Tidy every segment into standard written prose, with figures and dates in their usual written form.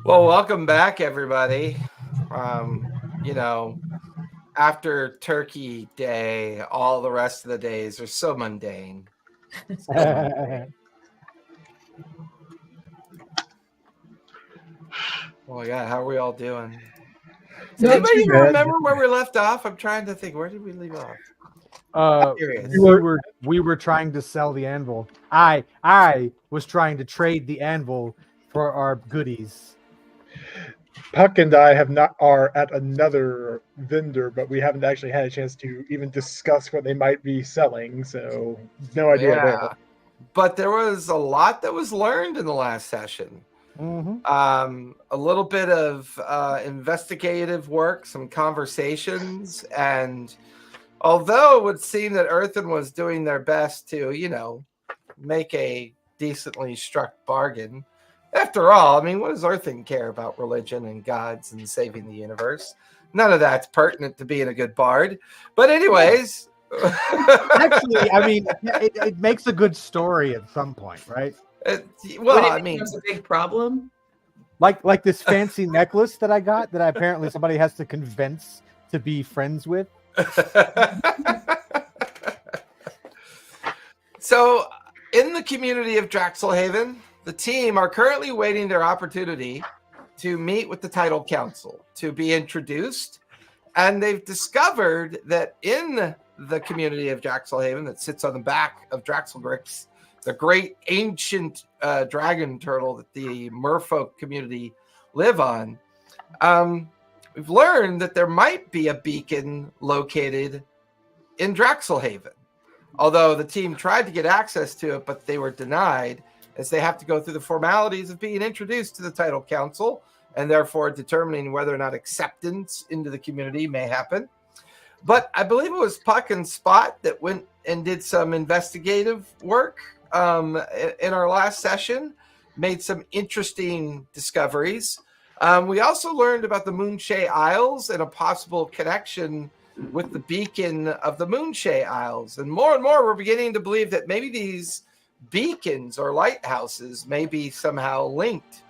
Well, welcome back, everybody. Um, you know, after Turkey Day, all the rest of the days are so mundane. So mundane. Oh my God, how are we all doing? Does Not anybody too even bad. remember where we left off? I'm trying to think. Where did we leave off? Curious. We were trying to sell the anvil. I was trying to trade the anvil for our goodies. Puck and I are at another vendor, but we haven't actually had a chance to even discuss what they might be selling. So no idea there. Yeah, but there was a lot that was learned in the last session. A little bit of investigative work, some conversations, and although it would seem that Earthen was doing their best to, make a decently struck bargain. After all, I mean, what does Earthen care about religion and gods and saving the universe? None of that's pertinent to being a good bard. But anyways. Actually, I mean, it makes a good story at some point, right? Well, I mean, it's a big problem. Like this fancy necklace that I got that apparently somebody has to convince to be friends with. So, in the community of Draxelhaven, the team are currently waiting their opportunity to meet with the title council to be introduced. And they've discovered that in the community of Draxelhaven that sits on the back of Draxelgrix, the great ancient dragon turtle that the merfolk community live on, we've learned that there might be a beacon located in Draxelhaven. Although the team tried to get access to it, but they were denied, as they have to go through the formalities of being introduced to the title council and therefore determining whether or not acceptance into the community may happen. But I believe it was Puck and Spot that went and did some investigative work in our last session, made some interesting discoveries. We also learned about the Moonshay Isles and a possible connection with the beacon of the Moonshay Isles. And more we're beginning to believe that maybe these beacons or lighthouses may be somehow linked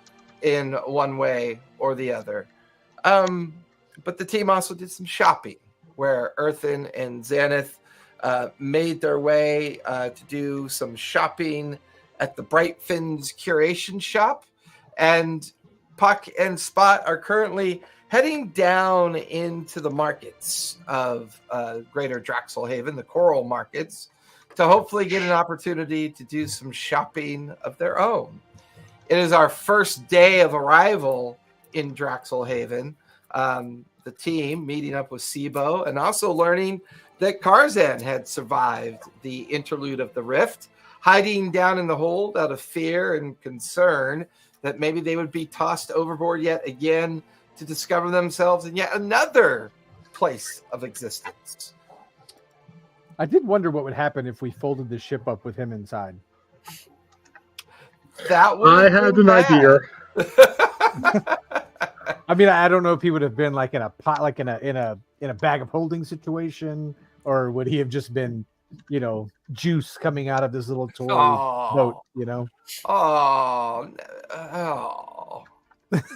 in one way or the other. But the team also did some shopping where Earthen and Xaneth made their way to do some shopping at the Bright Fins Curation Shop. And Puck and Spot are currently heading down into the markets of Greater Draxelhaven, the coral markets, to hopefully get an opportunity to do some shopping of their own. It is our first day of arrival in Draxelhaven. The team meeting up with Sibo and also learning that Karzan had survived the interlude of the rift, hiding down in the hold out of fear and concern that maybe they would be tossed overboard yet again to discover themselves in yet another place of existence. I did wonder what would happen if we folded the ship up with him inside. That I had an idea. I mean, I don't know if he would have been like in a pot, like in a bag of holding situation, or would he have just been, juice coming out of this little toy boat,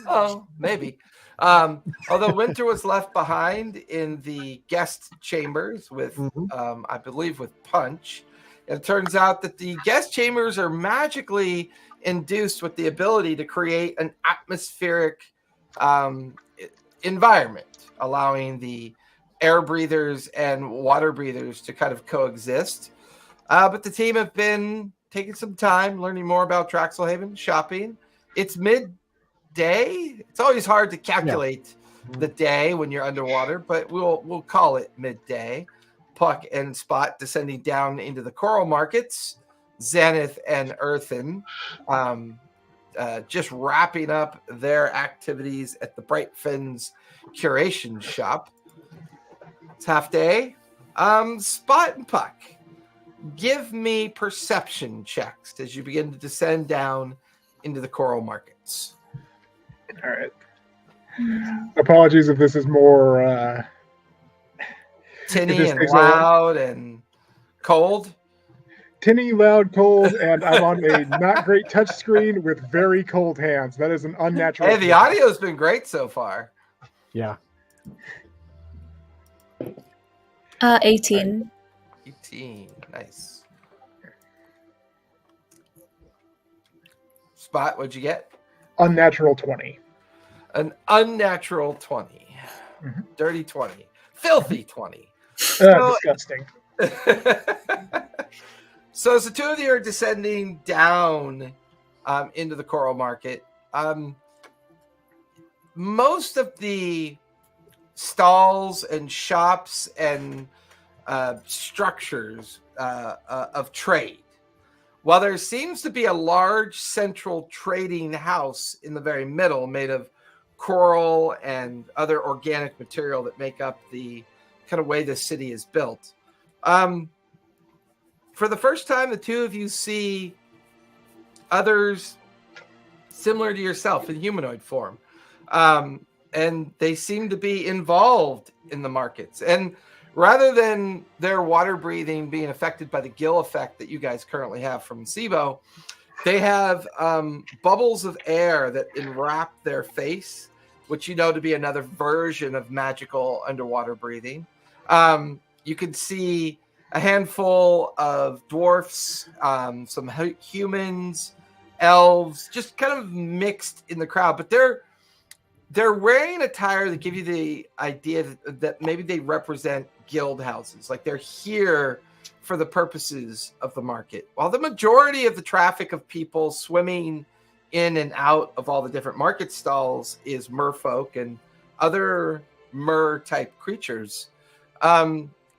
Oh, maybe. Although Winter was left behind in the guest chambers with, I believe, with Punch. It turns out that the guest chambers are magically induced with the ability to create an atmospheric environment, allowing the air breathers and water breathers to kind of coexist. But the team have been taking some time learning more about Draxelhaven, shopping. It's midday. It's always hard to calculate the day when you're underwater, but we'll call it midday. Puck and Spot descending down into the coral markets. Xaneth and Earthen just wrapping up their activities at the Bright Fins Curation Shop. It's half day. Spot and Puck, give me perception checks as you begin to descend down into the coral markets. All right. Apologies if this is more tinny and loud and cold. tinny, loud, cold, and I'm on a not great touch screen with very cold hands. That is an unnatural. Hey, the audio's been great so far. Yeah. 18. 18. Nice. Spot, what'd you get? Unnatural 20. An unnatural 20. Mm-hmm. Dirty 20. Filthy 20. Disgusting. So as the two of you are descending down into the coral market, most of the stalls and shops and structures of trade, while there seems to be a large central trading house in the very middle made of coral and other organic material that make up the kind of way the city is built. For the first time, the two of you see others similar to yourself in humanoid form. And they seem to be involved in the markets. And rather than their water breathing being affected by the gill effect that you guys currently have from SIBO, they have bubbles of air that enwrap their face, which you know to be another version of magical underwater breathing. You can see a handful of dwarfs, some humans, elves, just kind of mixed in the crowd. But they're wearing attire that give you the idea that maybe they represent guild houses. Like they're here for the purposes of the market. While the majority of the traffic of people swimming in and out of all the different market stalls is merfolk and other mer-type creatures,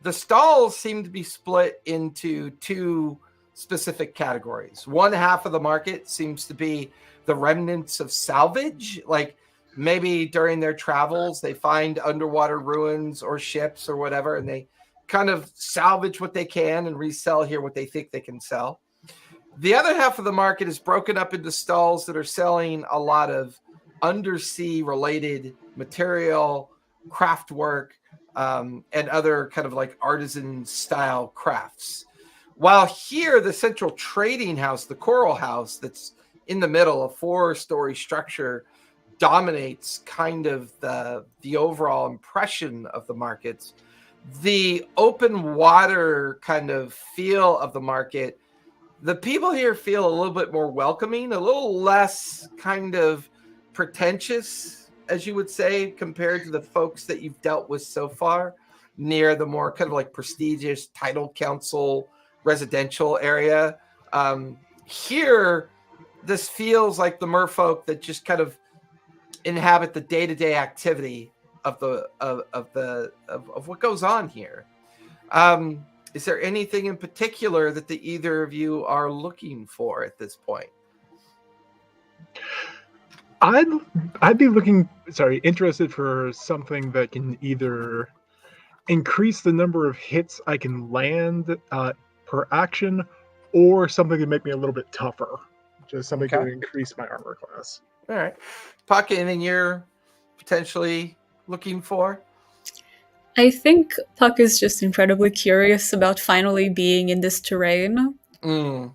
the stalls seem to be split into two specific categories. One half of the market seems to be the remnants of salvage, like maybe during their travels they find underwater ruins or ships or whatever, and they kind of salvage what they can and resell here what they think they can sell. The other half of the market is broken up into stalls that are selling a lot of undersea related material, craft work, and other kind of like artisan style crafts. While here, the central trading house, the coral house that's in the middle, a 4-story structure, dominates kind of the overall impression of the markets. The open water kind of feel of the market, the people here feel a little bit more welcoming, a little less kind of pretentious, as you would say, compared to the folks that you've dealt with so far near the more kind of like prestigious titled council residential area. Here, this feels like the merfolk that just kind of inhabit the day-to-day activity of what goes on here. Is there anything in particular that the either of you are looking for at this point? I'd be interested for something that can either increase the number of hits I can land per action, or something to make me a little bit tougher. Just something to increase my armor class. All right. Puck, anything you're potentially looking for? I think Puck is just incredibly curious about finally being in this terrain. And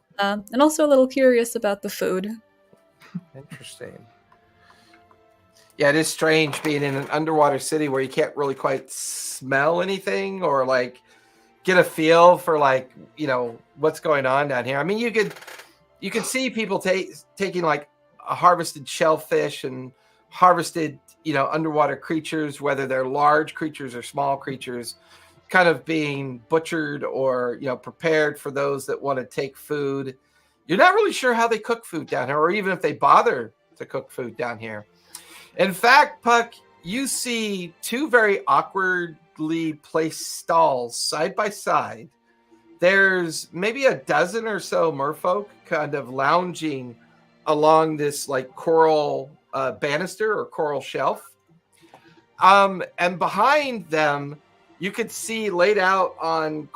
also a little curious about the food. Interesting. Yeah, it is strange being in an underwater city where you can't really quite smell anything or like get a feel for like, you know, what's going on down here. I mean, you could see people taking like a harvested shellfish and harvested, you know, underwater creatures, whether they're large creatures or small creatures, kind of being butchered or, you know, prepared for those that want to take food. You're not really sure how they cook food down here, or even if they bother to cook food down here. In fact, Puck, you see two very awkwardly placed stalls side by side. There's maybe a dozen or so merfolk kind of lounging along this like coral banister or coral shelf. And behind them, you could see laid out on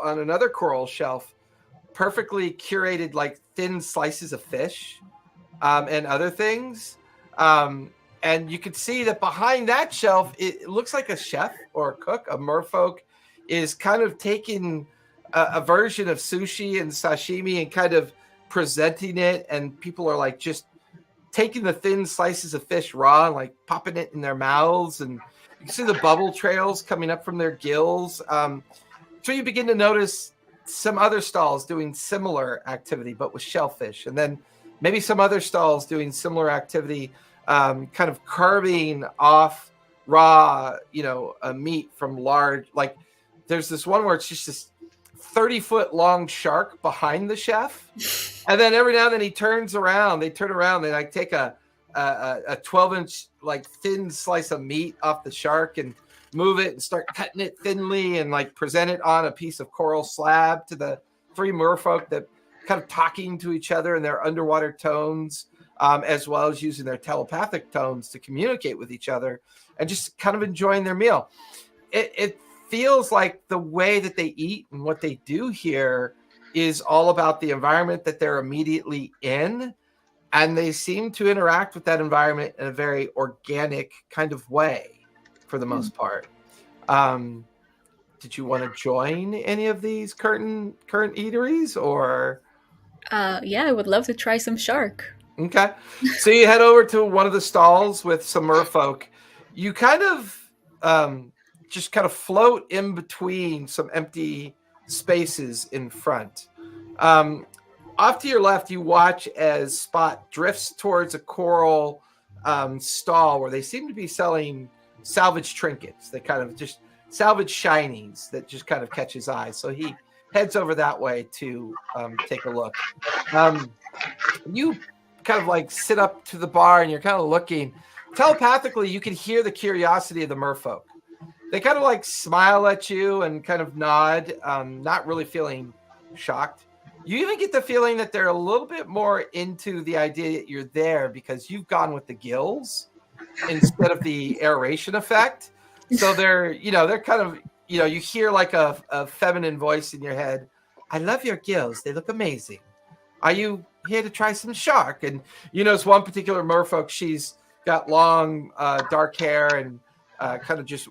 another coral shelf, perfectly curated like thin slices of fish and other things. And you could see that behind that shelf, it looks like a chef or a cook, a merfolk, is kind of taking a version of sushi and sashimi and kind of presenting it, and people are like just taking the thin slices of fish raw and like popping it in their mouths, and you can see the bubble trails coming up from their gills. So you begin to notice some other stalls doing similar activity, but with shellfish, and then maybe some other stalls doing similar activity, kind of carving off raw, meat from large. Like there's this one where it's just this 30-foot long shark behind the chef, and then every now and then they turn around, they like take a 12-inch like thin slice of meat off the shark and move it and start cutting it thinly and like present it on a piece of coral slab to the three merfolk that kind of talking to each other in their underwater tones, as well as using their telepathic tones to communicate with each other and just kind of enjoying their meal. It feels like the way that they eat and what they do here is all about the environment that they're immediately in. And they seem to interact with that environment in a very organic kind of way for the most part. Did you want to join any of these current eateries, or? Yeah, I would love to try some shark. Okay. So you head over to one of the stalls with some merfolk. You kind of just kind of float in between some empty spaces in front. Off to your left, you watch as Spot drifts towards a coral stall where they seem to be selling salvage trinkets. They kind of just salvage shinies that just kind of catch his eye. So he heads over that way to take a look. You kind of like sit up to the bar and you're kind of looking. Telepathically, you can hear the curiosity of the merfolk. They kind of like smile at you and kind of nod, not really feeling shocked. You even get the feeling that they're a little bit more into the idea that you're there because you've gone with the gills instead of the aeration effect. So they're kind of, you hear like a feminine voice in your head. I love your gills. They look amazing. Are you here to try some shark? And you notice one particular merfolk, she's got long dark hair and kind of just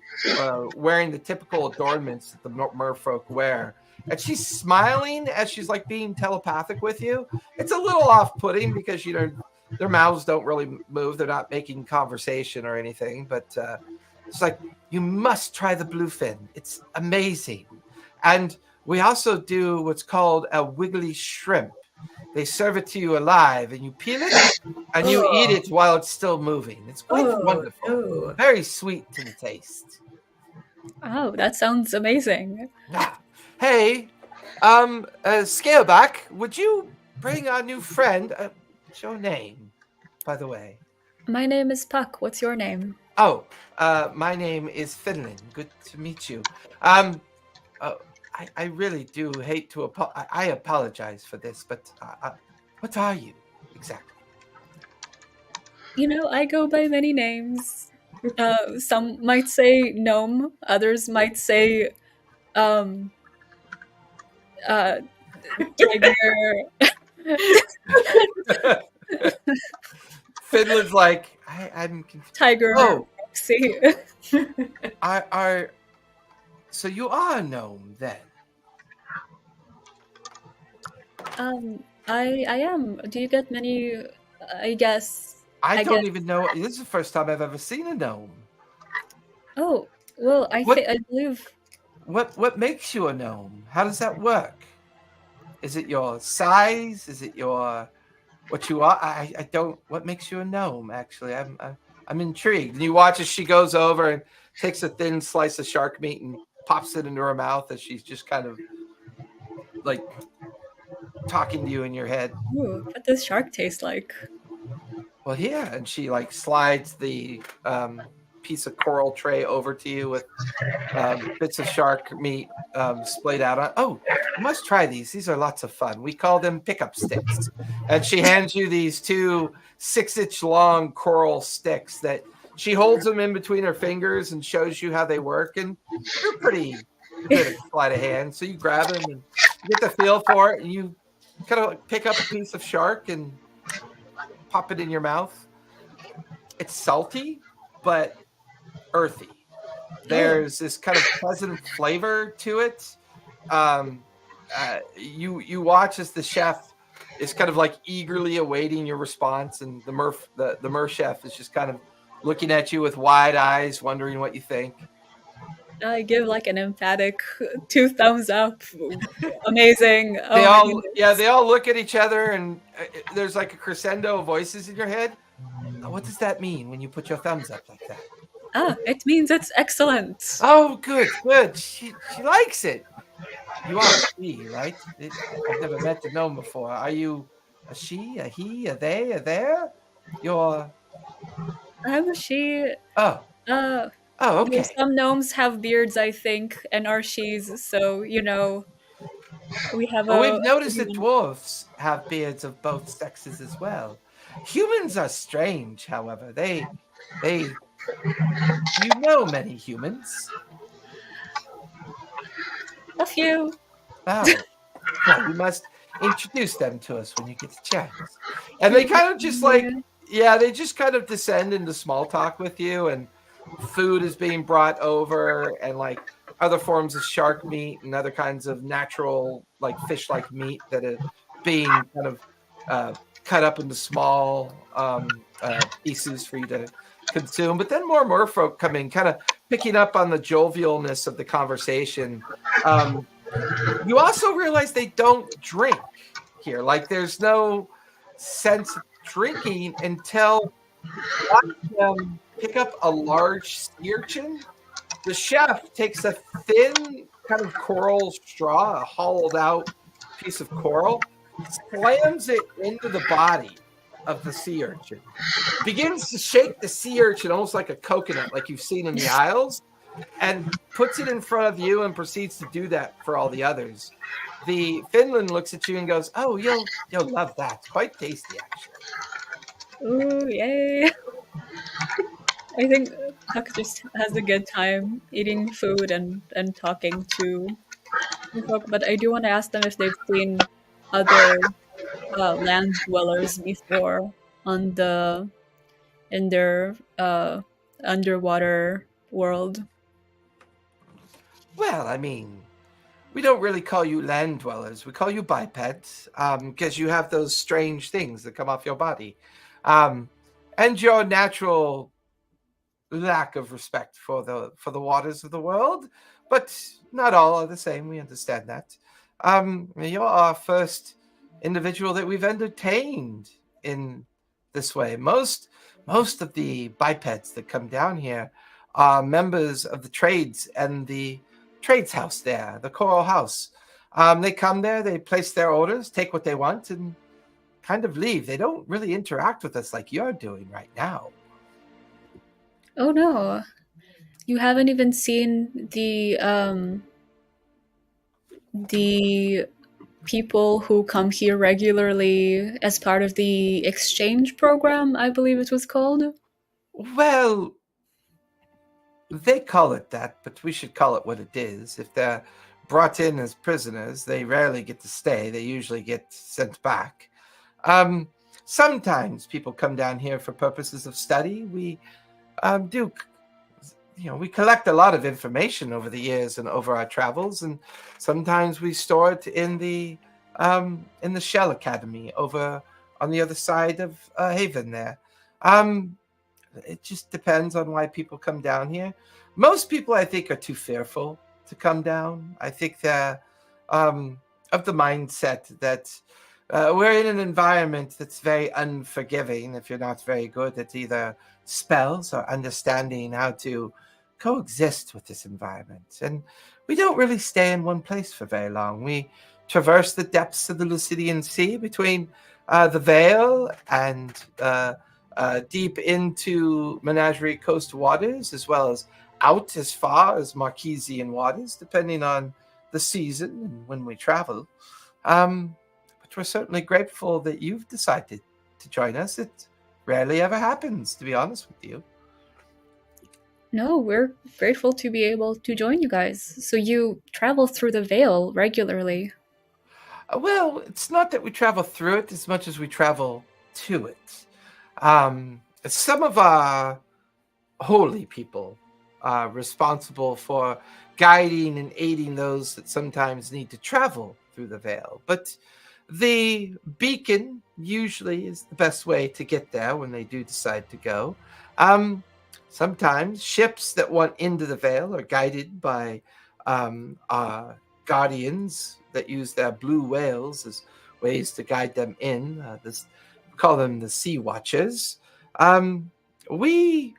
wearing the typical adornments that the merfolk wear. And she's smiling as she's like being telepathic with you. It's a little off-putting because, their mouths don't really move. They're not making conversation or anything. But it's like, you must try the bluefin. It's amazing. And we also do what's called a wiggly shrimp. They serve it to you alive, and you peel it, and you eat it while it's still moving. It's quite wonderful. Oh. Very sweet to the taste. Oh, that sounds amazing. Hey, Scaleback, would you bring our new friend? What's your name, by the way? My name is Puck. What's your name? Oh, my name is Finland. Good to meet you. I really do hate to I apologize for this, but what are you exactly? I go by many names. Some might say gnome. Others might say tiger. Finland's like, I'm confused. Tiger. Oh, see. So you are a gnome then? I am. Do you get many? I guess. I don't even know. This is the first time I've ever seen a gnome. Oh well, I believe. What makes you a gnome? How does that work? Is it your size? Is it your what you are? I don't. What makes you a gnome? Actually, I'm intrigued. And you watch as she goes over and takes a thin slice of shark meat and pops it into her mouth as she's just kind of like talking to you in your head. Ooh, what does shark taste like? Well, yeah, and she like slides the piece of coral tray over to you with bits of shark meat splayed out on. Oh, you must try these. These are lots of fun. We call them pickup sticks. And she hands you these 2 6-inch long coral sticks that she holds them in between her fingers and shows you how they work. And they're pretty good at sleight of hand. So you grab them and you get the feel for it, and you kind of like pick up a piece of shark and pop it in your mouth. It's salty, but earthy. There's this kind of pleasant flavor to it. you watch as the chef is kind of like eagerly awaiting your response, and the mer chef is just kind of looking at you with wide eyes, wondering what you think. I give like an emphatic 2 thumbs up. Amazing. They Oh my they all look at each other, and there's like a crescendo of voices in your head. What does that mean when you put your thumbs up like that? It means it's excellent. Oh, good. She likes it. You are a she, right? I've never met the gnome before. Are you a she, a he, a they, a there? You're... I'm a she. Oh, okay. Some gnomes have beards, I think, and are she's. So we have we've noticed that dwarves have beards of both sexes as well. Humans are strange, however. You know many humans. A few. Oh, well, you must introduce them to us when you get the chance. And they kind of just they just kind of descend into small talk with you, and food is being brought over, and like other forms of shark meat and other kinds of natural like fish-like meat that are being kind of cut up into small pieces for you to consume. But then more merfolk come in, kind of picking up on the jovialness of the conversation. You also realize they don't drink here. Like there's no sense of drinking until watch them pick up a large sea urchin. The chef takes a thin kind of coral straw, a hollowed out piece of coral, slams it into the body of the sea urchin, begins to shake the sea urchin almost like a coconut, like you've seen in the Isles, and puts it in front of you and proceeds to do that for all the others. The Finland looks at you and goes, "Oh, you'll love that. It's quite tasty, actually." Ooh, yay. I think Puck just has a good time eating food and talking to folk, but I do want to ask them if they've seen other land dwellers before in their underwater world. Well, I mean, we don't really call you land dwellers. We call you bipeds, because you have those strange things that come off your body, and your natural lack of respect for the waters of the world. But not all are the same. We understand that. You're our first individual that we've entertained in this way. Most of the bipeds that come down here are members of the trades and the trades house there, the Coral House. They come there, they place their orders, take what they want, and kind of leave. They don't really interact with us like you're doing right now. Oh no. You haven't even seen the people who come here regularly as part of the exchange program, I believe it was called? Well, they call it that, but we should call it what it is. If they're brought in as prisoners, they rarely get to stay. They usually get sent back. Sometimes people come down here for purposes of study. We we collect a lot of information over the years and over our travels, and sometimes we store it in the Shell Academy over on the other side of Haven there. It just depends on why people come down here. Most people, I think, are too fearful to come down. I think they're of the mindset that we're in an environment that's very unforgiving if you're not very good at either spells or understanding how to coexist with this environment. And we don't really stay in one place for very long. We traverse the depths of the Lucidian Sea between the Vale and deep into Menagerie Coast waters, as well as out as far as Marquesian waters, depending on the season and when we travel. But we're certainly grateful that you've decided to join us. It rarely ever happens, to be honest with you. No, we're grateful to be able to join you guys. So you travel through the Vale regularly? Well, it's not that we travel through it as much as we travel to it. Some of our holy people are responsible for guiding and aiding those that sometimes need to travel through the Vale. But the beacon usually is the best way to get there when they do decide to go. Sometimes ships that want into the Vale are guided by guardians that use their blue whales as ways to guide them in. We call them the Sea Watchers. We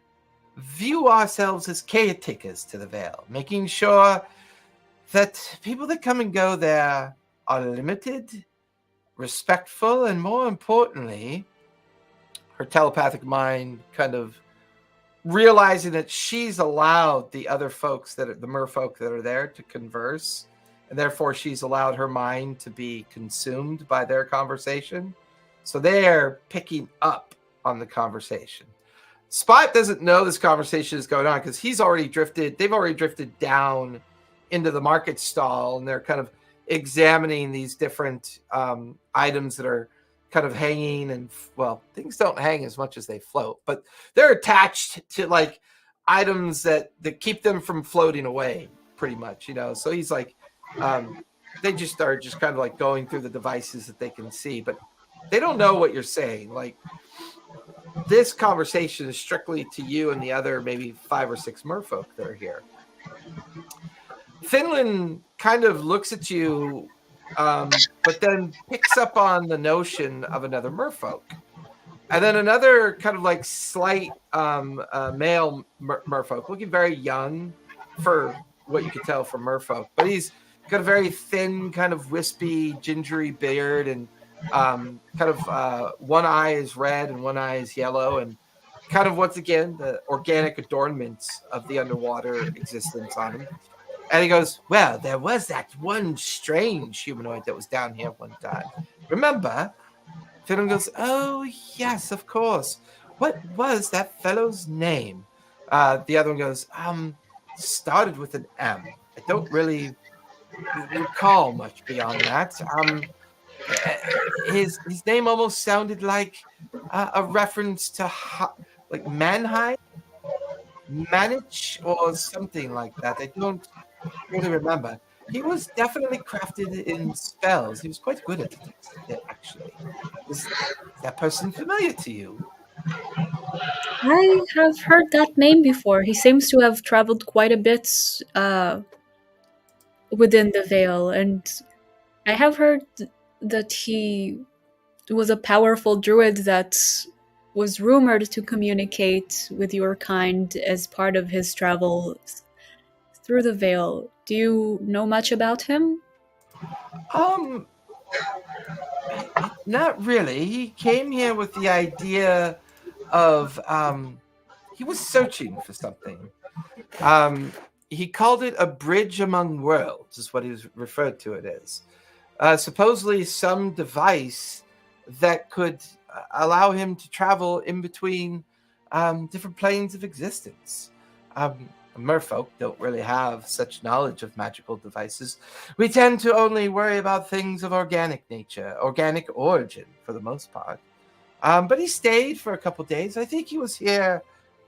view ourselves as caretakers to the Vale, making sure that people that come and go there are limited, respectful, and more importantly, her telepathic mind kind of realizing that she's allowed the other folks the merfolk that are there to converse, and therefore she's allowed her mind to be consumed by their conversation. So they're picking up on the conversation. Spot doesn't know this conversation is going on because they've already drifted down into the market stall, and they're kind of examining these different items that are kind of hanging, and well, things don't hang as much as they float, but they're attached to like items that keep them from floating away pretty much, so he's like they just are just kind of like going through the devices that they can see, but they don't know what you're saying. Like, this conversation is strictly to you and the other maybe 5 or 6 merfolk that are here. Finland kind of looks at you, but then picks up on the notion of another merfolk. And then another kind of like slight male merfolk, looking very young for what you could tell from merfolk. But he's got a very thin, kind of wispy, gingery beard, and kind of one eye is red and one eye is yellow, and kind of, once again, the organic adornments of the underwater existence on him. And he goes, well, there was that one strange humanoid that was down here one time. Remember? Finland goes, oh, yes, of course. What was that fellow's name? The other one goes, started with an M. I don't really recall much beyond that. His name almost sounded like a reference to like Mannheim, Manage, or something like that. I don't really remember. He was definitely crafted in spells. He was quite good at it, actually. Is that person familiar to you? I have heard that name before. He seems to have traveled quite a bit within the Vale, and I have heard that he was a powerful druid that was rumored to communicate with your kind as part of his travels through the Vale. Do you know much about him? Not really. He came here with the idea of he was searching for something. He called it a bridge among worlds, is what he was referred to it as. Supposedly some device that could allow him to travel in between different planes of existence. Merfolk don't really have such knowledge of magical devices. We tend to only worry about things of organic nature, organic origin for the most part. But he stayed for a couple days. I think he was here,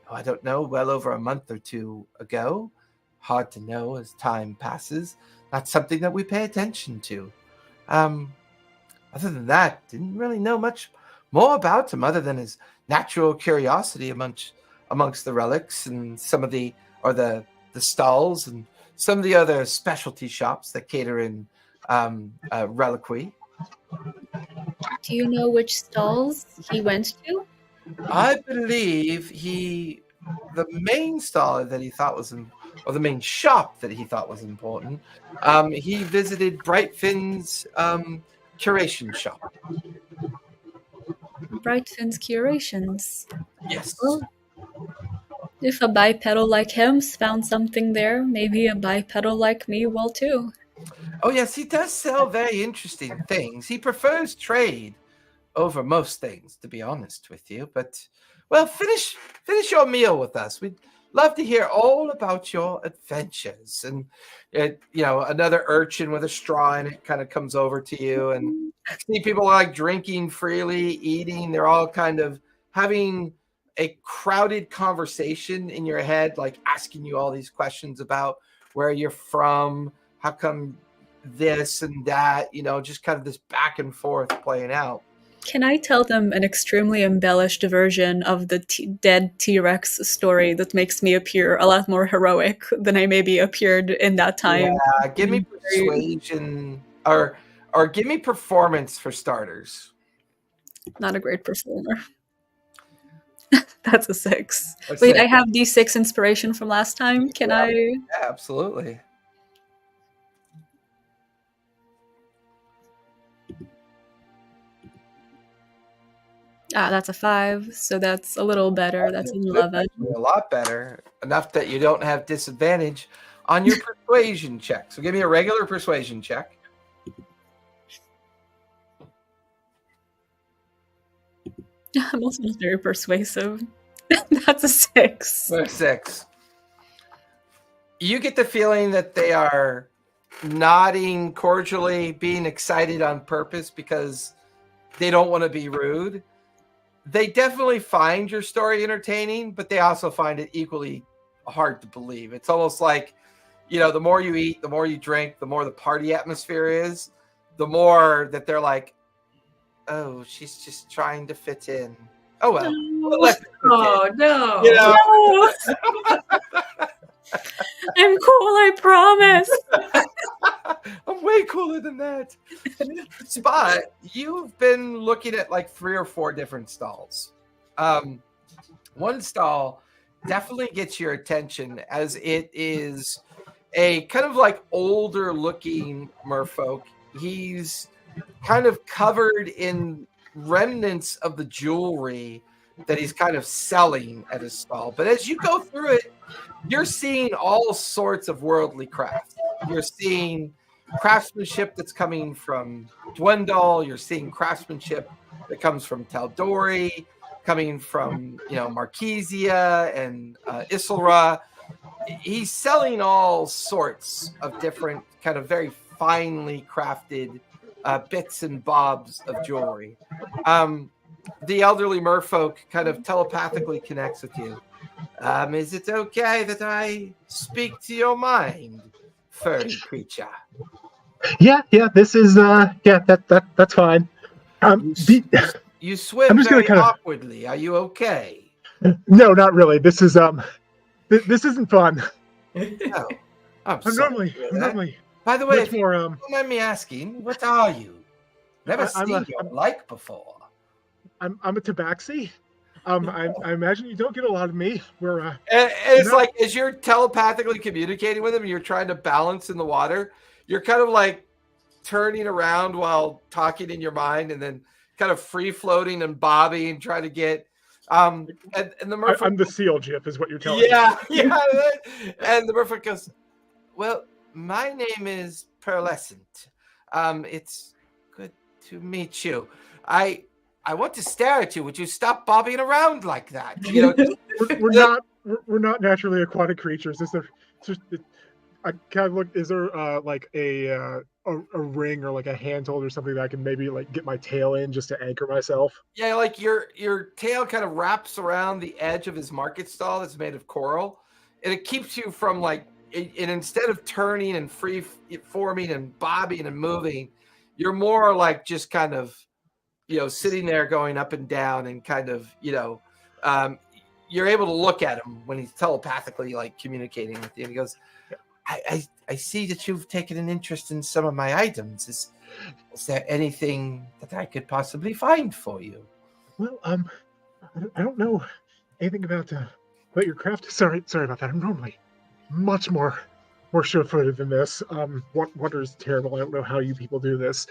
I don't know, well over a month or 2 ago. Hard to know as time passes. Not something that we pay attention to. Other than that, didn't really know much more about him other than his natural curiosity amongst the relics and some of the stalls and some of the other specialty shops that cater in reliquary. Do you know which stalls he went to? I believe the main stall that he thought was or the main shop that he thought was important, he visited Brightfin's curation shop. Brightfin's Curations. Yes. Well, if a bipedal like him found something there, maybe a bipedal like me will too. Oh, yes, he does sell very interesting things. He prefers trade over most things, to be honest with you. But, well, finish your meal with us. We'd love to hear all about your adventures. And, another urchin with a straw in it kind of comes over to you. And see people like drinking freely, eating. They're all kind of having a crowded conversation in your head, like asking you all these questions about where you're from, how come this and that, just kind of this back and forth playing out. Can I tell them an extremely embellished version of the dead T-Rex story that makes me appear a lot more heroic than I maybe appeared in that time? Yeah, give me persuasion or give me performance for starters. Not a great performer. That's a 6. That's Wait, it. I have D6 inspiration from last time. Can I? Yeah, absolutely. That's a 5, so that's a little better. That's an 11. A lot better. Enough that you don't have disadvantage on your persuasion check. So give me a regular persuasion check. I'm also not very persuasive. That's a 6. 6. You get the feeling that they are nodding cordially, being excited on purpose because they don't want to be rude. They definitely find your story entertaining, but they also find it equally hard to believe. It's almost like, the more you eat, the more you drink, the more the party atmosphere is, the more that they're like, oh, she's just trying to fit in. Oh, well. Oh, no. No. I'm cool, I promise. I'm way cooler than that. Spot, you've been looking at like 3 or 4 different stalls. One stall definitely gets your attention as it is a kind of like older looking merfolk. He's kind of covered in remnants of the jewelry that he's kind of selling at his stall. But as you go through it, you're seeing all sorts of worldly crafts. You're seeing craftsmanship that's coming from Dwendal. You're seeing craftsmanship that comes from Taldori, coming from, Marquesia and Isilra. He's selling all sorts of different kind of very finely crafted bits and bobs of jewelry. The elderly merfolk kind of telepathically connects with you. Is it okay that I speak to your mind, furry creature? Yeah, this is that's fine. You swim very awkwardly. Are you okay? No, not really. This is this isn't fun. No, I'm normally. By the way, much if you more, don't mind me asking, what are you? Never seen your like before. I'm a tabaxi. I imagine you don't get a lot of me. And it's like as you're telepathically communicating with him, you're trying to balance in the water. You're kind of like turning around while talking in your mind, and then kind of free floating and bobbing, trying to get. And the merfolk, I'm the seal Jip, is what you're telling me. Yeah. And the merfolk goes, well, my name is Pearlescent. It's good to meet you. I want to stare at you. Would you stop bobbing around like that? We're not naturally aquatic creatures. I kind of look. Is there like a ring or like a handhold or something that I can maybe like get my tail in just to anchor myself? Yeah, like your tail kind of wraps around the edge of his market stall that's made of coral, and it keeps you from like. And instead of turning and free forming and bobbing and moving, you're more like just kind of, sitting there going up and down and kind of, you're able to look at him when he's telepathically like communicating with you. And he goes, I see that you've taken an interest in some of my items. Is there anything that I could possibly find for you? Well, I don't know anything about your craft. Sorry about that. I'm normally much more sure-footed than this. Wonder is terrible. I don't know how you people do this.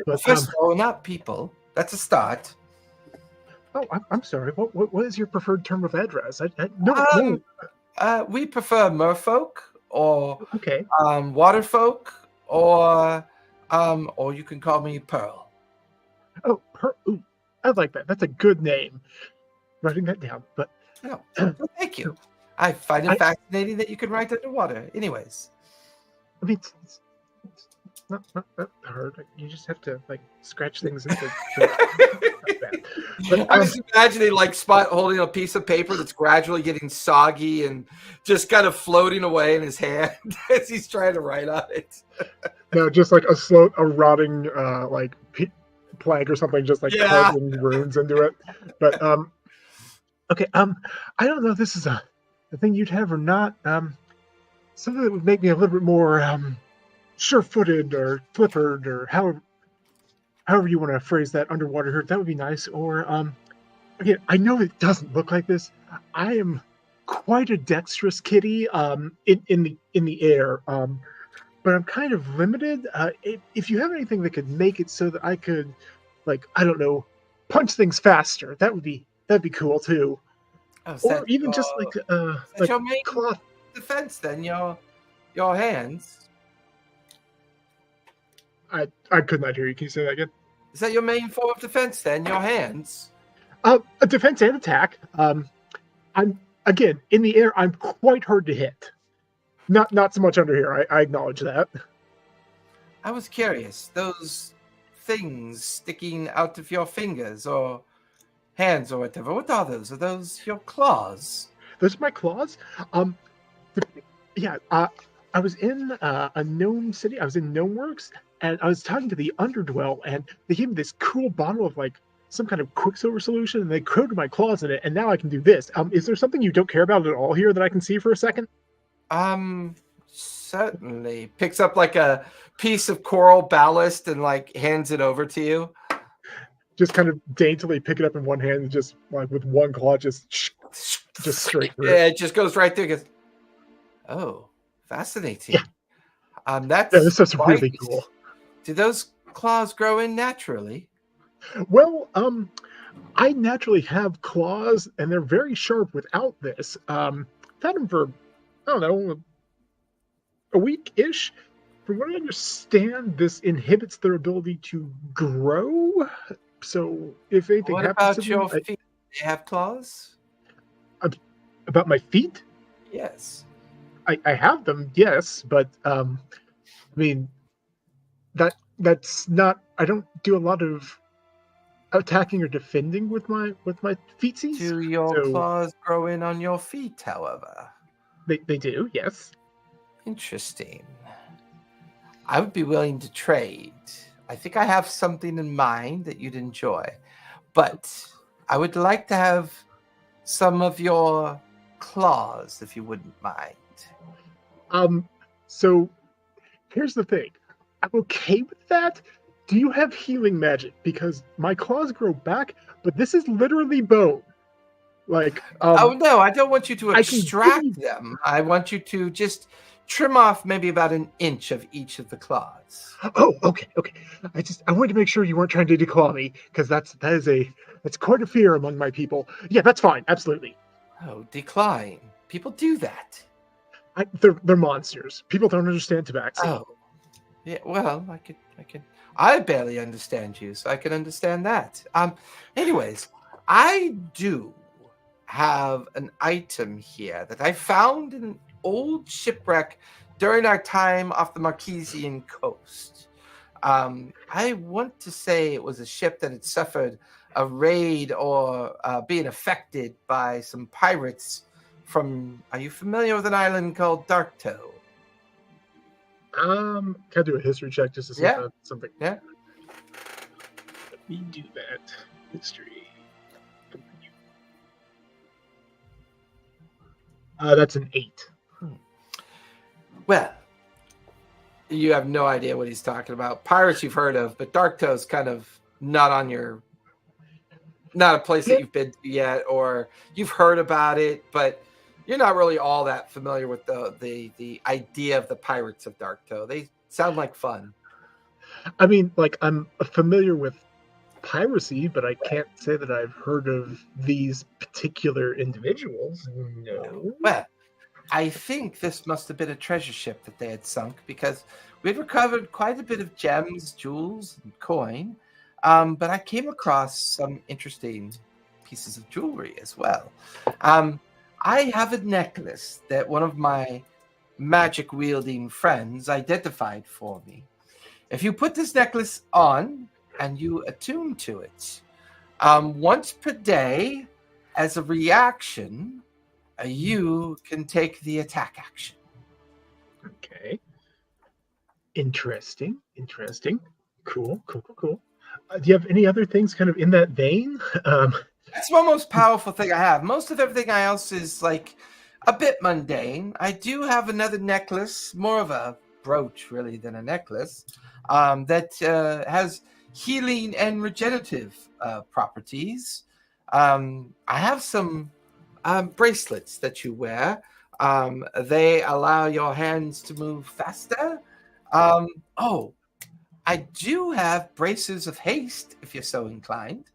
But first of all, not people. That's a start. Oh, I'm sorry. What is your preferred term of address? No. We prefer merfolk or okay. Waterfolk or you can call me Pearl. Oh, Pearl. Ooh, I like that. That's a good name. Writing that down. But thank you. I find it fascinating that you can write underwater. Anyways. I mean, not that hard. You just have to like scratch things into. But I'm just imagining like Spot holding a piece of paper that's gradually getting soggy and just kind of floating away in his hand as he's trying to write on it. no, just like a rotting plank or something, just like carving runes into it. But okay, I don't know if this is a thing you'd have or not. Something that would make me a little bit more sure-footed or flippered or however you want to phrase that underwater here. That would be nice. Or again, I know it doesn't look like this. I am quite a dexterous kitty in the air. But I'm kind of limited. If you have anything that could make it so that I could, like, I don't know, punch things faster, that'd be cool too. Oh, or even just like your main cloth defense. Then your hands. I could not hear you. Can you say that again? Is that your main form of defense? Then your hands. A defense and attack. I'm again in the air. I'm quite hard to hit. Not so much under here. I acknowledge that. I was curious. Those things sticking out of your fingers or hands or whatever. What are those? Are those your claws? Those are my claws. Yeah. I was in a gnome city. I was in Gnomeworks, and I was talking to the Underdwell, and they gave me this cool bottle of like some kind of Quicksilver solution, and they coated my claws in it, and now I can do this. Is there something you don't care about at all here that I can see for a second? Certainly. Picks up like a piece of coral ballast and like hands it over to you. Just kind of daintily pick it up in one hand and just like with one claw, just straight through. Yeah, it just goes right through. Goes, oh, fascinating. Yeah. That's this stuff's really cool. Do those claws grow in naturally? Well, I naturally have claws, and they're very sharp without this. I've had them for, I don't know, a week-ish. From what I understand, this inhibits their ability to grow. So if anything what happens about to your them, feet? Do they have claws? About my feet? Yes. I have them, yes, but I mean that's not. I don't do a lot of attacking or defending with my feetsies. Do your claws grow in on your feet, however? They do, yes. Interesting. I would be willing to trade. I think I have something in mind that you'd enjoy, but I would like to have some of your claws, if you wouldn't mind. So here's the thing. I'm okay with that. Do you have healing magic? Because my claws grow back, but this is literally bone. Like, oh no, I don't want you to extract them. I want you to just trim off maybe about an inch of each of the claws. Oh, okay. I wanted to make sure you weren't trying to declaw me, because that's quite a fear among my people. Yeah, that's fine. Absolutely. Oh, decline. People do that. They're monsters. People don't understand tabaxi. Oh, yeah. Well, I barely understand you, so I can understand that. Anyways, I do have an item here that I found in an old shipwreck during our time off the Marquesian coast. I want to say it was a ship that had suffered a raid or being affected by some pirates from. Are you familiar with an island called Darktow? Can I do a history check just to see if that's something? Yeah. Let me do that. History. That's an 8. Well, you have no idea what he's talking about. Pirates you've heard of, but Darktow's kind of not a place that you've been to yet, or you've heard about it, but you're not really all that familiar with the idea of the pirates of Darktow. They sound like fun. I mean, like, I'm familiar with piracy, but I can't say that I've heard of these particular individuals. No. Well, I think this must have been a treasure ship that they had sunk, because we'd recovered quite a bit of gems, jewels, and coin. But I came across some interesting pieces of jewelry as well. I have a necklace that one of my magic-wielding friends identified for me. If you put this necklace on and you attune to it, once per day, as a reaction, you can take the attack action. Okay. Interesting. Cool. Do you have any other things kind of in that vein? That's the most powerful thing I have. Most of everything else is like a bit mundane. I do have another necklace, more of a brooch really than a necklace, that has healing and regenerative properties. I have some bracelets that you wear. They allow your hands to move faster. I do have braces of haste if you're so inclined.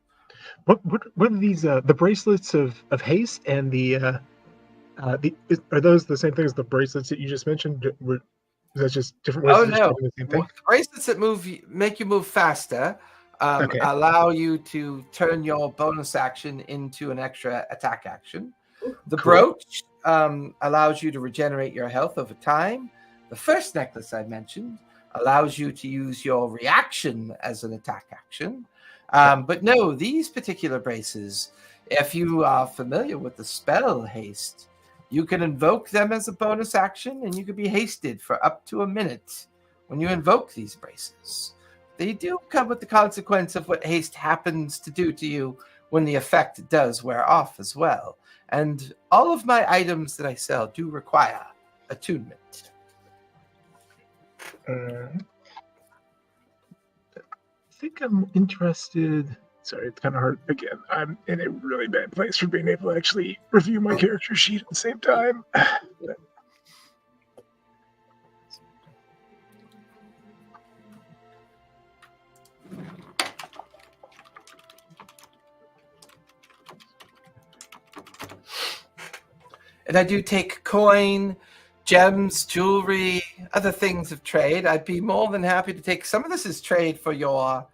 What are these? The bracelets of haste and are those the same thing as the bracelets that you just mentioned? Is that just different ways of describing the same thing? Bracelets that make you move faster allow you to turn your bonus action into an extra attack action. The brooch allows you to regenerate your health over time. The first necklace I mentioned allows you to use your reaction as an attack action. But no, these particular braces, if you are familiar with the spell haste, you can invoke them as a bonus action, and you can be hasted for up to a minute when you invoke these braces. They do come with the consequence of what haste happens to do to you when the effect does wear off as well. And all of my items that I sell do require attunement. I think I'm interested. Sorry, it's kind of hard. Again, I'm in a really bad place for being able to actually review my character sheet at the same time. And I do take coin, gems, jewelry, other things of trade. I'd be more than happy to take some of this as trade for your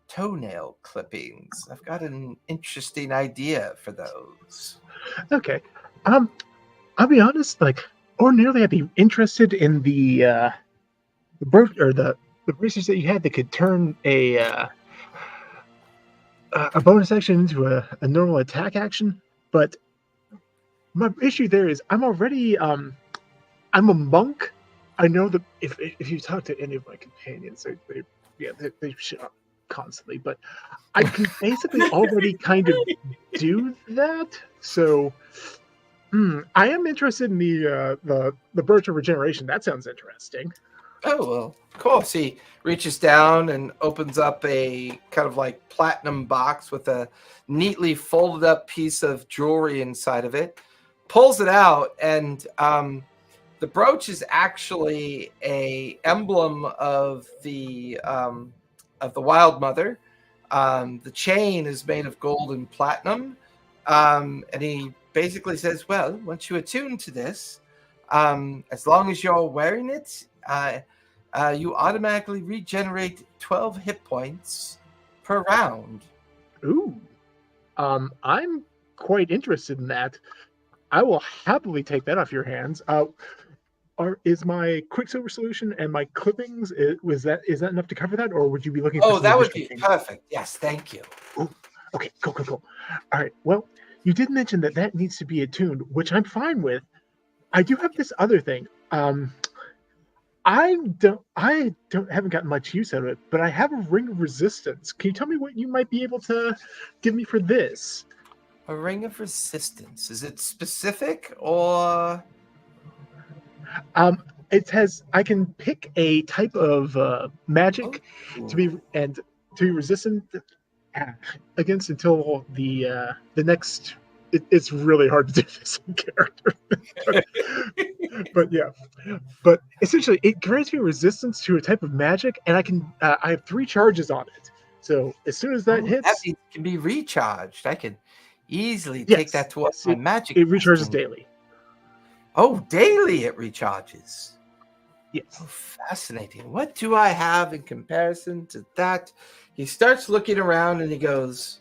toenail clippings. I've got an interesting idea for those. Okay. I'll be honest, like ordinarily I'd be interested in the braces that you had that could turn a bonus action into a normal attack action, but my issue there is I'm already I'm a monk. I know that if you talk to any of my companions, they shit up constantly, but I can basically already kind of do that. So I am interested in the birch of regeneration. That sounds interesting. Oh, well, of course. He reaches down and opens up a kind of like platinum box with a neatly folded up piece of jewelry inside of it, pulls it out, and the brooch is actually a emblem of the Wild Mother. The chain is made of gold and platinum, and he basically says, well, once you attune to this, as long as you're wearing it, you automatically regenerate 12 hit points per round. Ooh. I'm quite interested in that. I will happily take that off your hands. Is my Quicksilver solution and my clippings, is that enough to cover that, or would you be looking for some that would be things? perfect. Yes, thank you. Ooh, okay, cool. All right, well, you did mention that needs to be attuned, which I'm fine with. I do have this other thing. I haven't gotten much use out of it, but I have a ring of resistance. Can you tell me what you might be able to give me for this? A ring of resistance. Is it specific or? It has. I can pick a type of magic to be resistant against until the next. It's really hard to do this in character, but essentially it grants me resistance to a type of magic, and I can. I have 3 charges on it. So as soon as that hits, that can be recharged. I can easily take that towards my magic. It recharges daily. Oh, daily it recharges. Yes. Oh, fascinating. What do I have in comparison to that? He starts looking around and he goes,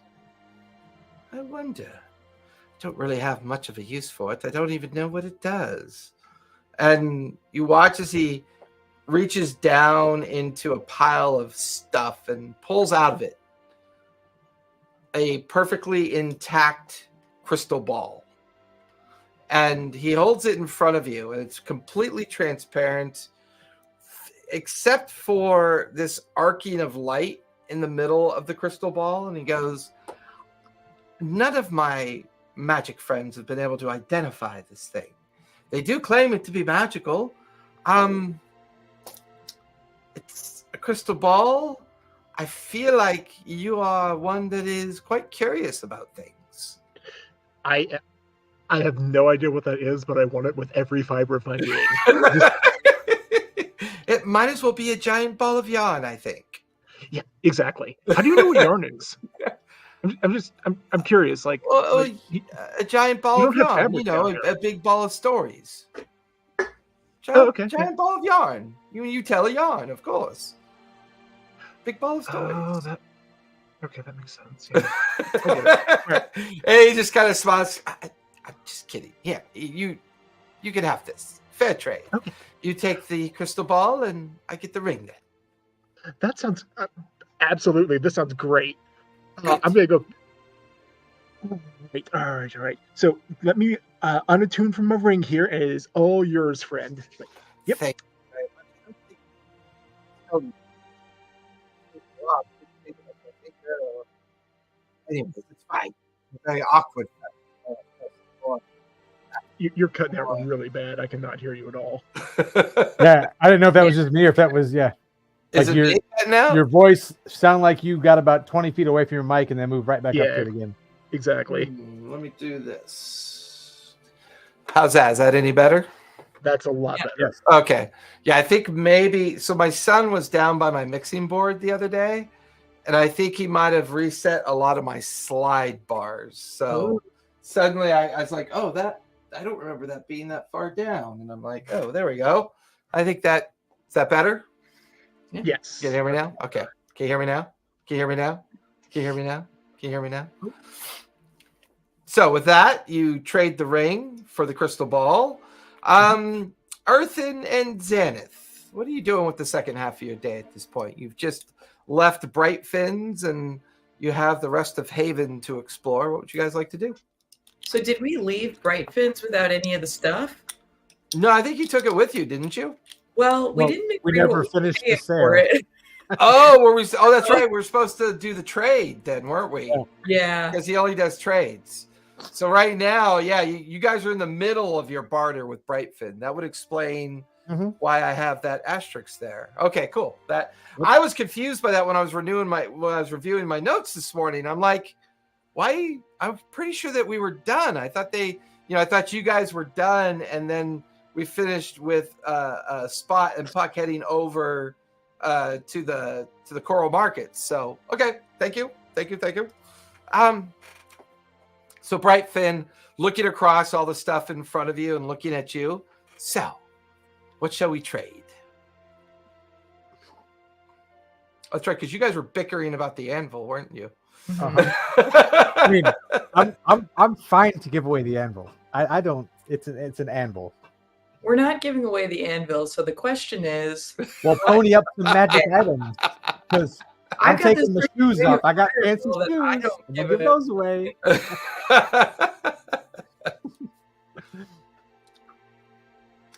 I wonder. I don't really have much of a use for it. I don't even know what it does. And you watch as he reaches down into a pile of stuff and pulls out of it a perfectly intact crystal ball. And he holds it in front of you, and it's completely transparent, except for this arcing of light in the middle of the crystal ball. And he goes, none of my magic friends have been able to identify this thing. They do claim it to be magical. It's a crystal ball. I feel like you are one that is quite curious about things. I have no idea what that is, but I want it with every fiber of my being. It might as well be a giant ball of yarn, I think. Yeah, exactly. How do you know what yarn is? I'm curious. Like, Well, a giant ball of don't have yarn, fabric you know, down there. a big ball of stories. Okay. Giant ball of yarn. You tell a yarn, of course. Big ball of stories. Oh, okay, that makes sense. Yeah. And he just kind of smiles. I'm just kidding. Yeah, you can have this. Fair trade. Okay. You take the crystal ball, and I get the ring then. That sounds absolutely. This sounds great. Good. I'm gonna go. All right. So let me unattune from my ring here. It is all yours, friend. Yep. Thank you very much. Anyways, it's fine. It's very awkward. You're cutting out really bad. I cannot hear you at all. Yeah, I didn't know if that was just me or if that was Is like it me now? your voice sounded like you got about 20 feet away from your mic and then moved right back up to it again. Exactly. Let me do this. How's that? Is that any better? That's a lot better. Yes. Okay. Yeah, I think maybe. So my son was down by my mixing board the other day, and I think he might have reset a lot of my slide bars. So suddenly I was like, oh, I don't remember that being that far down. And I'm like, oh, there we go. I think is that better? Yes. Can you hear me now? Okay. Can you hear me now? Can you hear me now? Can you hear me now? Can you hear me now? So with that, you trade the ring for the crystal ball. Earthen and Xaneth, what are you doing with the second half of your day at this point? You've just left Bright Fins and you have the rest of Haven to explore. What would you guys like to do? So did we leave Bright Fins without any of the stuff? No, I think you took it with you, didn't you? Well, we Well, didn't agree we never what finished paid the for sale. it. Oh, that's right. We're supposed to do the trade then, weren't we? Yeah. Because he only does trades. So right now, yeah, you guys are in the middle of your barter with Brightfin. That would explain why I have that asterisk there. Okay, cool. I was confused by that when I was reviewing my notes this morning. I'm like, why? I'm pretty sure that we were done. I thought I thought you guys were done, and then we finished with Spot and Puck heading over to the Coral Markets. So okay, thank you. So Brightfin looking across all the stuff in front of you and looking at you. So, what shall we trade? That's right, because you guys were bickering about the anvil, weren't you? I mean, I'm fine to give away the anvil. I don't. It's an anvil. We're not giving away the anvil, so the question is... Well, pony up some magic items, because I'm got taking the this shoes off. I got fancy anvil that I shoes. don't I'm give gonna give it. those away.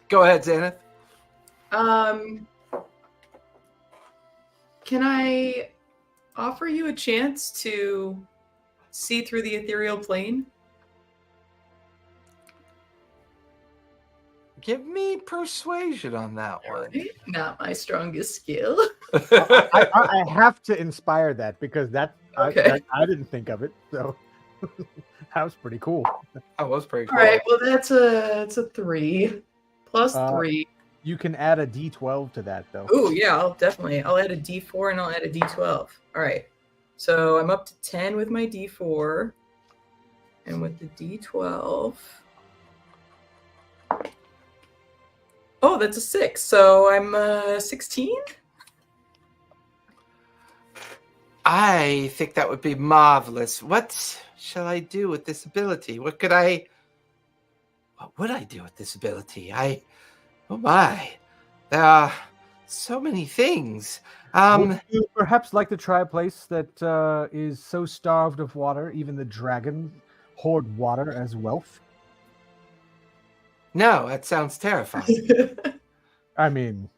Go ahead, Xaneth. Can I offer you a chance to see through the ethereal plane? Give me persuasion on that one. Right? Not my strongest skill. I have to inspire that because Okay. I didn't think of it. So that was pretty cool. That was pretty All cool. right, well that's a 3 plus 3. You can add a D12 to that though. Oh yeah, I'll add a D4 and I'll add a D12. All right, so I'm up to 10 with my D4, and with the D12. Oh, that's a 6. So I'm 16. I think that would be marvelous. What shall I do with this ability? What would I do with this ability? Oh my. There are So many things. Would you perhaps like to try a place that is so starved of water, even the dragon hoard water as wealth? No, that sounds terrifying. I mean,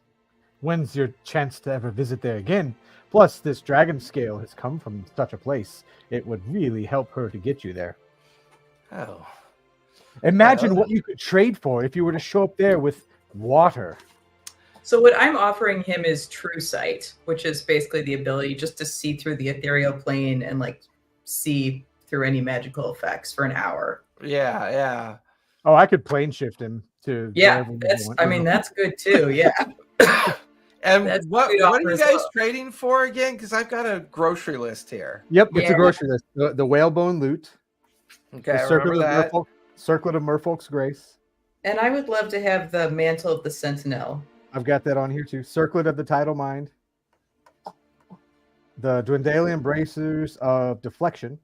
when's your chance to ever visit there again? Plus, this dragon scale has come from such a place. It would really help her to get you there. Oh. Imagine what you could trade for if you were to show up there with water. So what I'm offering him is true sight, which is basically the ability just to see through the ethereal plane and like see through any magical effects for an hour. Yeah, yeah. Oh, I could plane shift him to. Yeah, that's good too. Yeah. And That's what good are you offers guys up. trading for again? Because I've got a grocery list here. Yep, it's a Yeah. grocery list. The whalebone loot, Okay, the I remember that. circlet of Merfolk's Grace. And I would love to have the mantle of the Sentinel. I've got that on here too. Circlet of the Tidal Mind. The Dwendalian Bracers of Deflection.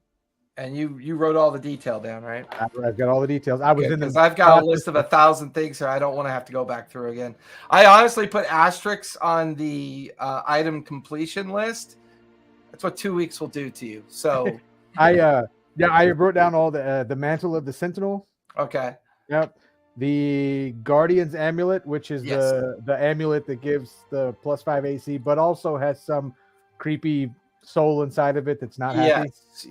And you wrote all the detail down, right? I've got all the details. I was in Because the. I've got a list of 1,000 things here. I don't want to have to go back through again. I honestly put asterisks on the item completion list. That's what 2 weeks will do to you. So I wrote down all the mantle of the Sentinel. okay. Yep. The Guardian's Amulet, which is Yes. the amulet that gives the +5 AC, but also has some creepy soul inside of it that's not happy. Yes.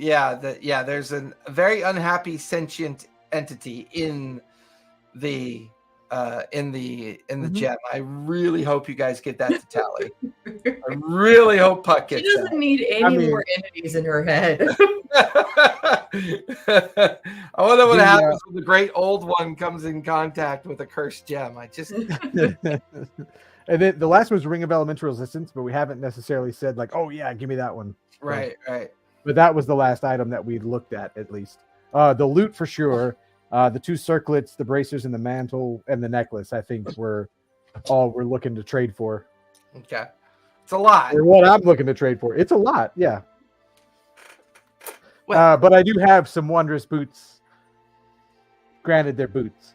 Yeah. There's a very unhappy sentient entity in the gem. I really hope you guys get that to tally. I really hope Puck She gets doesn't need any more entities in her head. that. I wonder what happens when the great old one comes in contact with a cursed gem. I just And then the last was Ring of Elemental Resistance, but we haven't necessarily said like, oh yeah, give me that one. right. But that was the last item that we looked at least. The loot for sure. The 2 circlets, the bracers, and the mantle, and the necklace. I think we're looking to trade for. Okay. It's a lot. Or what I'm looking to trade for. It's a lot, yeah. Well- But I do have some wondrous boots. Granted, they're boots.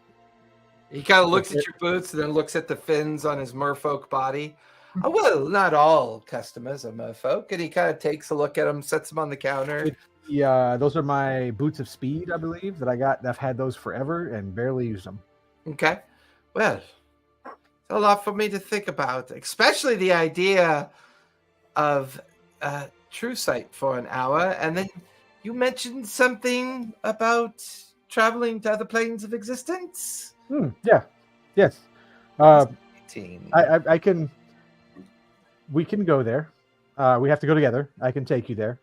He kind of looks at your boots and then looks at the fins on his merfolk body. Oh, well, not all customers are merfolk. And he kind of takes a look at them, sets them on the counter. Yeah, those are my boots of speed, I believe, that I got. I've had those forever and barely used them. Okay. Well, it's a lot for me to think about, especially the idea of true sight for an hour. And then you mentioned something about traveling to other planes of existence. Yeah. Yes. 18. I can. We can go there. We have to go together. I can take you there.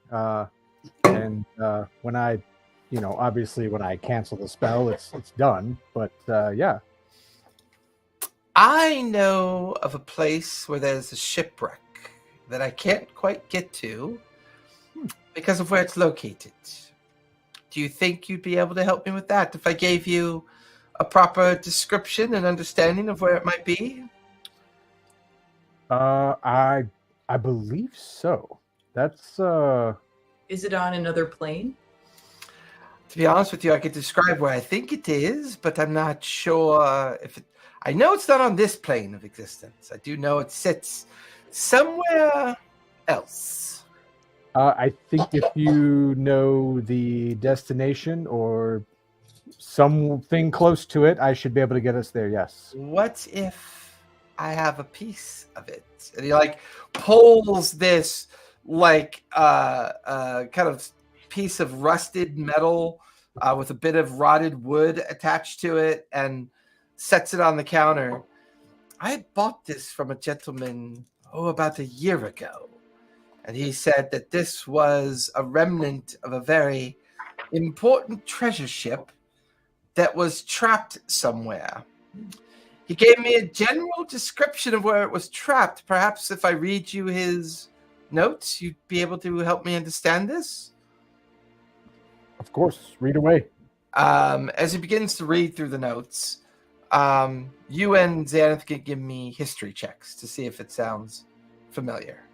And when I, obviously when I cancel the spell, it's done. But yeah. I know of a place where there's a shipwreck that I can't quite get to because of where it's located. Do you think you'd be able to help me with that if I gave you a proper description and understanding of where it might be? I believe so. That's Is it on another plane? To be honest with you, I could describe where I think it is, but I'm not sure if it. I know it's not on this plane of existence. I do know it sits somewhere else. I think if you know the destination or something close to it, I should be able to get us there. Yes. What if I have a piece of it? And he pulls this kind of piece of rusted metal with a bit of rotted wood attached to it and sets it on the counter. I bought this from a gentleman about a year ago, and he said that this was a remnant of a very important treasure ship that was trapped somewhere. He gave me a general description of where it was trapped. Perhaps if I read you his notes, you'd be able to help me understand this? Of course. Read away. As he begins to read through the notes, you and Xanath can give me history checks to see if it sounds familiar.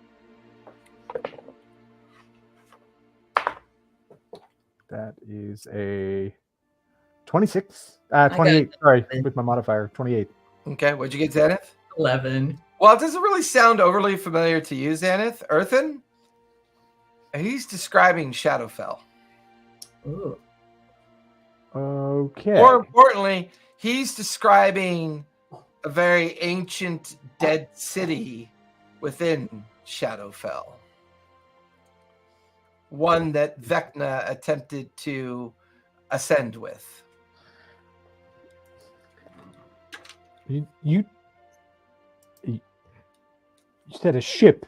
That is a 26. 28. Sorry, with my modifier. 28. Okay, what'd you get, Xanath? 11. Well, it doesn't really sound overly familiar to you, Xanath. Earthen, he's describing Shadowfell. Ooh. Okay. More importantly, he's describing a very ancient dead city within Shadowfell. One that Vecna attempted to ascend with. You said a ship,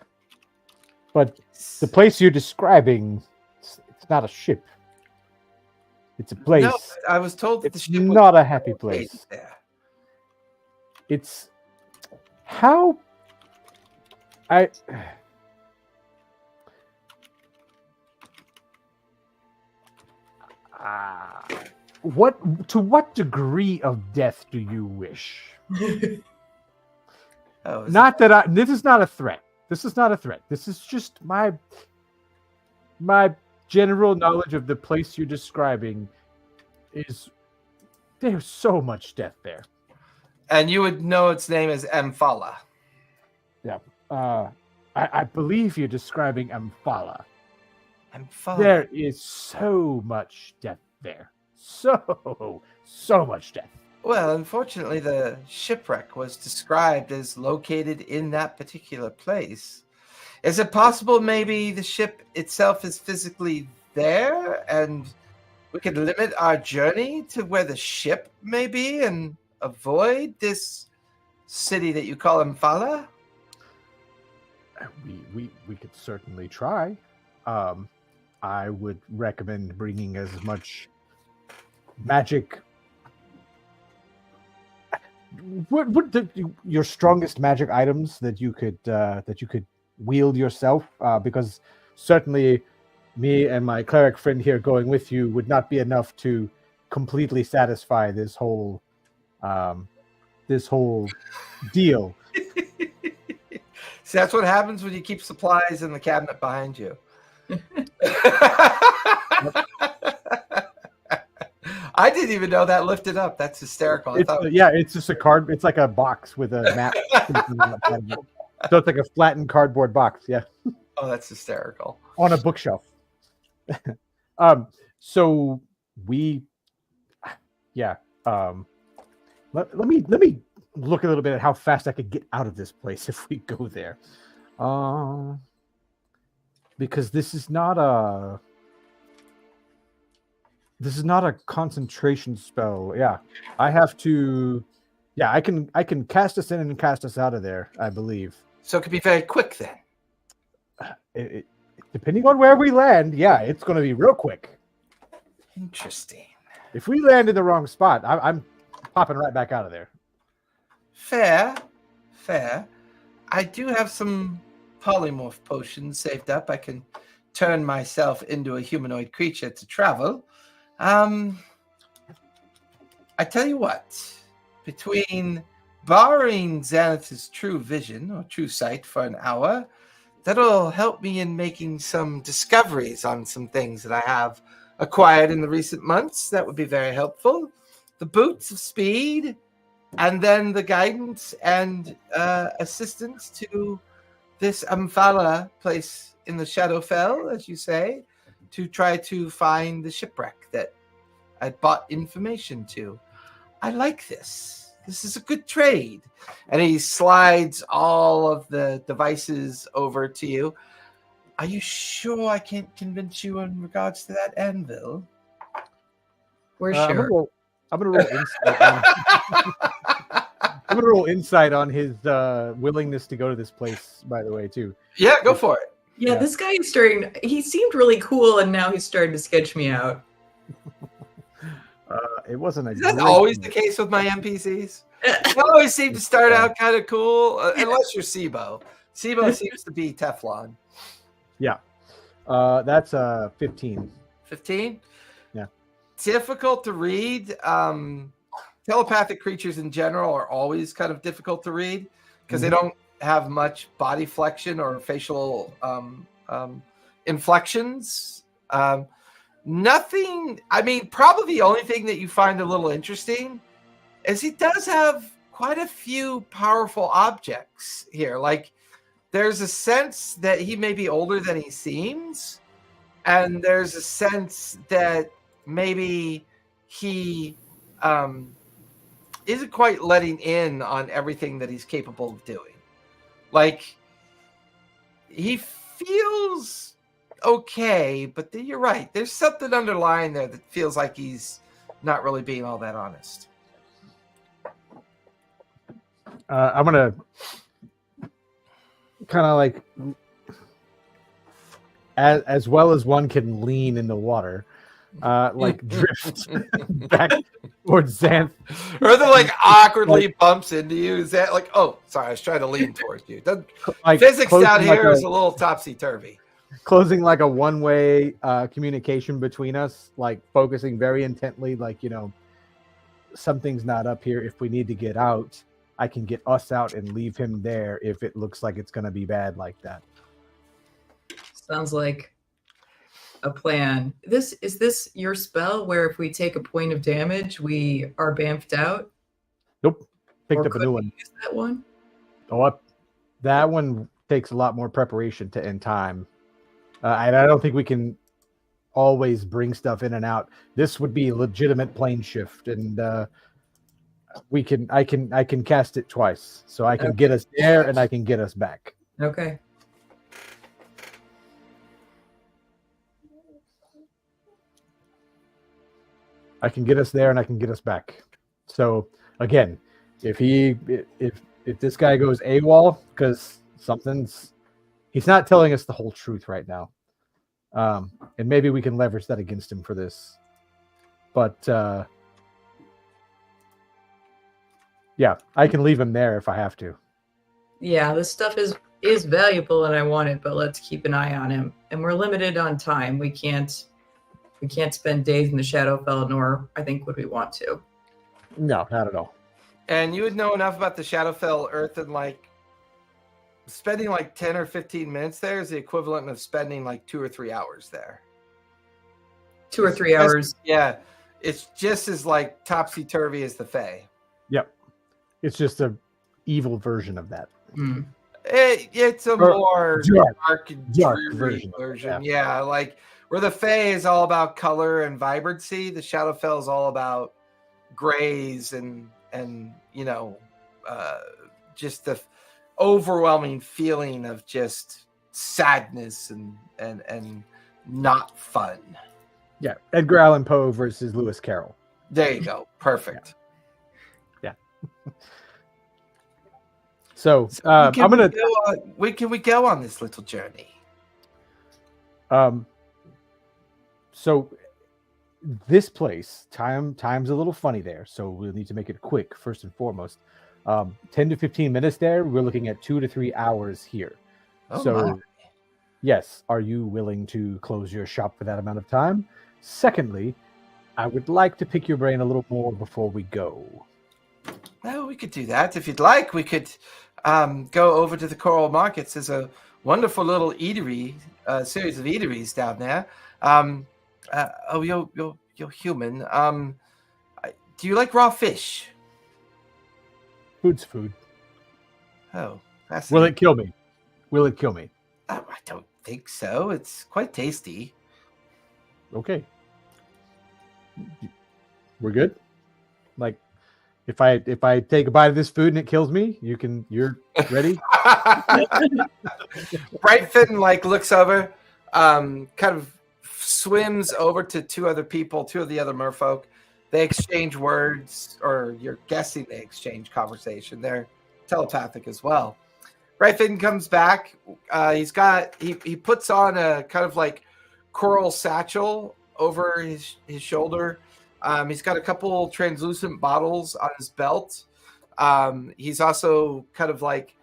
but the place you're describing, it's not a ship. It's a place. No, I was told that It's the ship was not a happy located place. there. It's how I. To what degree of death do you wish? Oh, Not that this is not a threat. This is not a threat. This is just my general knowledge of the place you're describing is there's so much death there. And you would know its name as Amphala. I believe you're describing Amphala. Amphala. There is so much death there. So much death. Well, unfortunately, the shipwreck was described as located in that particular place. Is it possible maybe the ship itself is physically there and we could limit our journey to where the ship may be and avoid this city that you call Amphala? We could certainly try. I would recommend bringing as much magic. What your strongest magic items that you could wield yourself? Because certainly, me and my cleric friend here going with you would not be enough to completely satisfy this whole deal. See, that's what happens when you keep supplies in the cabinet behind you. I didn't even know that lifted up. That's hysterical. It's just a card. It's like a box with a map. So it's like a flattened cardboard box. Yeah. Oh, that's hysterical. On a bookshelf. So we, yeah. Let me look a little bit at how fast I could get out of this place if we go there. Because this is not a concentration spell. Yeah. I have to. Yeah, I can cast us in and cast us out of there, I believe. So it could be very quick then. Depending on where we land, yeah, it's going to be real quick. Interesting. If we land in the wrong spot, I'm popping right back out of there. Fair. I do have some polymorph potions saved up. I can turn myself into a humanoid creature to travel. I tell you what, between borrowing Xanath's true vision or true sight for an hour, that'll help me in making some discoveries on some things that I have acquired in the recent months. That would be very helpful. The boots of speed, and then the guidance and assistance to this Amphala place in the Shadowfell, as you say, to try to find the shipwreck that I bought information to. I like this. This is a good trade. And he slides all of the devices over to you. Are you sure I can't convince you in regards to that anvil? We're sure. I'm gonna roll insight. I'm gonna roll insight on his willingness to go to this place. By the way, too. Yeah, go for it. Yeah, this guy is starting. He seemed really cool, and now he's starting to sketch me out. It wasn't a. Is that always the case with my NPCs? They always seem to start out kind of cool, unless you're Sibo. Sibo seems to be Teflon. Yeah, that's 15. 15? Yeah. Difficult to read. Telepathic creatures in general are always kind of difficult to read because they don't have much body flexion or facial inflections. Nothing. I mean, probably the only thing that you find a little interesting is he does have quite a few powerful objects here. Like, there's a sense that he may be older than he seems, and there's a sense that maybe he isn't quite letting in on everything that he's capable of doing. Like, he feels okay, but you're right. There's something underlying there that feels like he's not really being all that honest. I'm gonna kind of like, as well as one can lean in the water, like drift back towards Xanth. Or the like awkwardly bumps into you. Is that like, oh, sorry, I was trying to lean towards you. Like Physics down like here is a little topsy-turvy. Closing like a one-way communication between us, like focusing very intently, like, something's not up here. If we need to get out, I can get us out and leave him there if it looks like it's going to be bad like that. Sounds like a plan. Is this your spell where if we take a point of damage, we are bamfed out? Nope. Picked Or up a could new we one. use that one? That one takes a lot more preparation to end time. And I don't think we can always bring stuff in and out. This would be a legitimate plane shift, and I can cast it twice, so I can get us there and I can get us back. Okay. I can get us there and I can get us back. So again, if this guy goes AWOL because he's not telling us the whole truth right now, and maybe we can leverage that against him for this. But yeah, I can leave him there if I have to. Yeah, this stuff is valuable and I want it, but let's keep an eye on him. And we're limited on time. We can't spend days in the Shadowfell, nor I think would we want to. No, not at all. And you would know enough about the Shadowfell Earth, and like spending like 10 or 15 minutes there is the equivalent of spending like 2 or 3 hours there. 2 or 3 hours. Yeah. It's just as like topsy-turvy as the Fae. Yep. It's just a evil version of that. Mm. It's a more dark and dark dreary version. Yeah, like where the Fae is all about color and vibrancy, the Shadowfell is all about grays and just the overwhelming feeling of just sadness and not fun. Yeah, Edgar Allan Poe versus Lewis Carroll. There you go. Perfect. Yeah. So I'm gonna. Can we go on this little journey? So this place, time's a little funny there, so we'll need to make it quick first and foremost. 10 to 15 minutes there. We're looking at 2 to 3 hours here. Oh, so, my. Yes, are you willing to close your shop for that amount of time? Secondly, I would like to pick your brain a little more before we go. Well, we could do that. If you'd like, we could go over to the Coral Markets. There's a wonderful little eatery, series of eateries down there. You're human. Do you like raw fish? Food's food. Oh, that's Will it kill me? Will it kill me? I don't think so. It's quite tasty. Okay. We're good? Like, if I take a bite of this food and it kills me, you're ready? Brightfin like looks over, kind of swims over to two of the other merfolk. They exchange words, or you're guessing they exchange conversation. They're telepathic as well. Brightfin comes back. He puts on a kind of like coral satchel over his shoulder. He's got a couple translucent bottles on his belt. He's also kind of like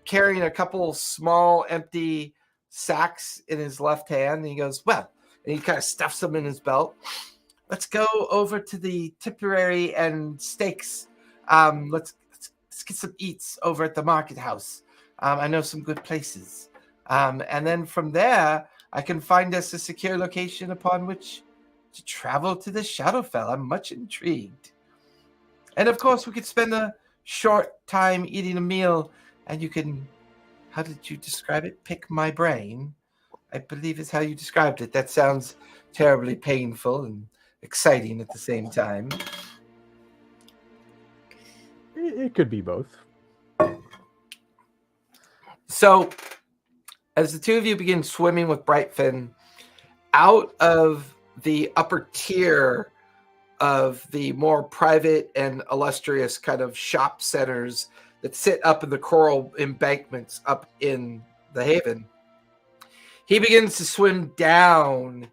carrying a couple small empty sacks in his left hand. And he goes, well, and he kind of stuffs them in his belt. Let's go over to the Tipperary and Steaks. Let's get some eats over at the market house. I know some good places. And then from there, I can find us a secure location upon which to travel to the Shadowfell. I'm much intrigued. And of course, we could spend a short time eating a meal, and you can, how did you describe it? Pick my brain, I believe is how you described it. That sounds terribly painful and exciting at the same time. It could be both. So, as the two of you begin swimming with Brightfin out of the upper tier of the more private and illustrious kind of shop centers that sit up in the coral embankments up in the haven, he begins to swim down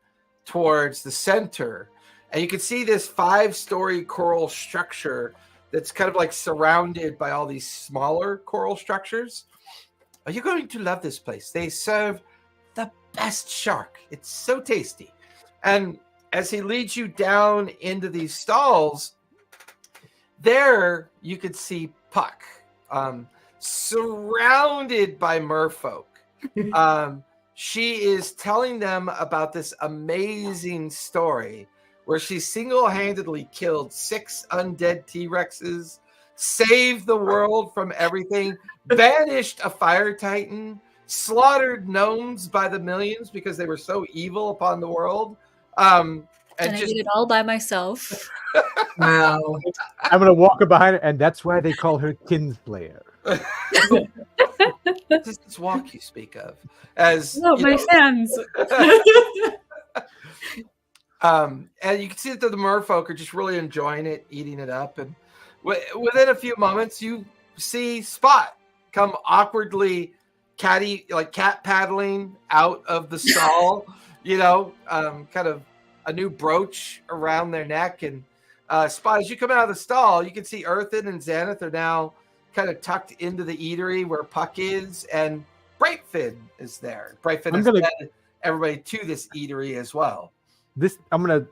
towards the center. And you can see this 5-story coral structure that's kind of like surrounded by all these smaller coral structures. Are you going to love this place? They serve the best shark. It's so tasty. And as he leads you down into these stalls, there you could see Puck, surrounded by merfolk. She is telling them about this amazing story where she single-handedly killed 6 undead T-Rexes, saved the world from everything, banished a fire titan, slaughtered gnomes by the millions because they were so evil upon the world. And I did it all by myself. Wow. I'm gonna walk behind her, and that's why they call her Kinslayer. This walk you speak of, as No, my fans. and you can see that the merfolk are just really enjoying it, eating it up, and within a few moments, you see Spot come awkwardly cat paddling out of the stall. Kind of a new brooch around their neck, and Spot, as you come out of the stall, you can see Earthen and Xanath are now kind of tucked into the eatery where Puck is, and Brightfin is there. Brightfin has led everybody to this eatery as well. I'm gonna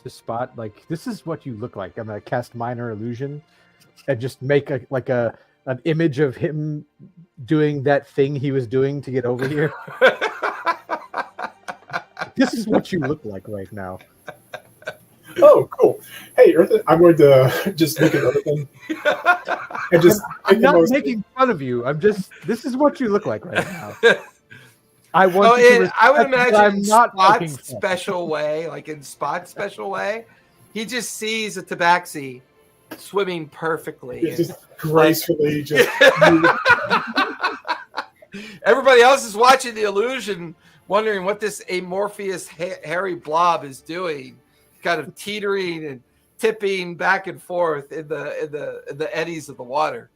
to Spot, like, this is what you look like. I'm gonna cast minor illusion and just make an image of him doing that thing he was doing to get over here. This is what you look like right now. Oh, cool. Hey, Earthen, I'm going to just look at Earthen. And just I'm not making fun of you. This is what you look like right now. I want I would imagine I'm not Spot's special way, like in Spot's special way, he just sees a tabaxi swimming perfectly. It's just gracefully just everybody else is watching the illusion, wondering what this amorphous hairy blob is doing, kind of teetering and tipping back and forth in the eddies of the water.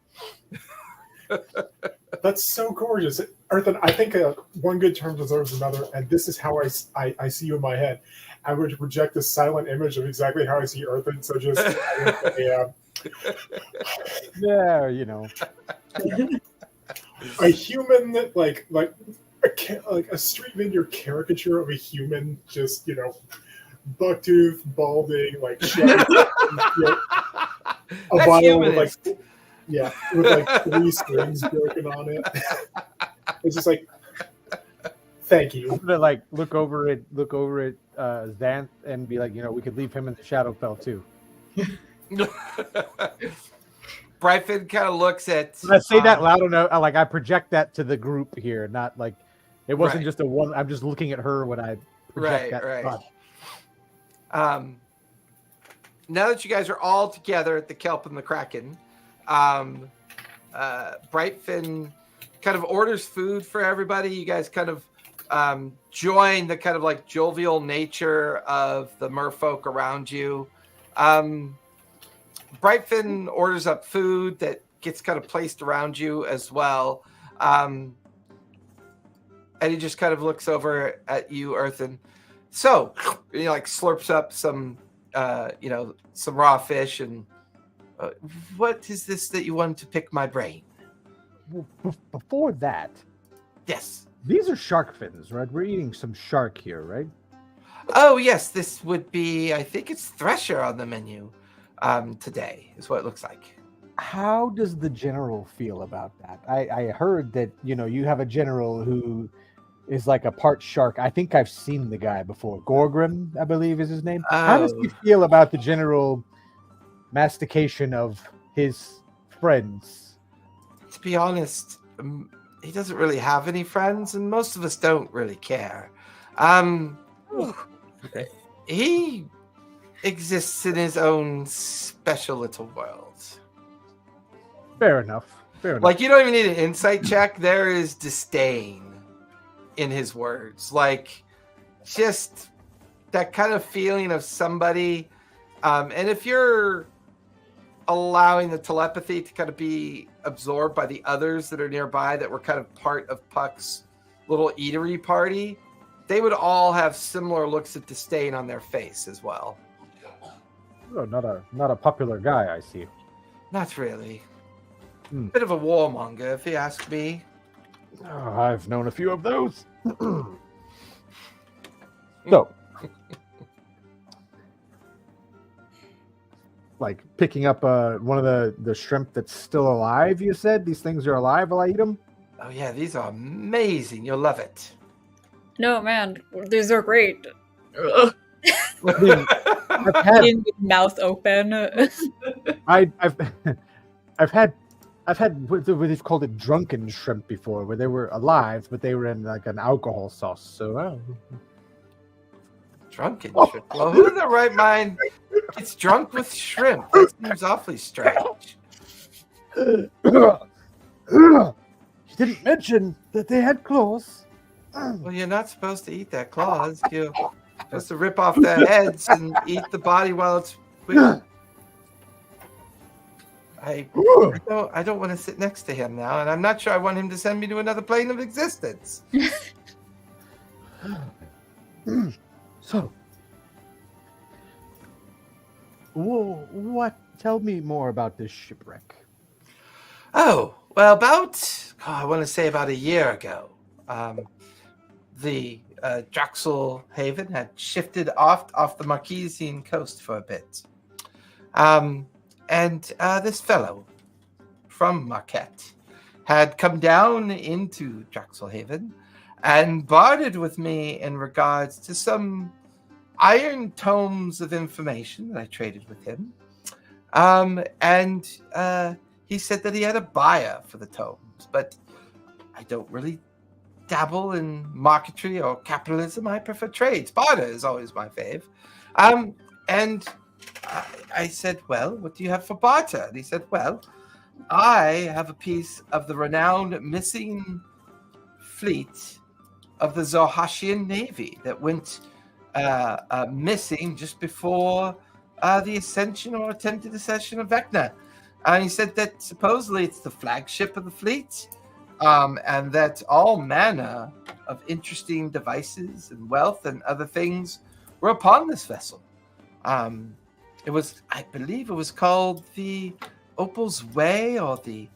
That's so gorgeous. Earthen, I think one good term deserves another, and this is how I see you in my head. I would project a silent image of exactly how I see Earthen, so just yeah, a human, like a street vendor caricature of a human, just bucktooth, balding, like a bottle with with 3 strings broken on it. It's just like, thank you. I'm gonna look over at Xanth and be like, we could leave him in the Shadowfell too. Brightfin kind of looks at. When I say that loud enough, I project that to the group here, not like it wasn't just a one. I'm just looking at her when I project that. Right. Now that you guys are all together at the Kelp and the Kraken, Brightfin kind of orders food for everybody. You guys kind of join the kind of jovial nature of the merfolk around you. Brightfin orders up food that gets kind of placed around you as well. And he just kind of looks over at you, Earthen. So, he slurps up some, some raw fish. And what is this that you want to pick my brain? Before that, yes, these are shark fins, right? We're eating some shark here, right? Oh yes, this would be. I think it's Thresher on the menu today. Is what it looks like. How does the general feel about that? I heard that you have a general who is like a part shark. I think I've seen the guy before. Gorgrim, I believe, is his name. How does he feel about the general mastication of his friends. To be honest, he doesn't really have any friends, and most of us don't really care. Okay. He exists in his own special little world. Fair enough. Fair enough. Like, you don't even need an insight check. There is disdain in his words. Like, just that kind of feeling of somebody. And if you're allowing the telepathy to kind of be absorbed by the others that are nearby that were kind of part of Puck's little eatery party, they would all have similar looks of disdain on their face as well. Oh, not a popular guy, I see. Not really. Hmm. Bit of a warmonger, if you ask me. Oh, I've known a few of those. So, like picking up one of the shrimp that's still alive, you said? These things are alive while I eat them? Oh yeah, these are amazing. You'll love it. No, man, these are great. I mean, I've had Eating with mouth open. I've had what they've called it drunken shrimp before, where they were alive, but they were in like an alcohol sauce. So Drunken shrimp. Well, who in their right mind gets drunk with shrimp? That seems awfully strange. you didn't mention that they had claws. Well, you're not supposed to eat their claws. You're supposed to rip off their heads and eat the body while it's with. I don't want to sit next to him now, and I'm not sure I want him to send me to another plane of existence. So, what? Tell me more about this shipwreck. Oh, well, I want to say about a year ago, the Draxel Haven had shifted off the Marquesian coast for a bit. And this fellow from Marquette had come down into Draxel Haven and bartered with me in regards to some iron tomes of information that I traded with him. And he said that he had a buyer for the tomes, but I don't really dabble in marketry or capitalism. I prefer trades. Barter is always my fave. And I said, well, what do you have for barter? And he said, well, I have a piece of the renowned missing fleet of the Zohashian Navy that went missing just before the ascension or attempted ascension of Vecna. And he said that supposedly it's the flagship of the fleet, and that all manner of interesting devices and wealth and other things were upon this vessel. It was, I believe it was called the Opal's Way or the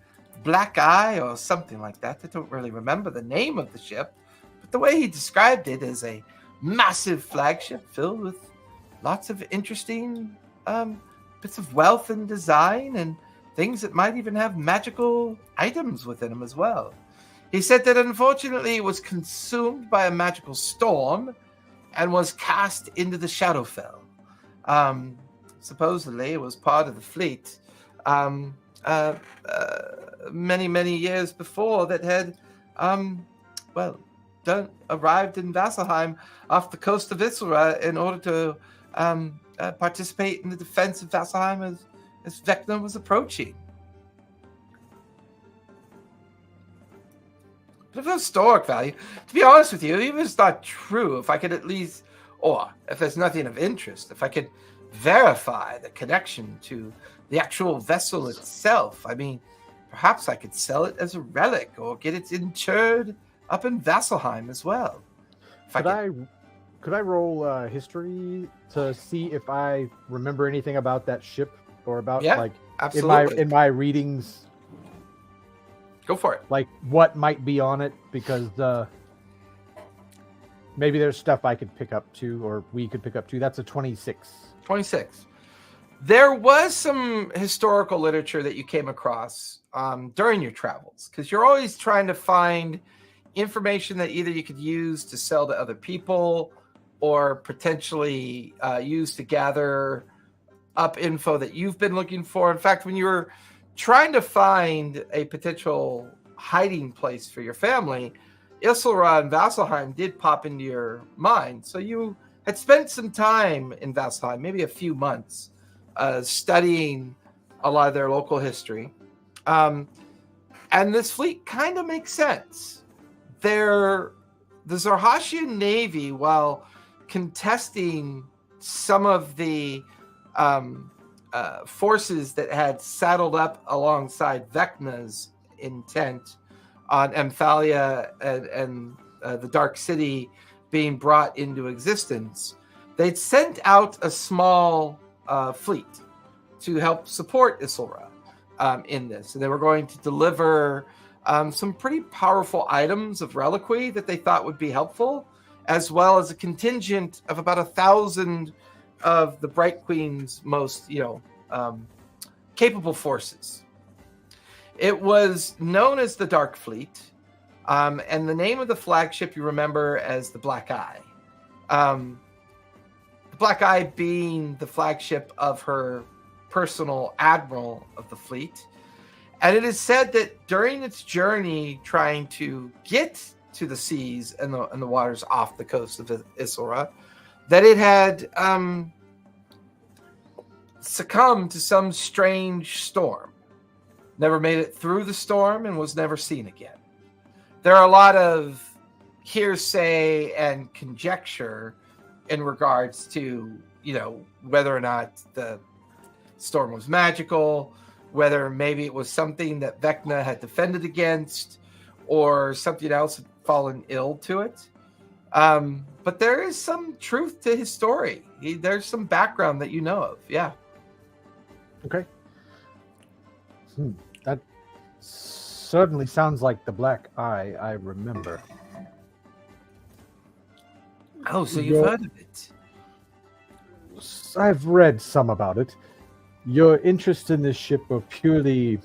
Black Eye or something like that. I don't really remember the name of the ship, but the way he described it as a massive flagship filled with lots of interesting bits of wealth and design and things that might even have magical items within them as well. He said that unfortunately it was consumed by a magical storm and was cast into the Shadowfell. Supposedly it was part of the fleet many years before that had arrived in Vasselheim off the coast of Isra in order to participate in the defense of Vasselheim as Vecna was approaching. But of historic value, to be honest with you, even if it's not true, if I could at least, or if there's nothing of interest, if I could verify the connection to the actual vessel itself, I mean, perhaps I could sell it as a relic or get it interred up in Vasselheim as well. Could I roll history to see if I remember anything about that ship or about absolutely. in my readings? Go for it. Like what might be on it, because maybe there's stuff I could pick up too, or we could pick up too. That's a 26. 26. There was some historical literature that you came across during your travels, because you're always trying to find information that either you could use to sell to other people or potentially use to gather up info that you've been looking for. In fact, when you were trying to find a potential hiding place for your family, Isilra and Vasselheim did pop into your mind. So you had spent some time in Vasselheim, maybe a few months, studying a lot of their local history. And this fleet kind of makes sense. The Zarhashian Navy, while contesting some of the forces that had saddled up alongside Vecna's intent on Amphalia and the Dark City being brought into existence, they'd sent out a small fleet to help support Isilra in this. And they were going to deliver some pretty powerful items of reliquary that they thought would be helpful, as well as a contingent of about 1,000 of the Bright Queen's most, capable forces. It was known as the Dark Fleet, and the name of the flagship you remember as the Black Eye. The Black Eye being the flagship of her personal admiral of the fleet. And it is said that during its journey trying to get to the seas and the waters off the coast of Isilra, that it had succumbed to some strange storm. Never made it through the storm and was never seen again. There are a lot of hearsay and conjecture in regards to, whether or not the storm was magical, whether maybe it was something that Vecna had defended against, or something else had fallen ill to it. But there is some truth to his story. There's some background that you know of. Yeah. Okay. That certainly sounds like the Black Eye I remember. Oh, so you've heard of it? I've read some about it. Your interest in this ship were purely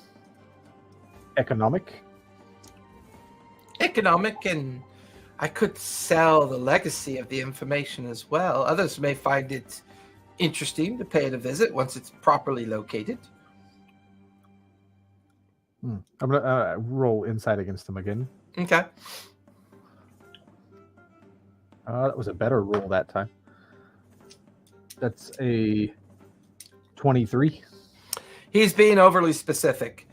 economic? Economic, and I could sell the legacy of the information as well. Others may find it interesting to pay it a visit once it's properly located. I'm going to roll insight against him again. Okay. That was a better roll that time. That's a 23. He's being overly specific.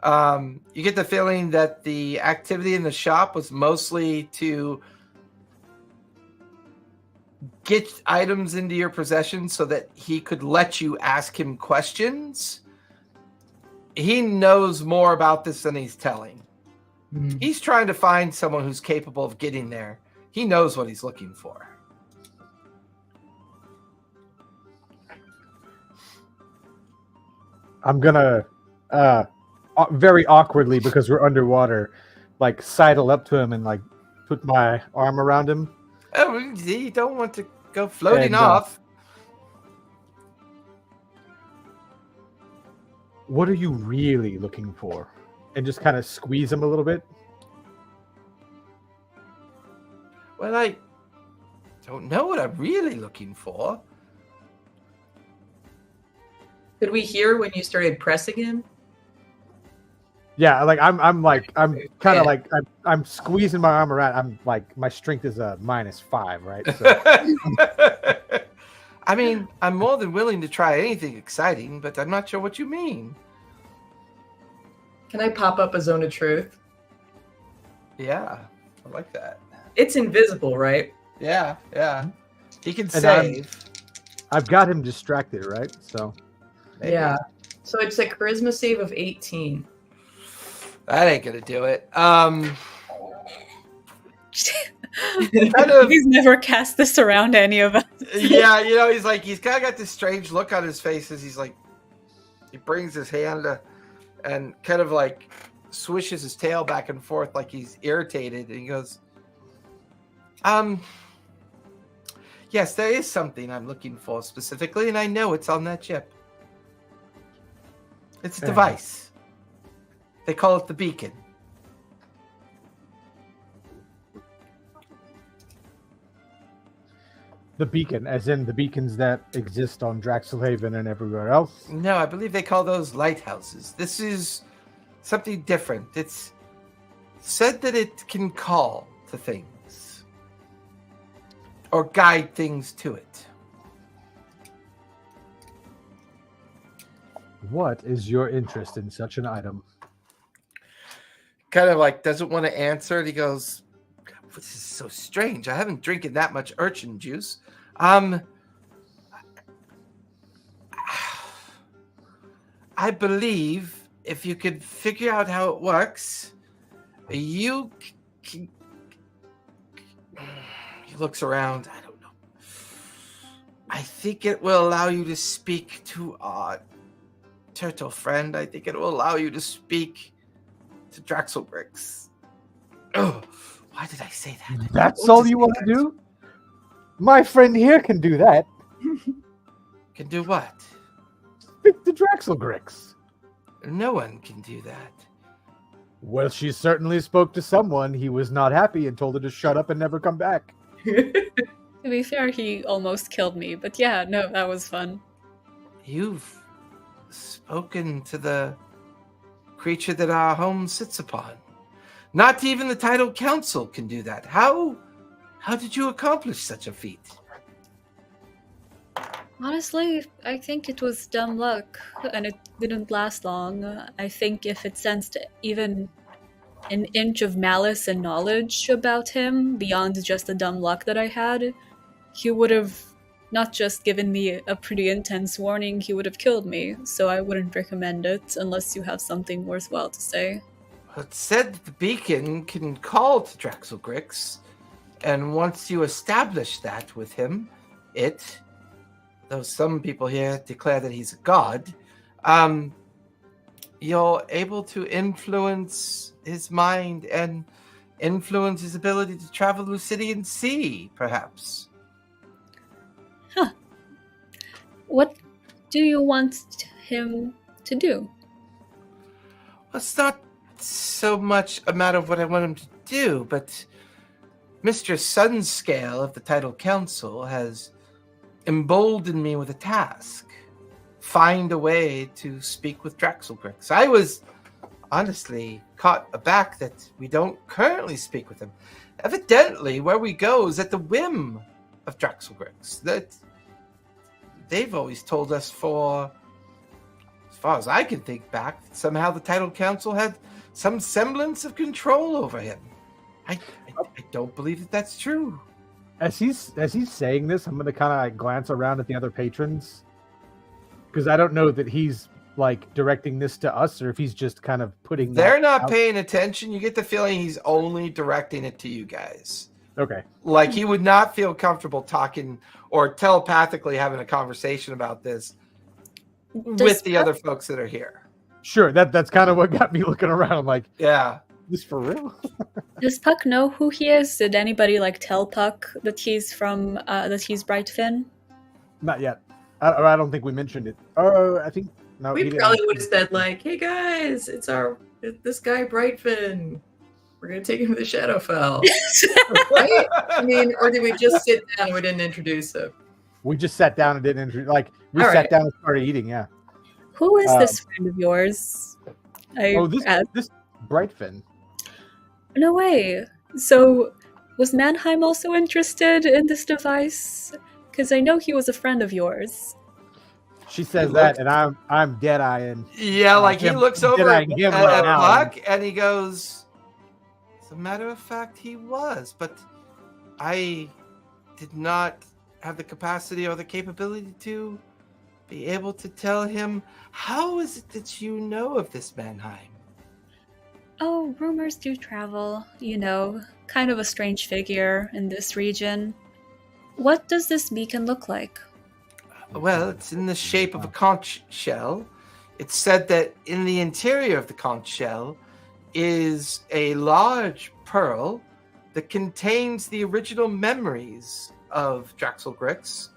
You get the feeling that the activity in the shop was mostly to get items into your possession so that he could let you ask him questions. He knows more about this than he's telling. Mm-hmm. He's trying to find someone who's capable of getting there. He knows what he's looking for. I'm gonna very awkwardly, because we're underwater, sidle up to him and put my arm around him. Oh, you don't want to go floating off. What are you really looking for? And just kind of squeeze him a little bit. Well, I don't know what I'm really looking for. Could we hear when you started pressing him? Yeah, I'm kind of I'm squeezing my arm around. I'm my strength is a -5, right? So. I mean, I'm more than willing to try anything exciting, but I'm not sure what you mean. Can I pop up a zone of truth? Yeah, I like that. It's invisible, right? Yeah. He can save. I've got him distracted, right? So. Maybe. Yeah. So it's a charisma save of 18. That ain't gonna do it. He's never cast this around any of us. Yeah, he's kind of got this strange look on his face as he brings his hand and kind of swishes his tail back and forth like he's irritated, and he goes, yes, there is something I'm looking for specifically, and I know it's on that ship. It's a device. They call it the beacon. The beacon, as in the beacons that exist on Draxelhaven and everywhere else. No, I believe they call those lighthouses. This is something different. It's said that it can call to things or guide things to it. What is your interest in such an item? Kind of like doesn't want to answer. And he goes, "This is so strange. I haven't drinking that much urchin juice. I believe if you could figure out how it works, you can." He looks around. I don't know. I think it will allow you to speak to our turtle friend. I think it will allow you to speak to Draxelbrix. Oh, why did I say that? That's What all does you it want to matter? do? My friend here can do that. Can do what? Speak to Draxelgrix. No one can do that. Well, she certainly spoke to someone. He was not happy and told her to shut up and never come back. To be fair, he almost killed me, but yeah, no, that was fun. You've spoken to the creature that our home sits upon. Not even the titled council can do that. How did you accomplish such a feat? Honestly, I think it was dumb luck, and it didn't last long. I think if it sensed even an inch of malice and knowledge about him, beyond just the dumb luck that I had, he would have not just given me a pretty intense warning, he would have killed me. So I wouldn't recommend it unless you have something worthwhile to say. It said that the beacon can call to Draxelgrix, and once you establish that with him, though some people here declare that he's a god, you're able to influence his mind and influence his ability to travel Lucidian Sea, perhaps. Huh. What do you want him to do? Well, it's not so much a matter of what I want him to do, but Mr. Sunscale of the Title Council has emboldened me with a task. Find a way to speak with Draxelgrix. I was honestly caught aback that we don't currently speak with him. Evidently, where we go is at the whim of Draxelgrix. That they've always told us for, as far as I can think back, that somehow the Title Council had some semblance of control over him. I don't believe that that's true. As he's saying this, I'm going to kind of glance around at the other patrons, because I don't know that he's like directing this to us or if he's just kind of putting. They're not out. paying attention. You get the feeling he's only directing it to you guys. Okay. Like he would not feel comfortable talking or telepathically having a conversation about this with the other folks that are here. Sure, that's kind of what got me looking around. Like, Yeah. this for real? Does Puck know who he is? Did anybody tell Puck that he's from that he's Brightfin? Not yet. I don't think we mentioned it. Oh, I think no. We probably would have said "Hey guys, it's this guy Brightfin. We're gonna take him to the Shadowfell." Right? I mean, or did we just sit down and we didn't introduce him? We just sat down and didn't introduce. We All sat right. down and started eating. Yeah. Who is this friend of yours? This Brightfin. No way. So, was Mannheim also interested in this device? Because I know he was a friend of yours. She says that, and I'm dead eyeing. Yeah, he looks over at him right now. Puck and he goes, as a matter of fact, he was, but I did not have the capacity or the capability to be able to tell him. How is it that you know of this Mannheim? Oh, rumors do travel. Kind of a strange figure in this region. What does this beacon look like? Well, it's in the shape of a conch shell. It's said that in the interior of the conch shell is a large pearl that contains the original memories of Draxelgrix,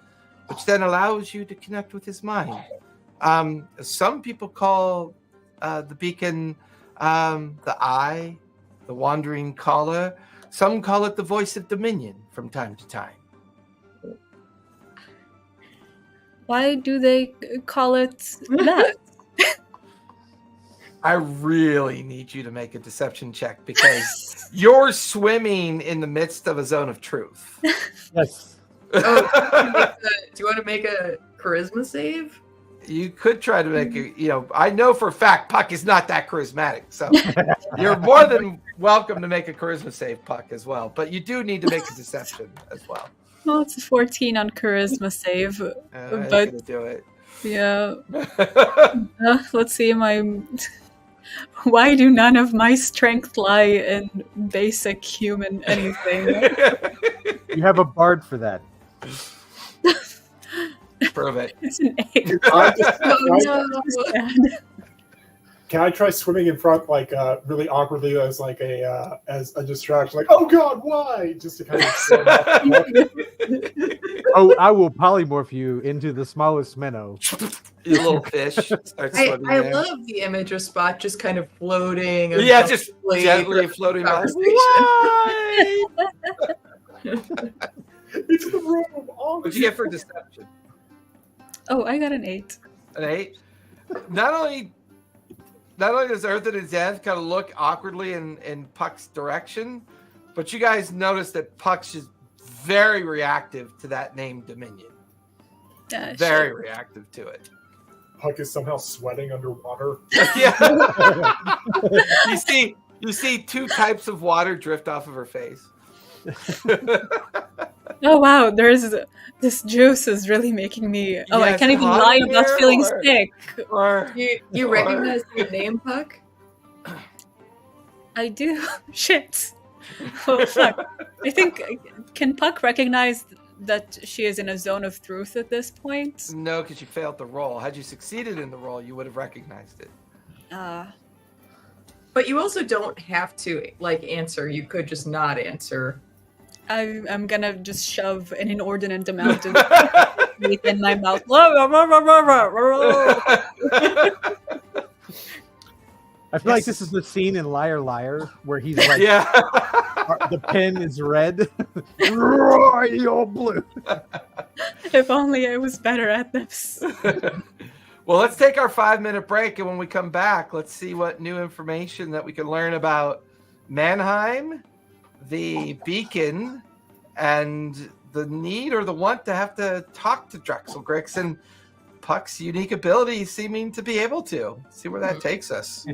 which then allows you to connect with his mind. Some people call the beacon the Eye, the Wandering Caller. Some call it the Voice of Dominion from time to time. Why do they call it that? I really need you to make a deception check because you're swimming in the midst of a zone of truth. Yes. Oh, do you want to make a charisma save? You could try to make a, I know for a fact Puck is not that charismatic. So you're more than welcome to make a charisma save, Puck, as well. But you do need to make a deception as well. Well, it's a 14 on charisma save. I'm But going to do it. yeah. Let's see, why do none of my strength lie in basic human anything? You have a bard for that. Prove it. It's an 8. Can I try swimming in front, like really awkwardly, as like as a distraction? Like, oh God, why? Just to kind of. Oh, I will polymorph you into the smallest minnow. You little fish. Starts I swimming there. love the image of Spot just kind of floating. Yeah, just gently floating by. Why? It's the room. What'd you get for deception? Oh, I got an 8. An 8. Not only does Earthen and Xanth kind of look awkwardly in Puck's direction, but you guys notice that Puck's just very reactive to that name Dominion. Very reactive to it. Puck is somehow sweating underwater. Yeah. you see 2 types of water drift off of her face. Oh wow, this juice is really making me. Oh, I Yes, can't even hot lie in about here, feeling or- sick. Or You recognize your name, Puck? I do. Shit. Oh fuck. I think can Puck recognize that she is in a zone of truth at this point? no, because you failed the roll. Had you succeeded in the roll, you would have recognized it. But you also don't have to answer. You could just not answer. I'm gonna just shove an inordinate amount of meat in my mouth. I feel like this is the scene in Liar Liar where he's like, Yeah. the pen is red, you're blue. If only I was better at this. Well, let's take our 5-minute break, and when we come back, let's see what new information that we can learn about Mannheim, the beacon, and the need or the want to have to talk to Drexel Grix and Puck's unique ability seeming to be able to. See where that takes us.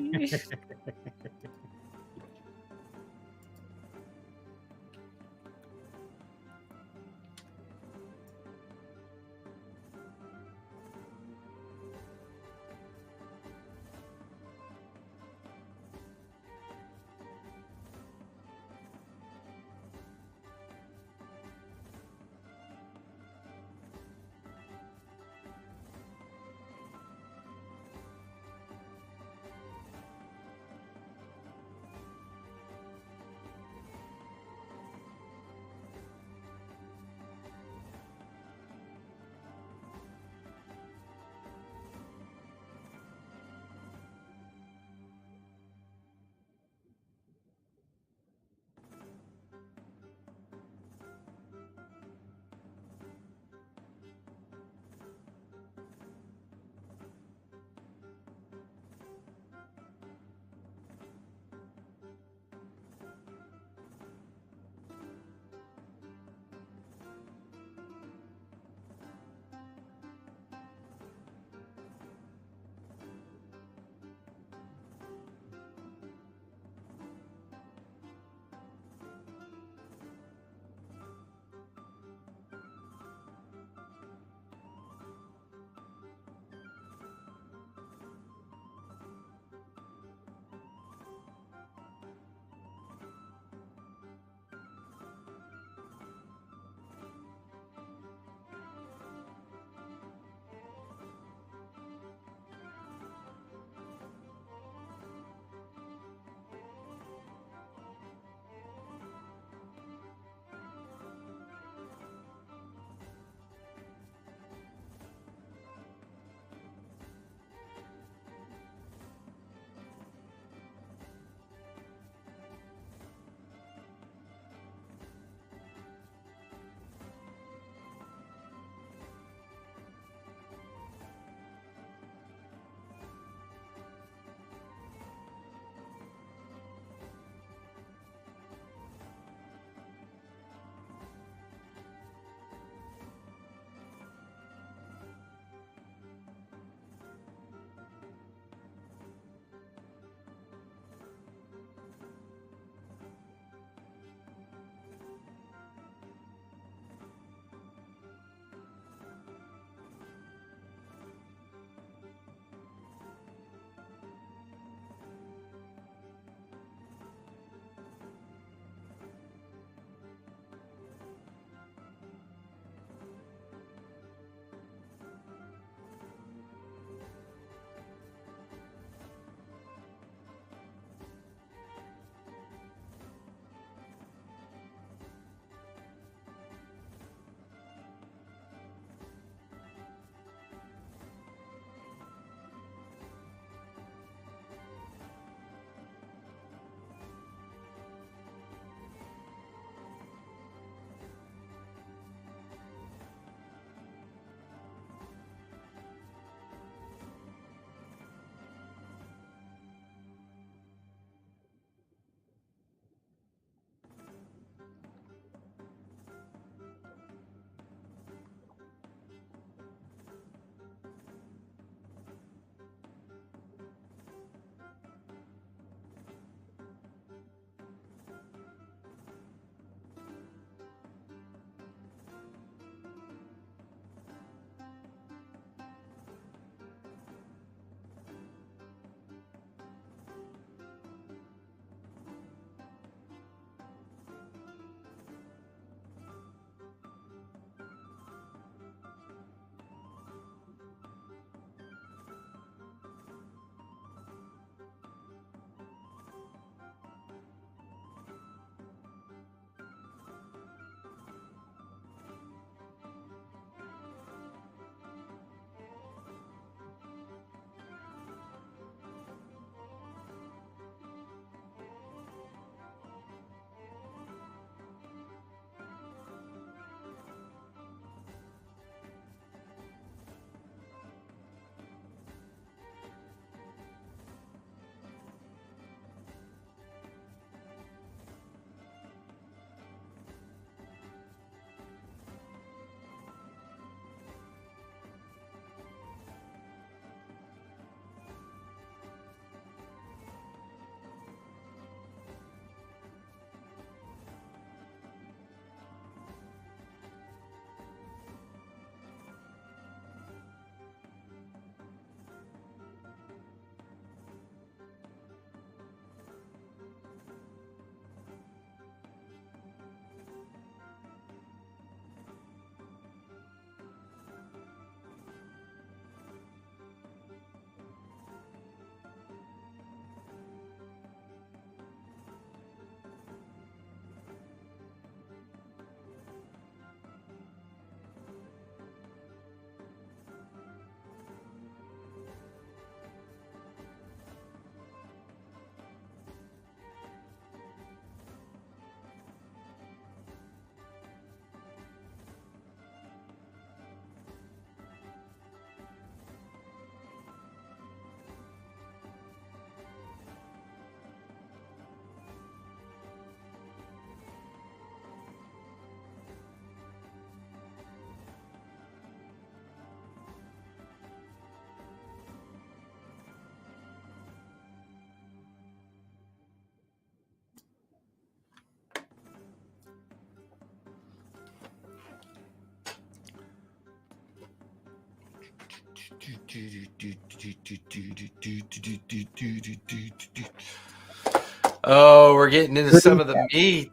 Oh, we're getting into some of the meat.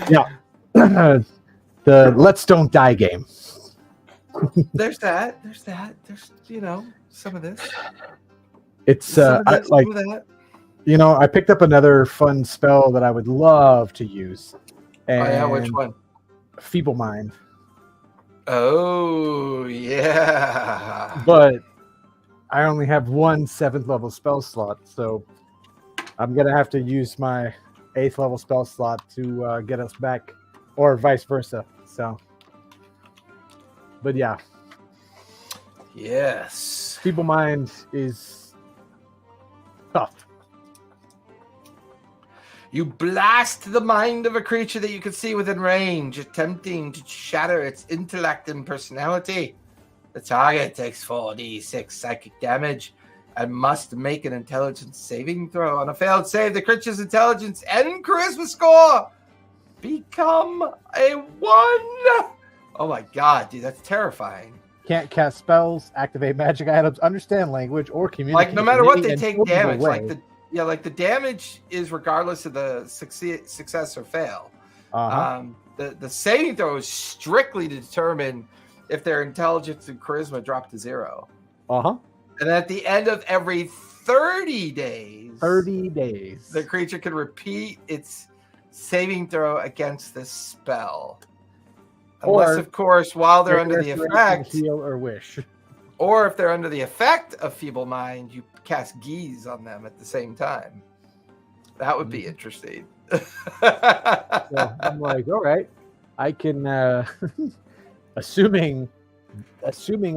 Yeah. The Let's Don't Die game. There's that. There's some of this. It's Some of I, this, like some of that. I picked up another fun spell that I would love to use. And Oh yeah, which one? Feeble Mind. Oh yeah. But I only have one 7th level spell slot, so I'm gonna have to use my 8th level spell slot to get us back, or vice versa. So, but yeah, Yes. Feeble Mind is tough. You blast the mind of a creature that you can see within range, attempting to shatter its intellect and personality. The target takes 4d6 psychic damage and must make an intelligence saving throw. On a failed save, the creature's intelligence and charisma score become a 1. Oh my god, dude, that's terrifying. Can't cast spells, activate magic items, understand language, or communicate. Like no matter what, in they any take notable damage. way. Like the damage is regardless of the success or fail. Uh-huh. The saving throw is strictly to determine if their intelligence and charisma drop to 0. Uh-huh. And at the end of every 30 days, 30 days. the creature can repeat its saving throw against this spell. Unless, Or of course, while they're under the Restoration, effect, heal, or wish. or if they're under the effect of Feeble Mind, you cast Geese on them at the same time. That would be interesting. So I'm like, all right, I can, assuming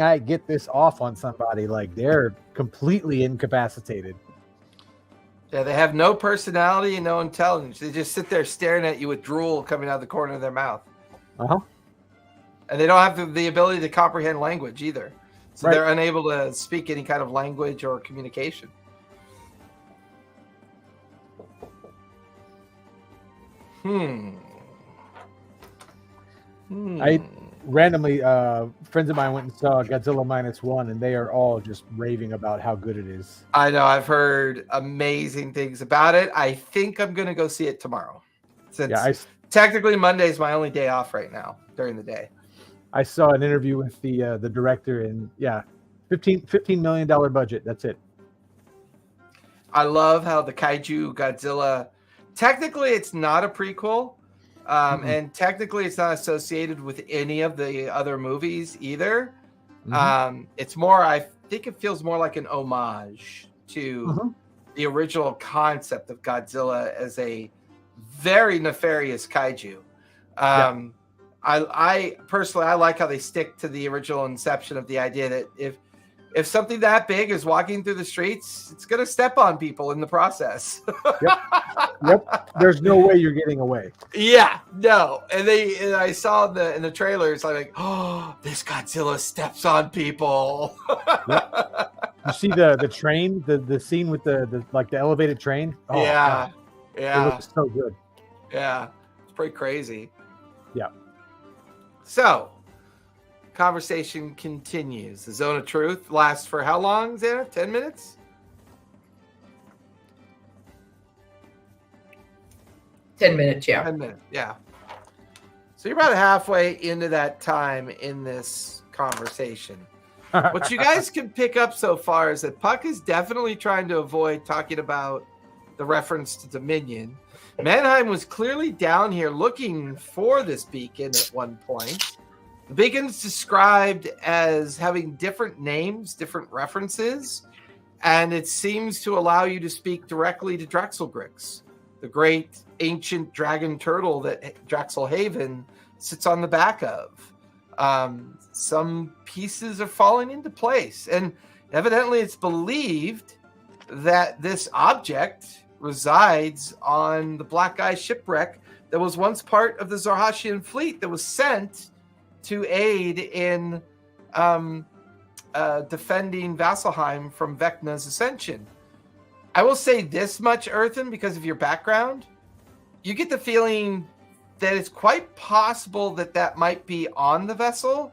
I get this off on somebody, like they're completely incapacitated. Yeah, they have no personality and no intelligence. They just sit there staring at you with drool coming out of the corner of their mouth. Uh-huh. And they don't have the ability to comprehend language either. So Right. they're unable to speak any kind of language or communication. I randomly, friends of mine went and saw Godzilla -1, and they are all just raving about how good it is. I know. I've heard amazing things about it. I think I'm going to go see it tomorrow. Since Yeah, technically Monday is my only day off right now during the day. I saw an interview with the director, and yeah, $15 million budget. That's it. I love how the Kaiju Godzilla, technically it's not a prequel, and technically it's not associated with any of the other movies either. It's more, I think it feels more like an homage to the original concept of Godzilla as a very nefarious kaiju. I personally, I like how they stick to the original inception of the idea that if something that big is walking through the streets, it's going to step on people in the process. Yep. There's no way you're getting away. Yeah, no. And I saw in the trailers, like, oh, this Godzilla steps on people. You see the train, the scene with the elevated train. Oh, yeah, God. yeah, It looks so good. yeah. It's pretty crazy. Yeah. So, conversation continues. The Zone of Truth lasts for how long, Xana? 10 minutes? 10 minutes, yeah. 10 minutes, yeah. So you're about halfway into that time in this conversation. What you guys can pick up so far is that Puck is definitely trying to avoid talking about the reference to Dominion. Mannheim was clearly down here looking for this beacon at one point. The beacon's described as having different names, different references, and it seems to allow you to speak directly to Drexelgrix, the great ancient dragon turtle that Drexelhaven sits on the back of. Some pieces are falling into place, and evidently it's believed that this object resides on the Black Eye shipwreck that was once part of the Zorhashian fleet that was sent to aid in defending Vasselheim from Vecna's ascension. I will say this much, Earthen, because of your background, you get the feeling that it's quite possible that might be on the vessel,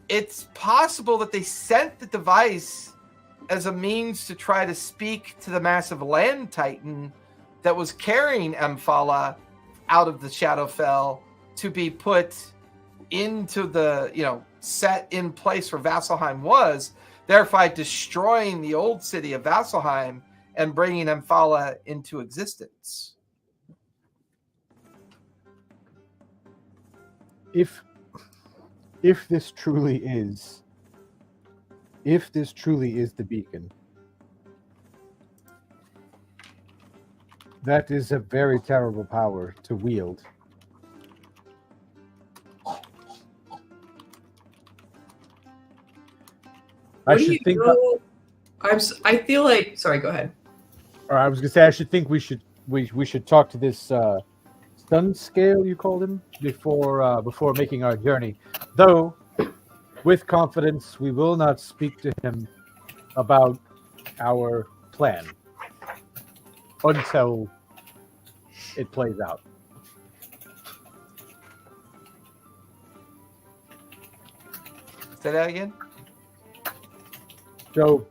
it's possible that they sent the device as a means to try to speak to the massive land titan that was carrying Amphala out of the Shadowfell to be put into the, set in place where Vasselheim was, thereby destroying the old city of Vasselheim and bringing Amphala into existence. If this truly is the beacon, that is a very terrible power to wield. I feel like. Sorry, go ahead. Or I was gonna say, I should think we should talk to this stun scale you called him before making our journey. Though, with confidence, we will not speak to him about our plan until it plays out. Say that again. So,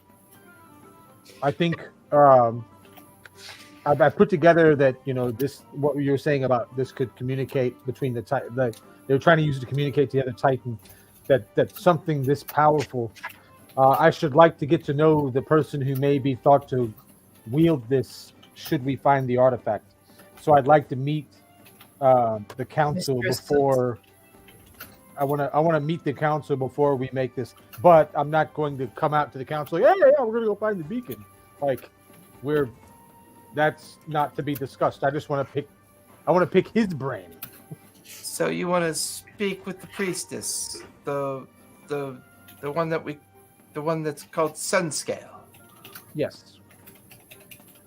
I think I put together that this, what you're saying about this could communicate between they're trying to use it to communicate to the other Titan, that something this powerful. I should like to get to know the person who may be thought to wield this. Should we find the artifact? So I'd like to meet the council before. I want to meet the council before we make this, but I'm not going to come out to the council. Yeah, we're going to go find the beacon. That's not to be discussed. I just want to pick his brain. So you want to speak with the priestess, the one that's called Sunscale. Yes.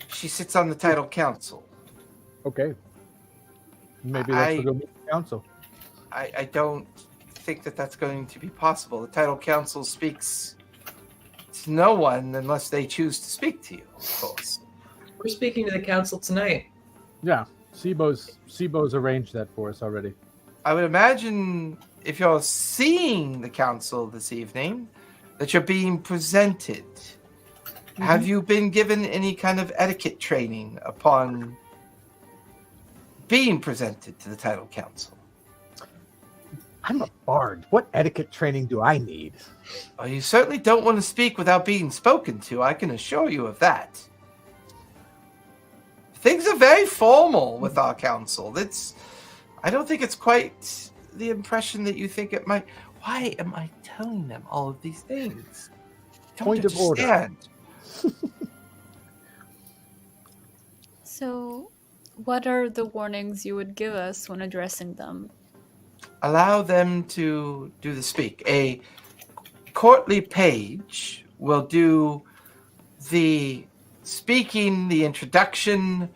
She sits on the title council. Okay. Maybe let's go meet the council. I don't think that's going to be possible. The title council speaks to no one unless they choose to speak to you, of course. We're speaking to the council tonight. Yeah, Sibo's arranged that for us already. I would imagine if you're seeing the council this evening, that you're being presented. Mm-hmm. Have you been given any kind of etiquette training upon being presented to the title council? I'm a bard. What etiquette training do I need? Well, you certainly don't want to speak without being spoken to. I can assure you of that. Things are very formal with our council. I don't think it's quite the impression that you think it might. Why am I telling them all of these things? Point of order. So, what are the warnings you would give us when addressing them? Allow them to do the speak. A courtly page will do the speaking, the introduction.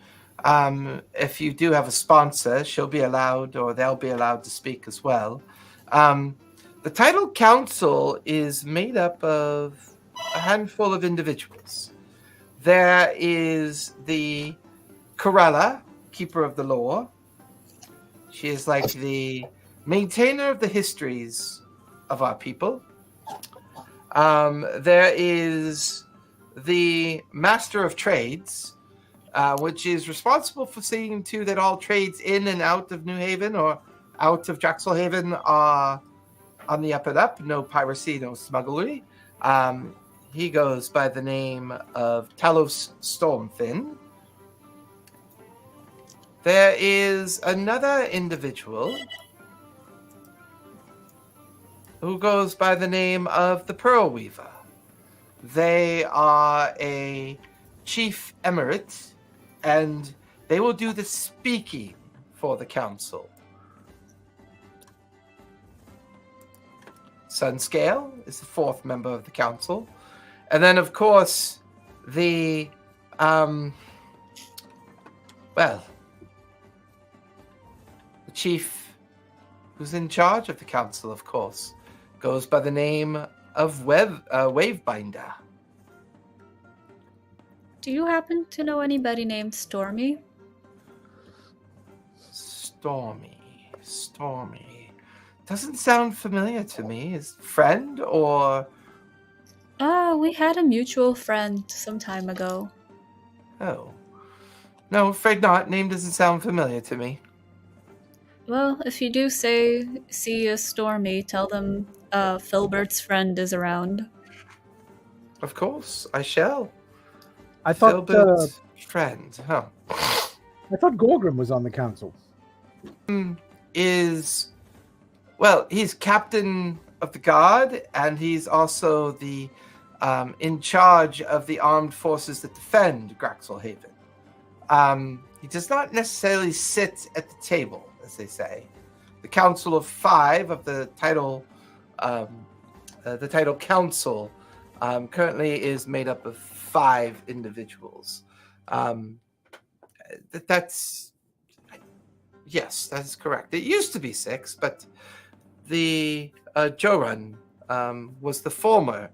If you do have a sponsor, she'll be allowed, or they'll be allowed to speak as well. The title council is made up of a handful of individuals. There is the Corella, keeper of the law. She is like the maintainer of the histories of our people. There is the master of trades, which is responsible for seeing to that all trades in and out of New Haven or out of Jaxelhaven are on the up and up. No piracy, no smugglery. He goes by the name of Talos Stormfin. There is another individual who goes by the name of the Pearl Weaver. They are a chief emirate, and they will do the speaking for the council. Sunscale is the fourth member of the council. And then, of course, the chief who's in charge of the council, of course, goes by the name of Wavebinder. Do you happen to know anybody named Stormy? Stormy. Doesn't sound familiar to me. Is friend or... We had a mutual friend some time ago. Oh. No, afraid not. Name doesn't sound familiar to me. Well, if you do see a Stormy, tell them Filbert's friend is around. Of course, I shall. I thought Filbert's friend, huh? I thought Gorgrim was on the council. Well, he's captain of the guard, and he's also the in charge of the armed forces that defend Graxelhaven. He does not necessarily sit at the table, as they say. The Council of Five of the title council currently is made up of 5 individuals. Yes, that is correct. It used to be 6, but the Joran was the former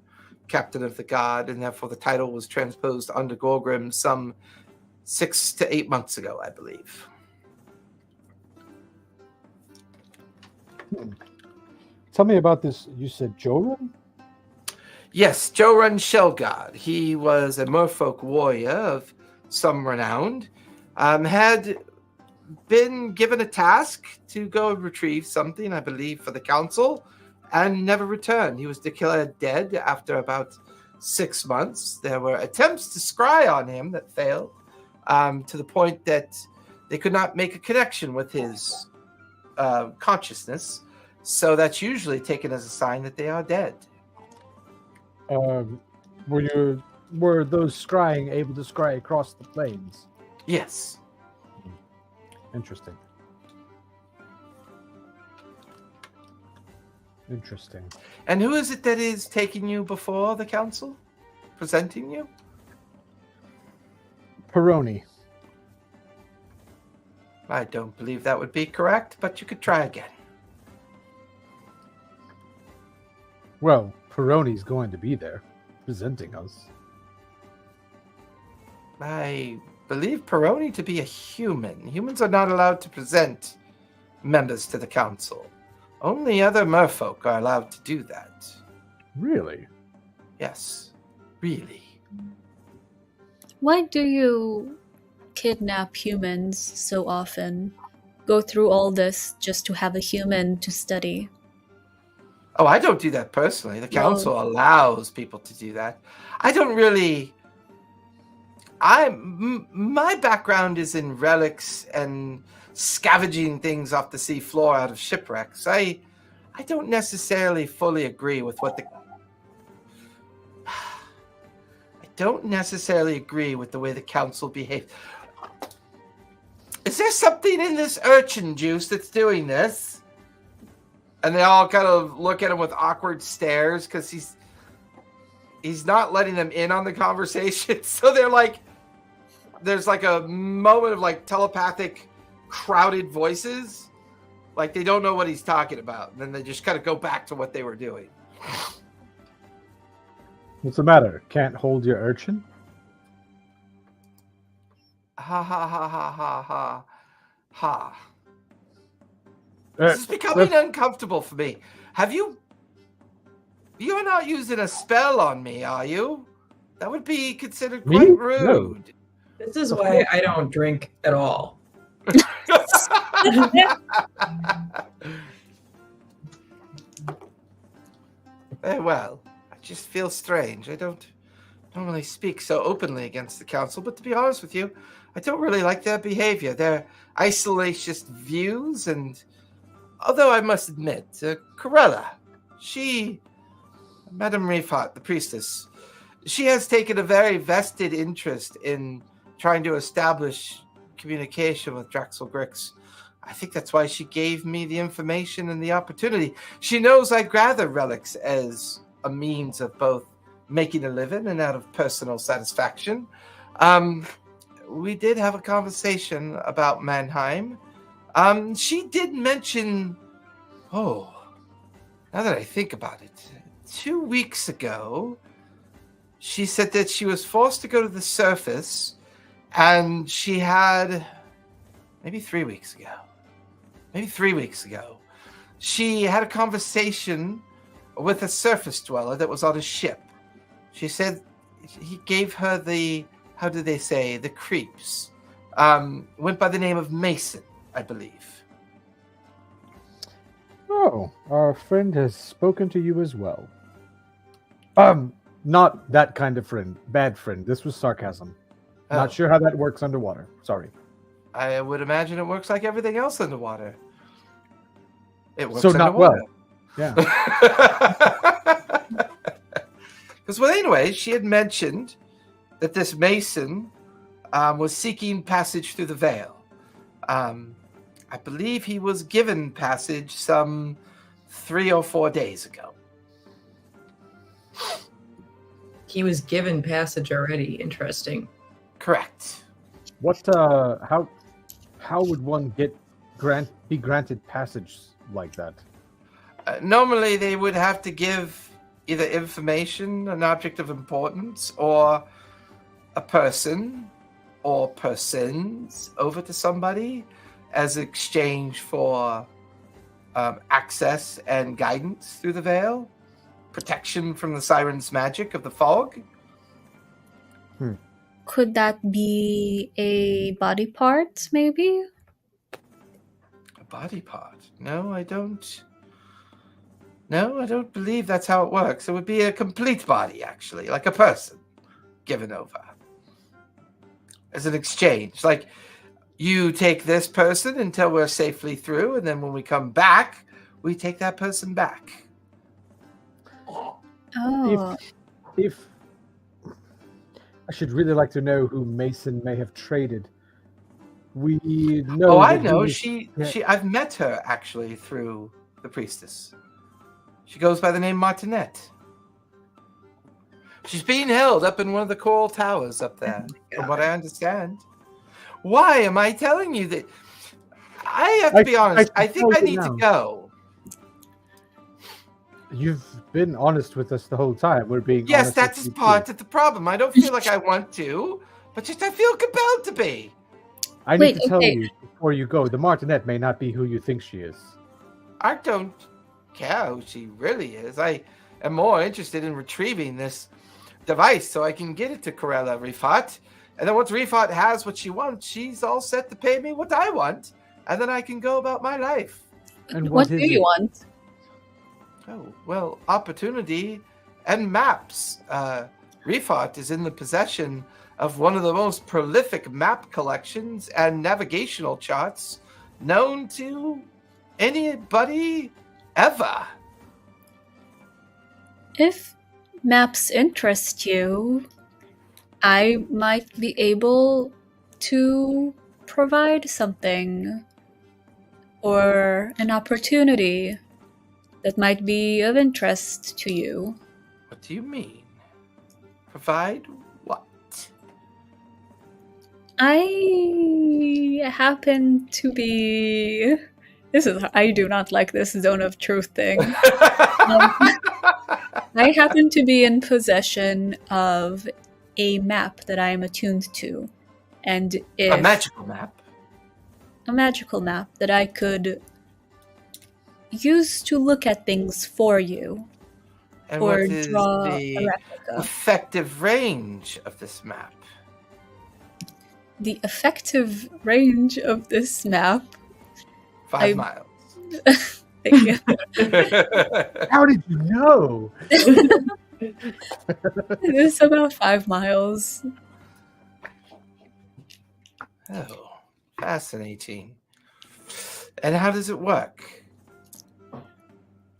captain of the guard, and therefore the title was transposed under Gorgrim some 6 to 8 months ago, I believe. Tell me about this. You said Joran? Yes, Joran Shelgard. He was a merfolk warrior of some renown. Had been given a task to go retrieve something, I believe, for the council, and never returned. He was declared dead after about 6 months. There were attempts to scry on him that failed, to the point that they could not make a connection with his consciousness. So that's usually taken as a sign that they are dead. Were those scrying able to scry across the plains? Yes. Interesting. And who is it that is taking you before the council? Presenting you? Peroni. I don't believe that would be correct, but you could try again. Well, Peroni's going to be there, presenting us. I believe Peroni to be a human. Humans are not allowed to present members to the council. Only other merfolk are allowed to do that. Really? Yes, really. Why do you kidnap humans so often? Go through all this just to have a human to study? Oh, I don't do that personally. The council allows people to do that. I don't really... My background is in relics and scavenging things off the sea floor out of shipwrecks. I don't necessarily fully agree with what the... I don't necessarily agree with the way the council behaves. Is there something in this urchin juice that's doing this? And they all kind of look at him with awkward stares because he's not letting them in on the conversation. So they're like, there's like a moment of like telepathic crowded voices. Like they don't know what he's talking about. And then they just kind of go back to what they were doing. What's the matter? Can't hold your urchin? Ha ha ha ha ha ha ha. This is becoming uncomfortable for me. You're not using a spell on me, are you? That would be considered quite rude. No. This is why I don't drink at all. Well, I just feel strange. I don't normally speak so openly against the council, but to be honest with you, I don't really like their behavior, their isolationist views, and although I must admit, Corella, Madame Rifat, the priestess, she has taken a very vested interest in trying to establish communication with Draxel Grix. I think that's why she gave me the information and the opportunity. She knows I gather relics as a means of both making a living and out of personal satisfaction. We did have a conversation about Mannheim. She did mention, now that I think about it, 2 weeks ago, she said that she was forced to go to the surface, and she had, maybe 3 weeks ago, she had a conversation with a surface dweller that was on a ship. She said he gave her the, how do they say, the creeps. Went by the name of Mason, I believe. Oh, our friend has spoken to you as well. Not that kind of friend. Bad friend. This was sarcasm. Oh. Not sure how that works underwater. Sorry. I would imagine it works like everything else underwater. It works So not underwater. well. Yeah. Because, well, anyway, she had mentioned that this Mason was seeking passage through the veil. I believe he was given passage some 3 or 4 days ago. He was given passage already. Interesting. Correct. What? How would one be granted passage like that? Normally, they would have to give either information, an object of importance, or a person or persons over to somebody as exchange for access and guidance through the veil, protection from the siren's magic of the fog. Could that be a body part, maybe? A body part? No, I don't. No, I don't believe that's how it works. It would be a complete body, actually, like a person given over as an exchange. Like, you take this person until we're safely through, and then when we come back, we take that person back. Oh. If I should really like to know who Mason may have traded. We know. Oh, I that know. he- I've met her actually through the priestess. She goes by the name Martinette. She's being held up in one of the coral towers up there, from what I understand. Why am I telling you that? I have to be honest. I think I need to go. You've been honest with us the whole time. We're being Yes, honest that's with you too. part of the problem. I don't feel like I want to, but just I feel compelled to be. I Wait, need to tell okay. you before you go. The Martinet may not be who you think she is. I don't care who she really is. I am more interested in retrieving this device so I can get it to Corella Rifat. And then once Rifat has what she wants, she's all set to pay me what I want. And then I can go about my life. And What is do you it? want? Oh, well, opportunity and maps. Rifat is in the possession of one of the most prolific map collections and navigational charts known to anybody ever. If maps interest you, I might be able to provide something or an opportunity that might be of interest to you. What do you mean? Provide what? I happen to be. I do not like this zone of truth thing. I happen to be in possession of a map that I am attuned to. And if A magical map. a magical map that I could use to look at things for you And or what is draw a the replica. effective range of this map? The effective range of this map. 5 miles. Thank you. How did you know? It is about 5 miles. Oh, fascinating. And how does it work?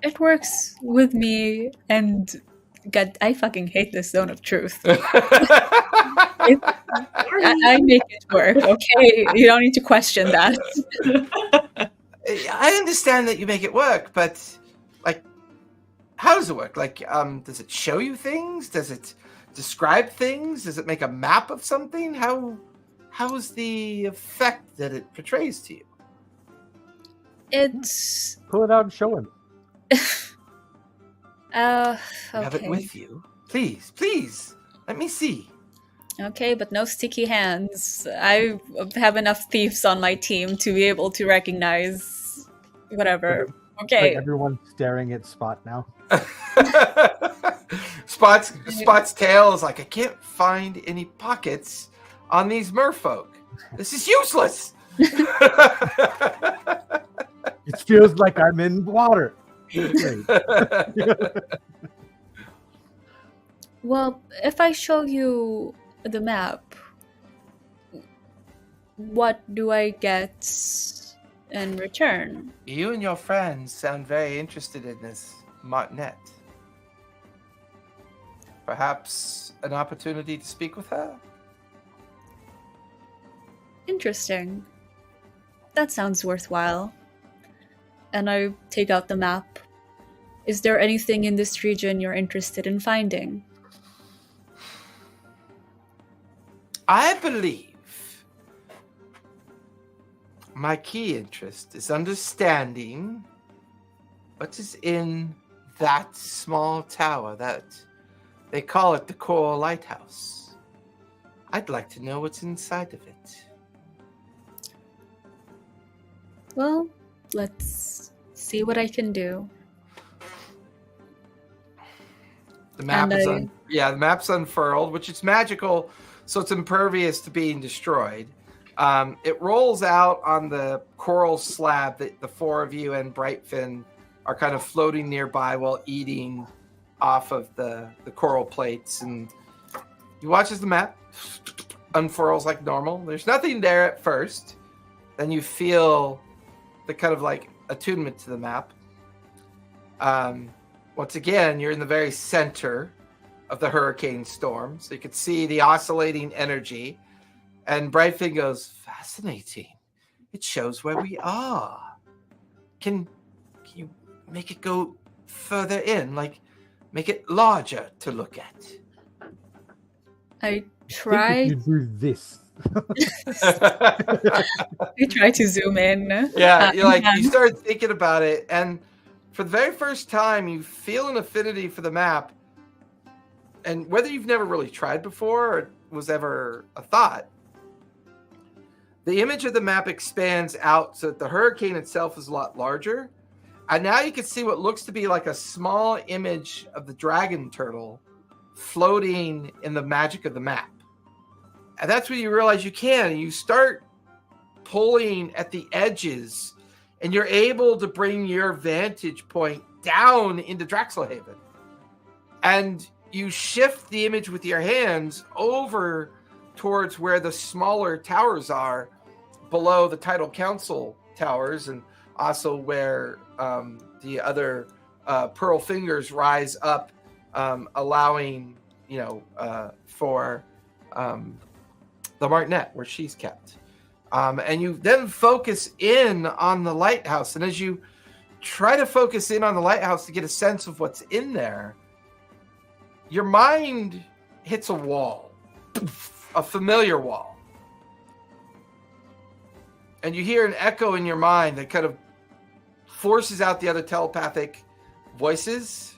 It works with me, and God, I fucking hate this zone of truth. I make it work, okay? You don't need to question that. I understand that you make it work, but like, how does it work? Like, does it show you things? Does it describe things? Does it make a map of something? How is the effect that it portrays to you? It's Pull it out and show him. Have it okay. with you, please. Let me see. Okay, but no sticky hands. I have enough thieves on my team to be able to recognize whatever Okay. Like everyone's staring at Spot now. Spot's tail is like, I can't find any pockets on these merfolk. This is useless. It feels like I'm in water. Great. Well, if I show you the map, what do I get in return? You and your friends sound very interested in this martinet. Perhaps an opportunity to speak with her? Interesting. That sounds worthwhile. And I take out the map. Is there anything in this region you're interested in finding? I believe my key interest is understanding what is in that small tower that they call it the Coral Lighthouse. I'd like to know what's inside of it. Well, let's see what I can do. The map is And the map's unfurled, which is magical, so it's impervious to being destroyed. It rolls out on the coral slab that the four of you and Brightfin are kind of floating nearby while eating off of the coral plates. And you watch as the map unfurls like normal. There's nothing there at first. Then you feel the kind of like attunement to the map. Once again, you're in the very center of the hurricane storm, so you can see the oscillating energy. And Brightfin goes, fascinating. It shows where we are. Can you make it go further in, like make it larger to look at? I Think if try. you do this. I try to zoom in. Yeah, you start thinking about it, and for the very first time, you feel an affinity for the map. And whether you've never really tried before or it was ever a thought, the image of the map expands out so that the hurricane itself is a lot larger. And now you can see what looks to be like a small image of the dragon turtle floating in the magic of the map. And that's when you realize you can. And you start pulling at the edges, and you're able to bring your vantage point down into Draxelhaven. And you shift the image with your hands over towards where the smaller towers are below the Tidal Council towers, and also where the other pearl fingers rise up, allowing, for the martinet where she's kept. And you then focus in on the lighthouse. And as you try to focus in on the lighthouse to get a sense of what's in there, your mind hits a wall, a familiar wall. And you hear an echo in your mind that kind of forces out the other telepathic voices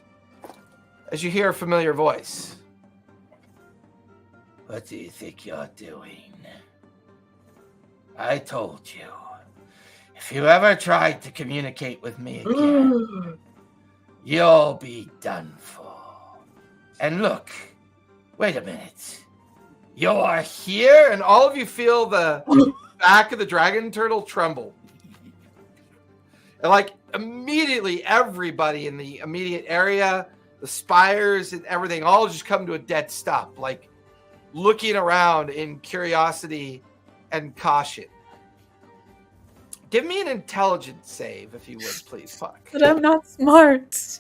as you hear a familiar voice. What do you think you're doing? I told you, if you ever tried to communicate with me again, you'll be done for. And look, wait a minute. You are here? And all of you feel the back of the dragon turtle tremble. And like immediately everybody in the immediate area, the spires and everything, all just come to a dead stop, like looking around in curiosity and caution. Give me an intelligence save, if you would, please, Puck. But I'm not smart.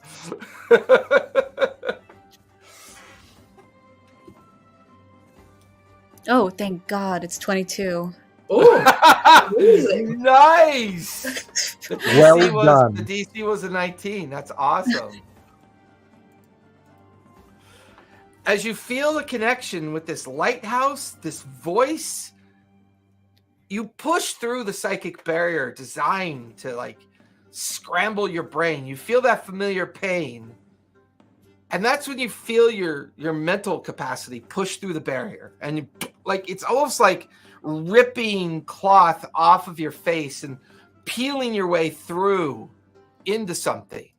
Oh, thank God, it's 22. Oh, nice! Well done. The DC was a 19. That's awesome. As you feel the connection with this lighthouse, this voice, you push through the psychic barrier designed to like scramble your brain. You feel that familiar pain. And that's when you feel your mental capacity push through the barrier. And you, like, it's almost like ripping cloth off of your face and peeling your way through into something.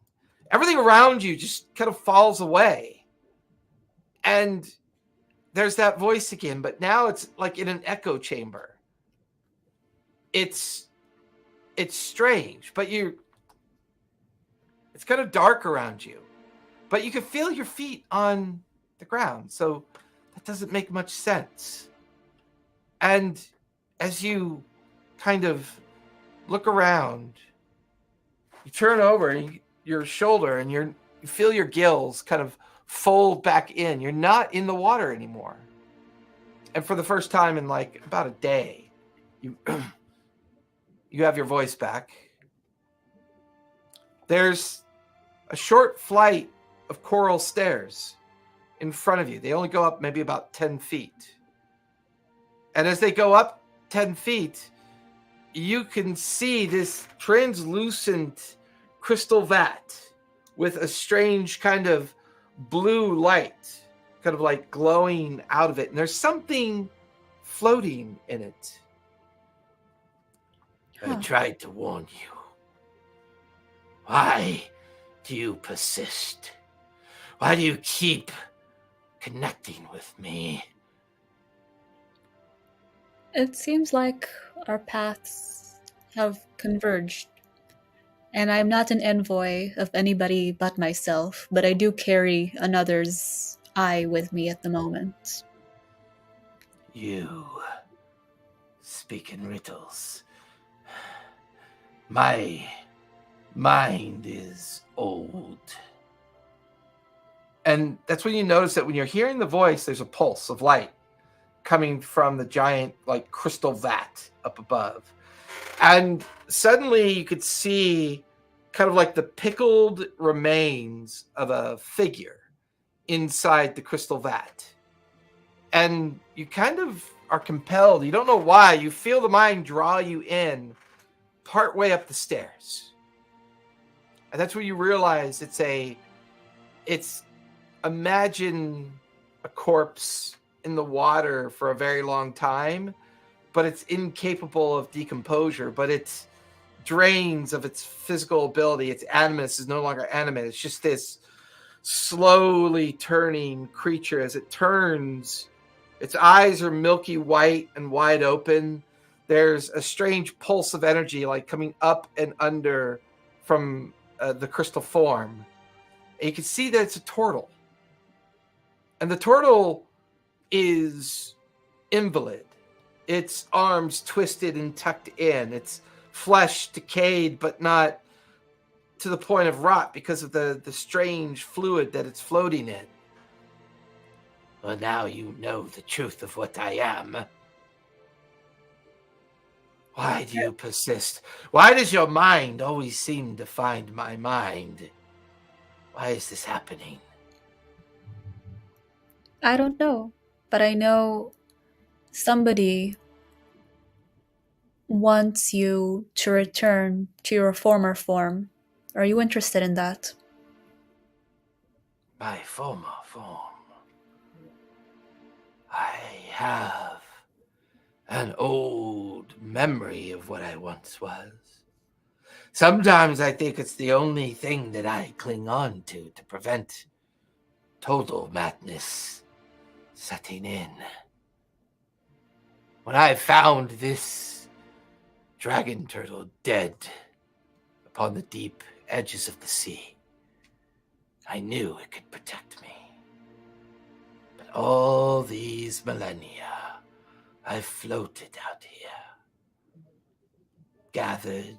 Everything around you just kind of falls away. And there's that voice again, but now it's like in an echo chamber. It's strange, but it's kind of dark around you, but you can feel your feet on the ground. So that doesn't make much sense. And as you kind of look around, you turn over your shoulder and you feel your gills kind of fold back in. You're not in the water anymore. And for the first time in like about a day, you you have your voice back. There's a short flight of coral stairs in front of you. They only go up maybe about 10 feet. And as they go up 10 feet, you can see this translucent crystal vat with a strange kind of blue light kind of like glowing out of it. And there's something floating in it. I tried to warn you. Why do you persist? Why do you keep connecting with me? It seems like our paths have converged. And I'm not an envoy of anybody but myself, but I do carry another's eye with me at the moment. You speak in riddles. My mind is old. And that's when you notice that when you're hearing the voice, there's a pulse of light coming from the giant like crystal vat up above. And suddenly you could see kind of like the pickled remains of a figure inside the crystal vat. And you kind of are compelled, you don't know why, you feel the mind draw you in partway up the stairs. And that's where you realize it's imagine a corpse in the water for a very long time, but it's incapable of decomposure, but it drains of its physical ability. Its animus is no longer animate. It's just this slowly turning creature. As it turns, its eyes are milky white and wide open. There's a strange pulse of energy like coming up and under from the crystal form. And you can see that it's a turtle. And the turtle is invalid. Its arms twisted and tucked in. Its flesh decayed, but not to the point of rot because of the strange fluid that it's floating in. Well, now you know the truth of what I am. Why do you persist? Why does your mind always seem to find my mind? Why is this happening? I don't know, but I know somebody wants you to return to your former form. Are you interested in that? My former form. I have an old memory of what I once was. Sometimes I think it's the only thing that I cling on to prevent total madness setting in. When I found this dragon turtle dead upon the deep edges of the sea, I knew it could protect me. But all these millennia, I've floated out here, gathered,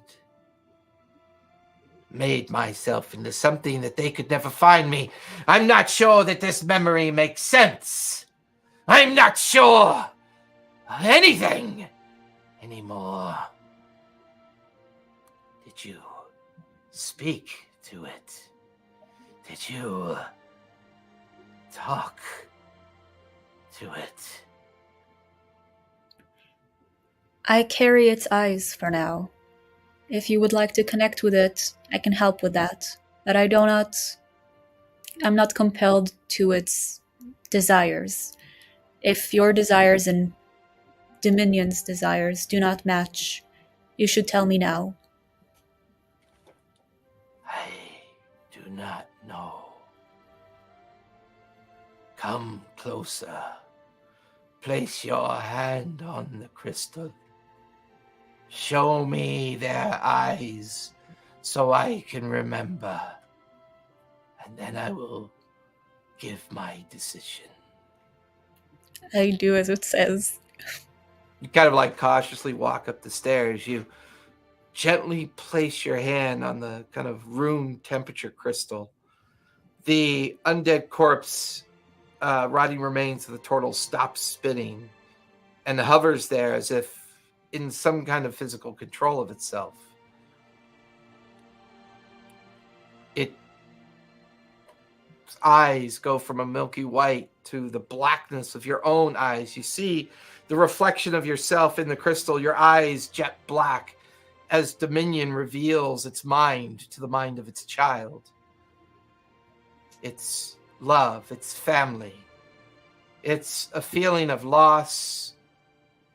made myself into something that they could never find me. I'm not sure that this memory makes sense. I'm not sure of anything anymore. Did you speak to it? Did you talk to it? I carry its eyes for now. If you would like to connect with it, I can help with that. But I'm not compelled to its desires. If your desires and Dominion's desires do not match, you should tell me now. do not know. Come closer. Place your hand on the crystal. Show me their eyes so I can remember. And then I will give my decision. I do as it says. You kind of like cautiously walk up the stairs. You gently place your hand on the kind of room temperature crystal. The undead corpse, rotting remains of the turtle stops spinning and hovers there as if in some kind of physical control of itself. Its eyes go from a milky white to the blackness of your own eyes. You see the reflection of yourself in the crystal, your eyes jet black, as Dominion reveals its mind to the mind of its child. It's love, it's family. It's a feeling of loss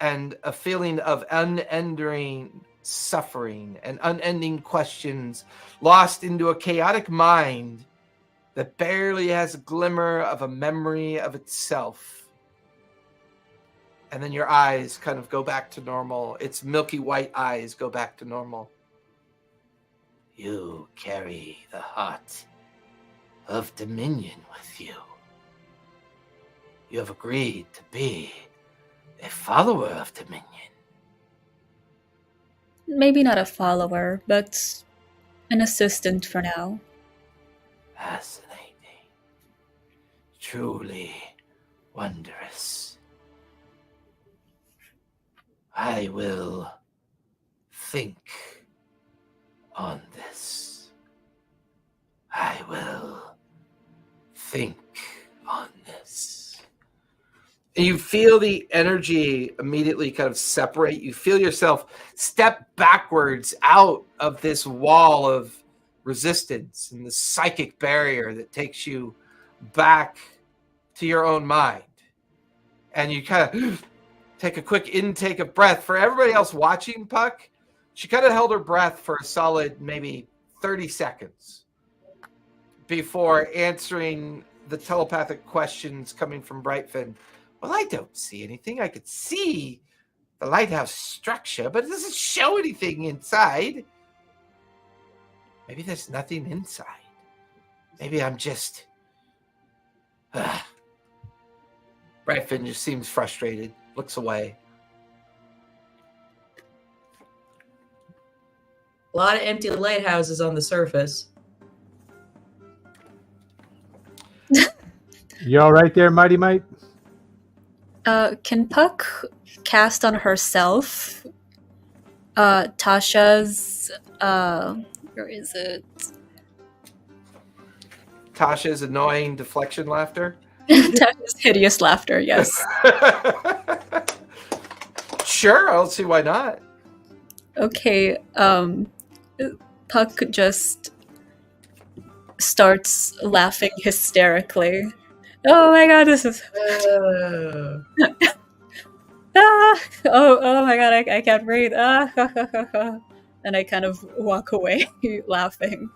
and a feeling of unending suffering and unending questions lost into a chaotic mind that barely has a glimmer of a memory of itself. And then your eyes kind of go back to normal. Its milky white eyes go back to normal. You carry the heart of Dominion with you. You have agreed to be a follower of Dominion. Maybe not a follower, but an assistant for now. Fascinating. Truly wondrous. I will think on this. I will think on this. And you feel the energy immediately kind of separate. You feel yourself step backwards out of this wall of resistance and the psychic barrier that takes you back to your own mind. And you kind of take a quick intake of breath. For everybody else watching Puck, she kind of held her breath for a solid maybe 30 seconds before answering the telepathic questions coming from Brightfin. Well, I don't see anything. I could see the lighthouse structure, but it doesn't show anything inside. Maybe there's nothing inside. Maybe I'm just... Brightfin just seems frustrated. Looks away. A lot of empty lighthouses on the surface. You all right there, Mighty Might? Can Puck cast on herself Tasha's where is it? Tasha's annoying deflection laughter? Tasha's hideous laughter, yes. Sure, I don't see why not. Okay, Puck just starts laughing hysterically. Oh my god, this is... oh my god, I can't breathe. And I kind of walk away laughing.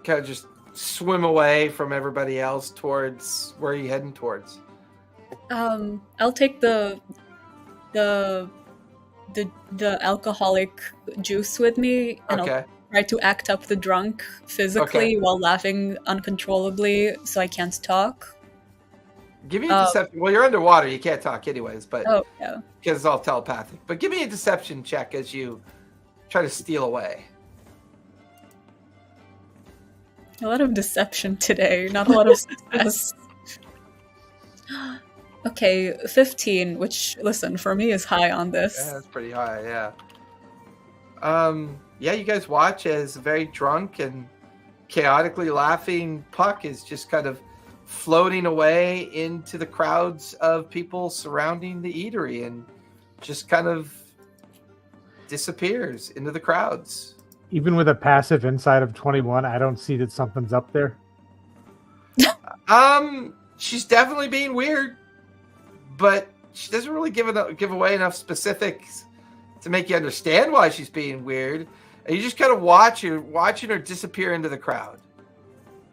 Kind of just swim away from everybody else towards... Where are you heading towards? I'll take the alcoholic juice with me, and Okay. I'll try to act up the drunk physically while laughing uncontrollably so I can't talk. Give me a deception. Well, you're underwater. You can't talk anyways, but Oh, yeah. because it's all telepathic. But give me a deception check as you try to steal away. A lot of deception today, not a lot of success. Okay, 15, which, listen, for me is high on this. Yeah, that's pretty high, yeah. Yeah, you guys watch as a very drunk and chaotically laughing Puck is just kind of floating away into the crowds of people surrounding the eatery and just kind of disappears into the crowds. Even with a passive inside of 21, I don't see that something's up there. She's definitely being weird, but she doesn't really give away enough specifics to make you understand why she's being weird. And you just kind of watching her disappear into the crowd.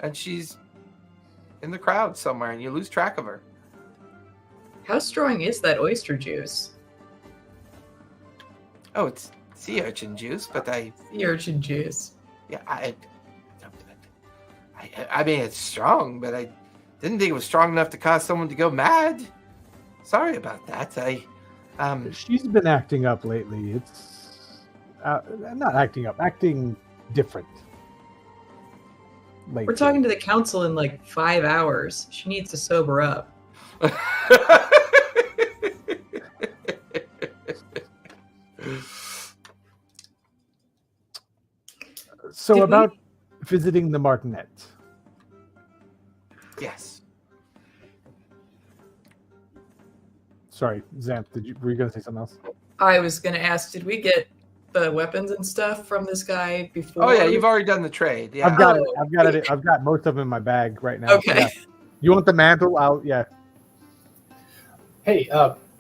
and she's in the crowd somewhere, and you lose track of her. How strong is that oyster juice? Oh, it's sea urchin juice, but Sea urchin juice. yeah, I mean, it's strong, but I didn't think it was strong enough to cause someone to go mad. Sorry about that. She's been acting up lately. It's not acting up, acting different. Lately. We're talking to the council in like 5 hours. She needs to sober up. So about visiting the Martinet. Yes. Sorry, Zamp, were you going to say something else? I was going to ask, did we get the weapons and stuff from this guy before? Oh yeah, you've already done the trade. Yeah. I've got it. I've got most of them in my bag right now. Okay. Yeah. You want the mantle? Yeah. Hey,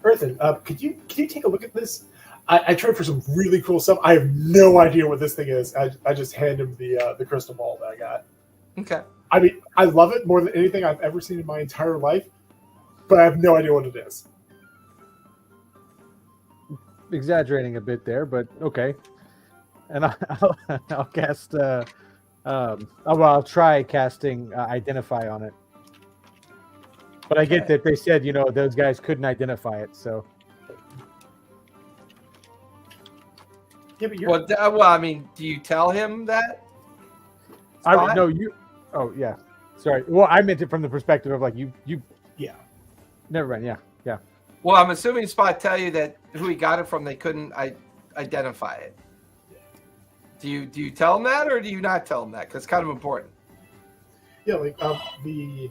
Earthen, could you take a look at this? I tried for some really cool stuff. I have no idea what this thing is. I just hand him the crystal ball that I got. Okay. I mean, I love it more than anything I've ever seen in my entire life, but I have no idea what it is. Exaggerating a bit there, but okay. And I'll cast. I'll try casting Identify on it. But I get that they said, those guys couldn't identify it, so. Yeah, but Well, I mean, do you tell him that? No, you. Oh yeah, sorry. Well, I meant it from the perspective of like you. Yeah. Never mind. Yeah. Well, I'm assuming Spot tell you that who he got it from, they couldn't identify it. Do you tell him that, or do you not tell him that? Because it's kind of important. Yeah, like the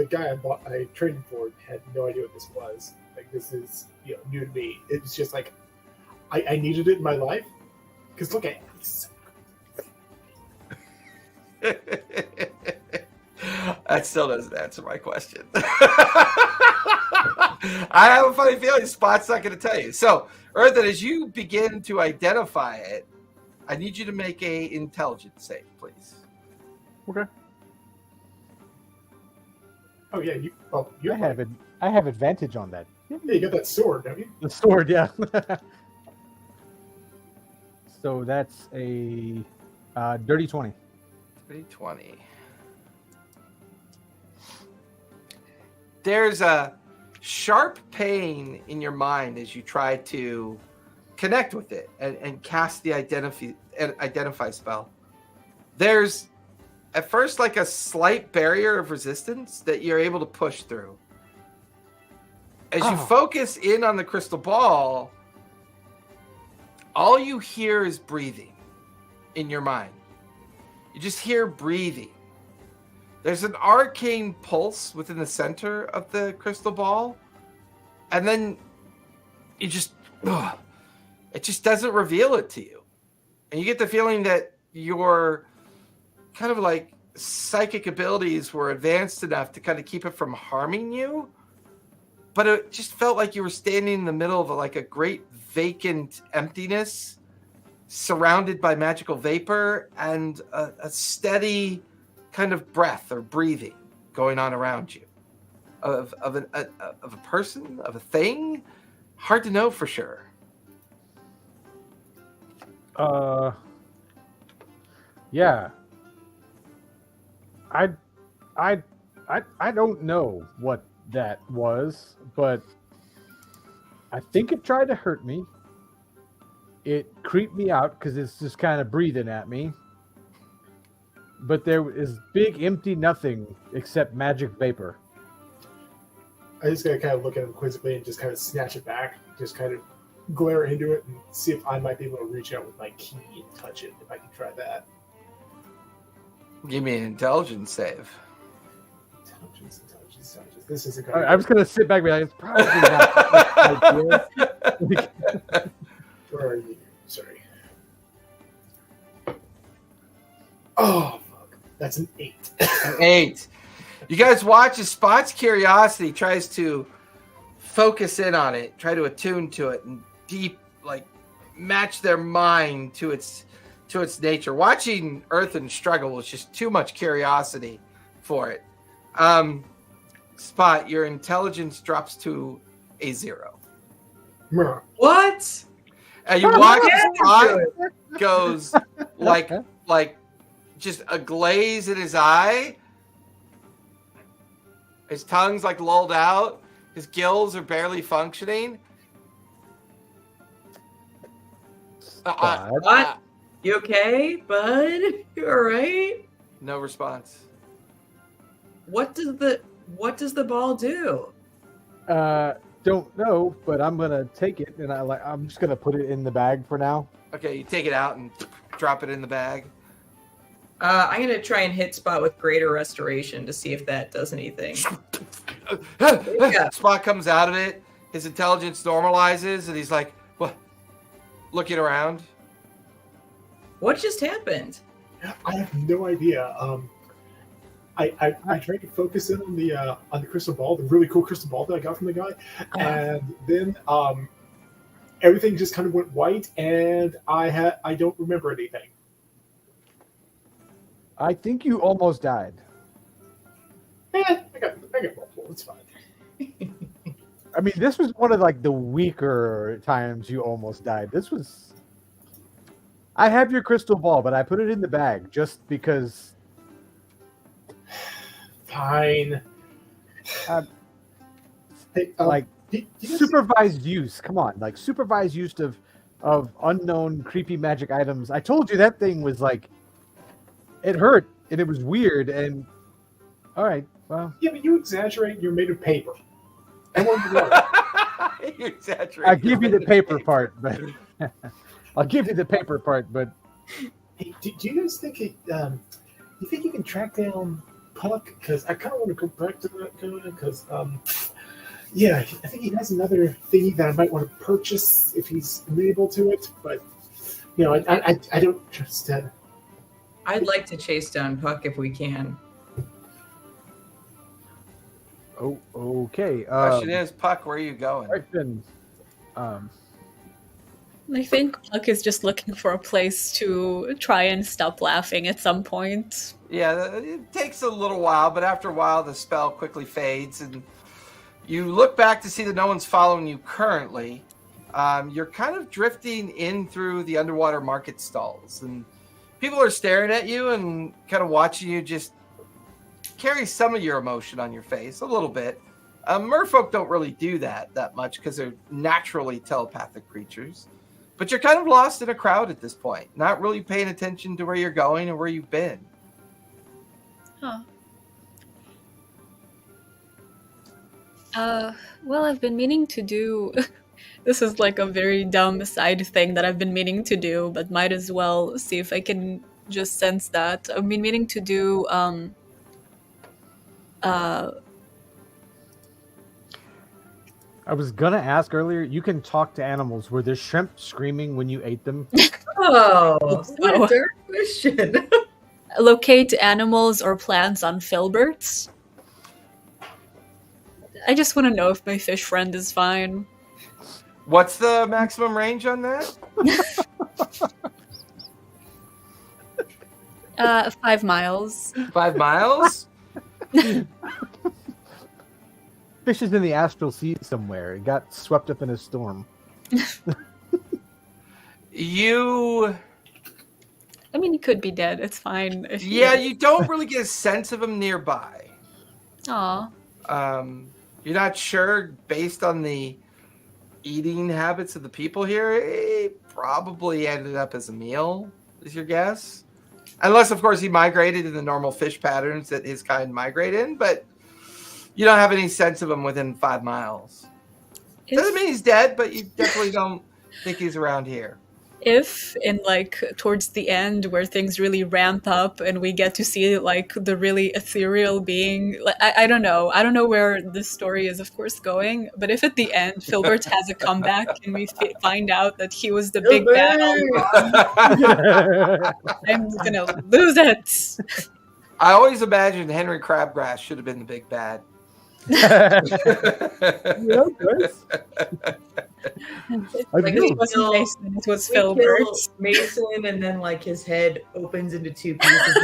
guy I trained for had no idea what this was. Like, this is new to me. It's just like I needed it in my life. Because look at it. It's so That still doesn't answer my question. I have a funny feeling Spot's not going to tell you. So, Earthen, as you begin to identify it, I need you to make a intelligence save, please. Okay. Oh yeah, I have advantage on that. Yeah, you got that sword, don't you? The sword, yeah. So that's a dirty 20. Dirty 20. There's a sharp pain in your mind as you try to connect with it and cast the identify spell. There's at first like a slight barrier of resistance that you're able to push through. As you focus in on the crystal ball, all you hear is breathing in your mind. You just hear breathing. There's an arcane pulse within the center of the crystal ball, and then it just doesn't reveal it to you. And you get the feeling that your kind of like psychic abilities were advanced enough to kind of keep it from harming you, but it just felt like you were standing in the middle of a great vacant emptiness surrounded by magical vapor and a steady kind of breath or breathing going on around you of a person, of a thing. Hard to know for sure. Yeah. I don't know what that was, but I think it tried to hurt me. It creeped me out because it's just kind of breathing at me. But there is big empty nothing except magic vapor. I just gotta kind of look at him quizzically and just kind of snatch it back, just kind of glare into it and see if I might be able to reach out with my key and touch it, if I can try that. Give me an intelligence save. Intelligence. This isn't All right, I'm just going to sit back and be like, it's probably not a good idea. Where are you? Sorry. Oh, fuck. That's an 8. An 8. You guys watch as Spot's curiosity tries to focus in on it, try to attune to it, and deep, match their mind to its to its nature. Watching Earthen struggle was just too much curiosity for it. Spot, your intelligence drops to a 0. What? And you watch Yeah, Spot good. goes like just a glaze in his eye. His tongue's like lulled out. His gills are barely functioning. What? You okay, bud? You all right? No response. What does the ball do? Don't know, but I'm gonna take it, and I'm just gonna put it in the bag for now. Okay, you take it out and drop it in the bag. I'm gonna try and hit Spot with Greater Restoration to see if that does anything. Yeah. Spot comes out of it. His intelligence normalizes, and he's like, "What?" Looking around. What just happened? I have no idea. I tried to focus in on the crystal ball, the really cool crystal ball that I got from the guy, and then everything just kind of went white, and I don't remember anything. I think you almost died. I got multiple. It's fine. I mean, this was one of like the weaker times you almost died. This was. I have your crystal ball, but I put it in the bag just because. Fine. Hey, Like you guys- supervised use. Come on, like supervised use of unknown creepy magic items. I told you that thing was like. It hurt and it was weird and. All right. Well. Yeah, but you exaggerate. You're made of paper. I want to know. You exaggerate. I'll give you the paper part, but I'll give you the paper part, but Hey, do you guys think you think you can track down Puck? Because I kind of want to go back to that guy. Because yeah, I think he has another thingy that I might want to purchase if he's amenable to it. But you know, I don't trust that. I'd like to chase down Puck if we can. oh, okay. Question is, Puck, where are you going? Right then. I think Puck is just looking for a place to try and stop laughing at some point. Yeah, it takes a little while, but after a while, the spell quickly fades, and you look back to see that no one's following you currently. You're kind of drifting in through the underwater market stalls, and people are staring at you and kind of watching you just carry some of your emotion on your face, a little bit. Merfolk don't really do that much because they're naturally telepathic creatures. But you're kind of lost in a crowd at this point, not really paying attention to where you're going and where you've been. Huh. Well, I've been meaning to do... This is like a very dumb side thing that I've been meaning to do, but might as well see if I can just sense that. I've been meaning to do... I was gonna ask earlier. You can talk to animals. Were there shrimp screaming when you ate them? Oh, what So- a dark question. locate animals or plants on filberts. I just want to know if my fish friend is fine. What's the maximum range on that? 5 miles. 5 miles? Fish is in the astral sea somewhere. It got swept up in a storm. You... I mean, he could be dead. It's fine. If he Yeah, is. you don't really get a sense of him nearby. Aw. You're not sure, based on the eating habits of the people here, it probably ended up as a meal, is your guess. Unless, of course, he migrated in the normal fish patterns that his kind migrate in, but you don't have any sense of him within 5 miles. Doesn't mean he's dead, but you definitely don't think he's around here. If in like towards the end where things really ramp up and we get to see like the really ethereal being, like, I don't know where this story is of course going, but if at the end Filbert has a comeback and we find out that he was the big bad all along, I'm gonna lose it. I always imagined Henry Crabgrass should have been the big bad. Yeah, Chris. I Like, do. It wasn't Mason, it was We kill Filbert. Mason, and then like his head opens into two pieces.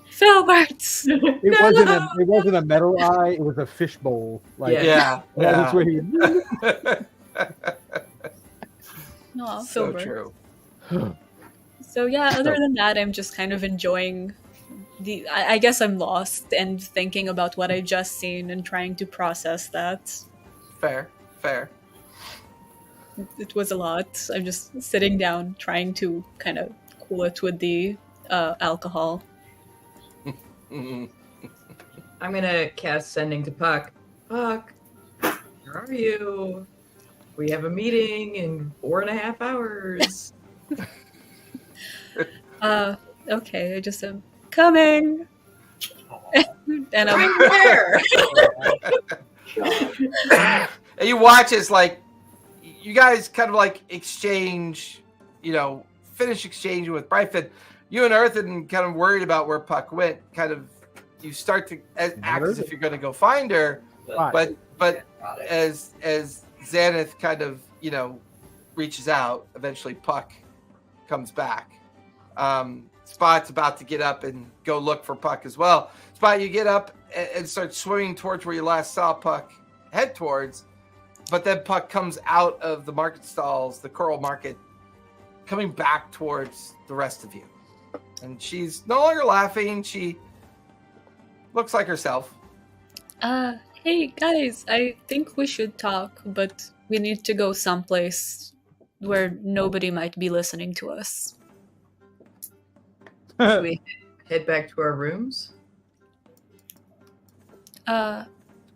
Filbert! It wasn't a metal eye. It was a fishbowl. Like Yeah. that's where he. Aw, So Filbert. true. So yeah, other than that, I'm just kind of enjoying I guess I'm lost and thinking about what I just seen and trying to process that. Fair. It was a lot. I'm just sitting down, trying to kind of cool it with the alcohol. Mhm. I'm gonna cast sending to Puck. Puck, where are you? We have a meeting in 4.5 hours. Okay, I just am coming. And I'm Where? And you watch as like you guys kind of like exchange, finish exchanging with Brightfin. You and Earthen kind of worried about where Puck went. Kind of, you start to act as if you're going to go find her, but as Xanath kind of reaches out, eventually Puck comes back. Spot's about to get up and go look for Puck as well. Spot, you get up and start swimming towards where you last saw Puck head towards, but then Puck comes out of the market stalls, the Coral Market, coming back towards the rest of you. And she's no longer laughing. She looks like herself. Hey guys, I think we should talk, but we need to go someplace where nobody might be listening to us. Should we head back to our rooms?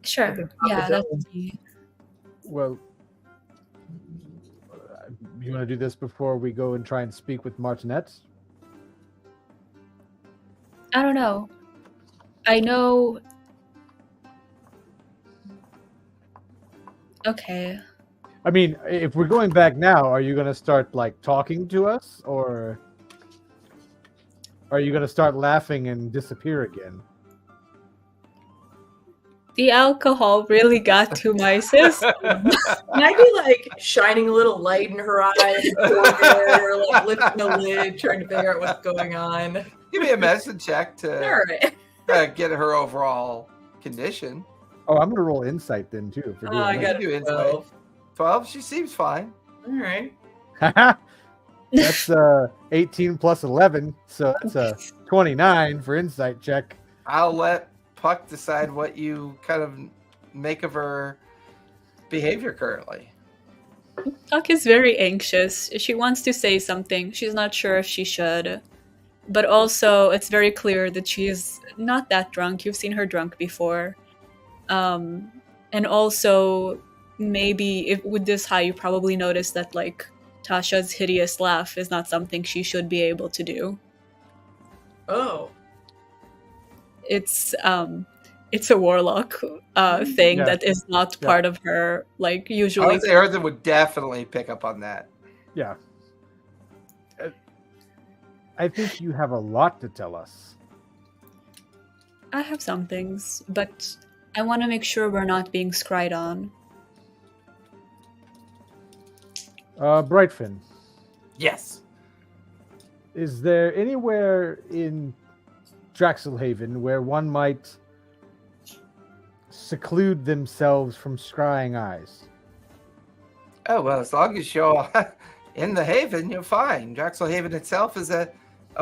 Sure. Yeah, that would be. Well, you want to do this before we go and try and speak with Martinet? I don't know. I know. Okay. I mean, if we're going back now, are you going to start like talking to us, or are you going to start laughing and disappear again? The alcohol really got to my system. Can I be like shining a little light in her eye, or like lifting the lid, trying to figure out what's going on? Give me a medicine check to All right. get her overall condition. Oh, I'm going to roll insight then too. For doing I that. got do a insight. 12. 12. She seems fine. All right. That's 18 plus 11, so that's a 29 for insight check. I'll let Puck decide what you kind of make of her behavior currently. Puck is very anxious. She wants to say something. She's not sure if she should. But also, it's very clear that she's not that drunk. You've seen her drunk before. And also, maybe with this high, you probably noticed that, like, Tasha's hideous laugh is not something she should be able to do. Oh. It's a warlock thing Yeah. that is not Yeah. part of her, like, I usually. would say Earthen would definitely pick up on that. Yeah. I think you have a lot to tell us. I have some things, but I want to make sure we're not being scryed on. Brightfin, Yes. is there anywhere in Draxelhaven where one might seclude themselves from scrying eyes? Oh, well, as long as you're in the haven, you're fine. Draxelhaven itself is a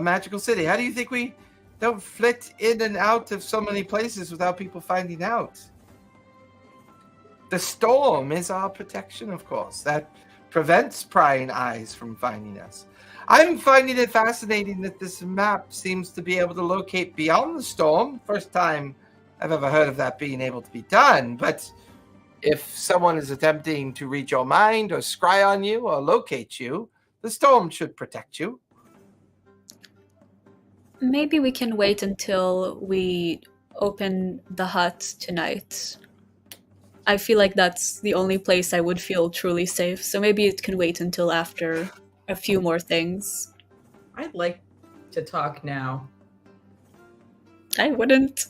magical city. How do you think we don't flit in and out of so many places without people finding out? The storm is our protection, of course. That prevents prying eyes from finding us. I'm finding it fascinating that this map seems to be able to locate beyond the storm. First time I've ever heard of that being able to be done. But if someone is attempting to read your mind or scry on you or locate you, the storm should protect you. Maybe we can wait until we open the hut tonight. I feel like that's the only place I would feel truly safe, so maybe it can wait until after a few more things. I'd like to talk now. I wouldn't.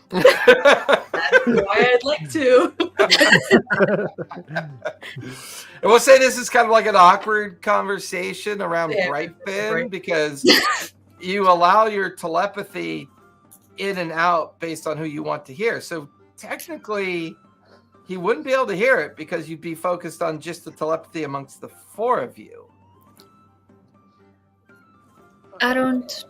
That's why I'd like to. And we'll say this is kind of like an awkward conversation around Yeah, Brightfin right. because you allow your telepathy in and out based on who you want to hear. So technically, he wouldn't be able to hear it because you'd be focused on just the telepathy amongst the four of you. I don't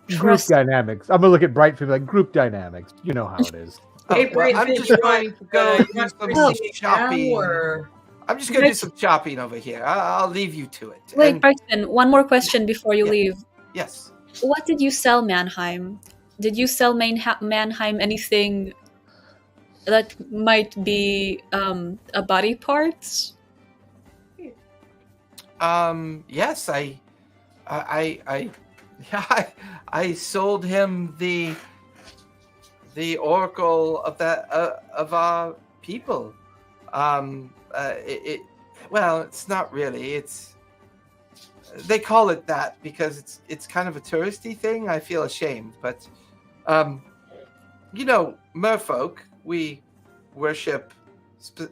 Group trust. dynamics. I'm gonna look at Brightfield like group dynamics. You know how it is. Hey, Oh, well, I'm Brightfin, just you going to go you do want some to see it now, shopping. or- I'm just going to do some shopping over here. I'll leave you to it. Wait, And- Brighton, one more question before you Yeah. leave. yes. What did you sell Mannheim? Did you sell Mannheim anything that might be a body part? Yes, I sold him the oracle of that of our people. Well, it's not really. They call it that because it's kind of a touristy thing. I feel ashamed, but merfolk, we worship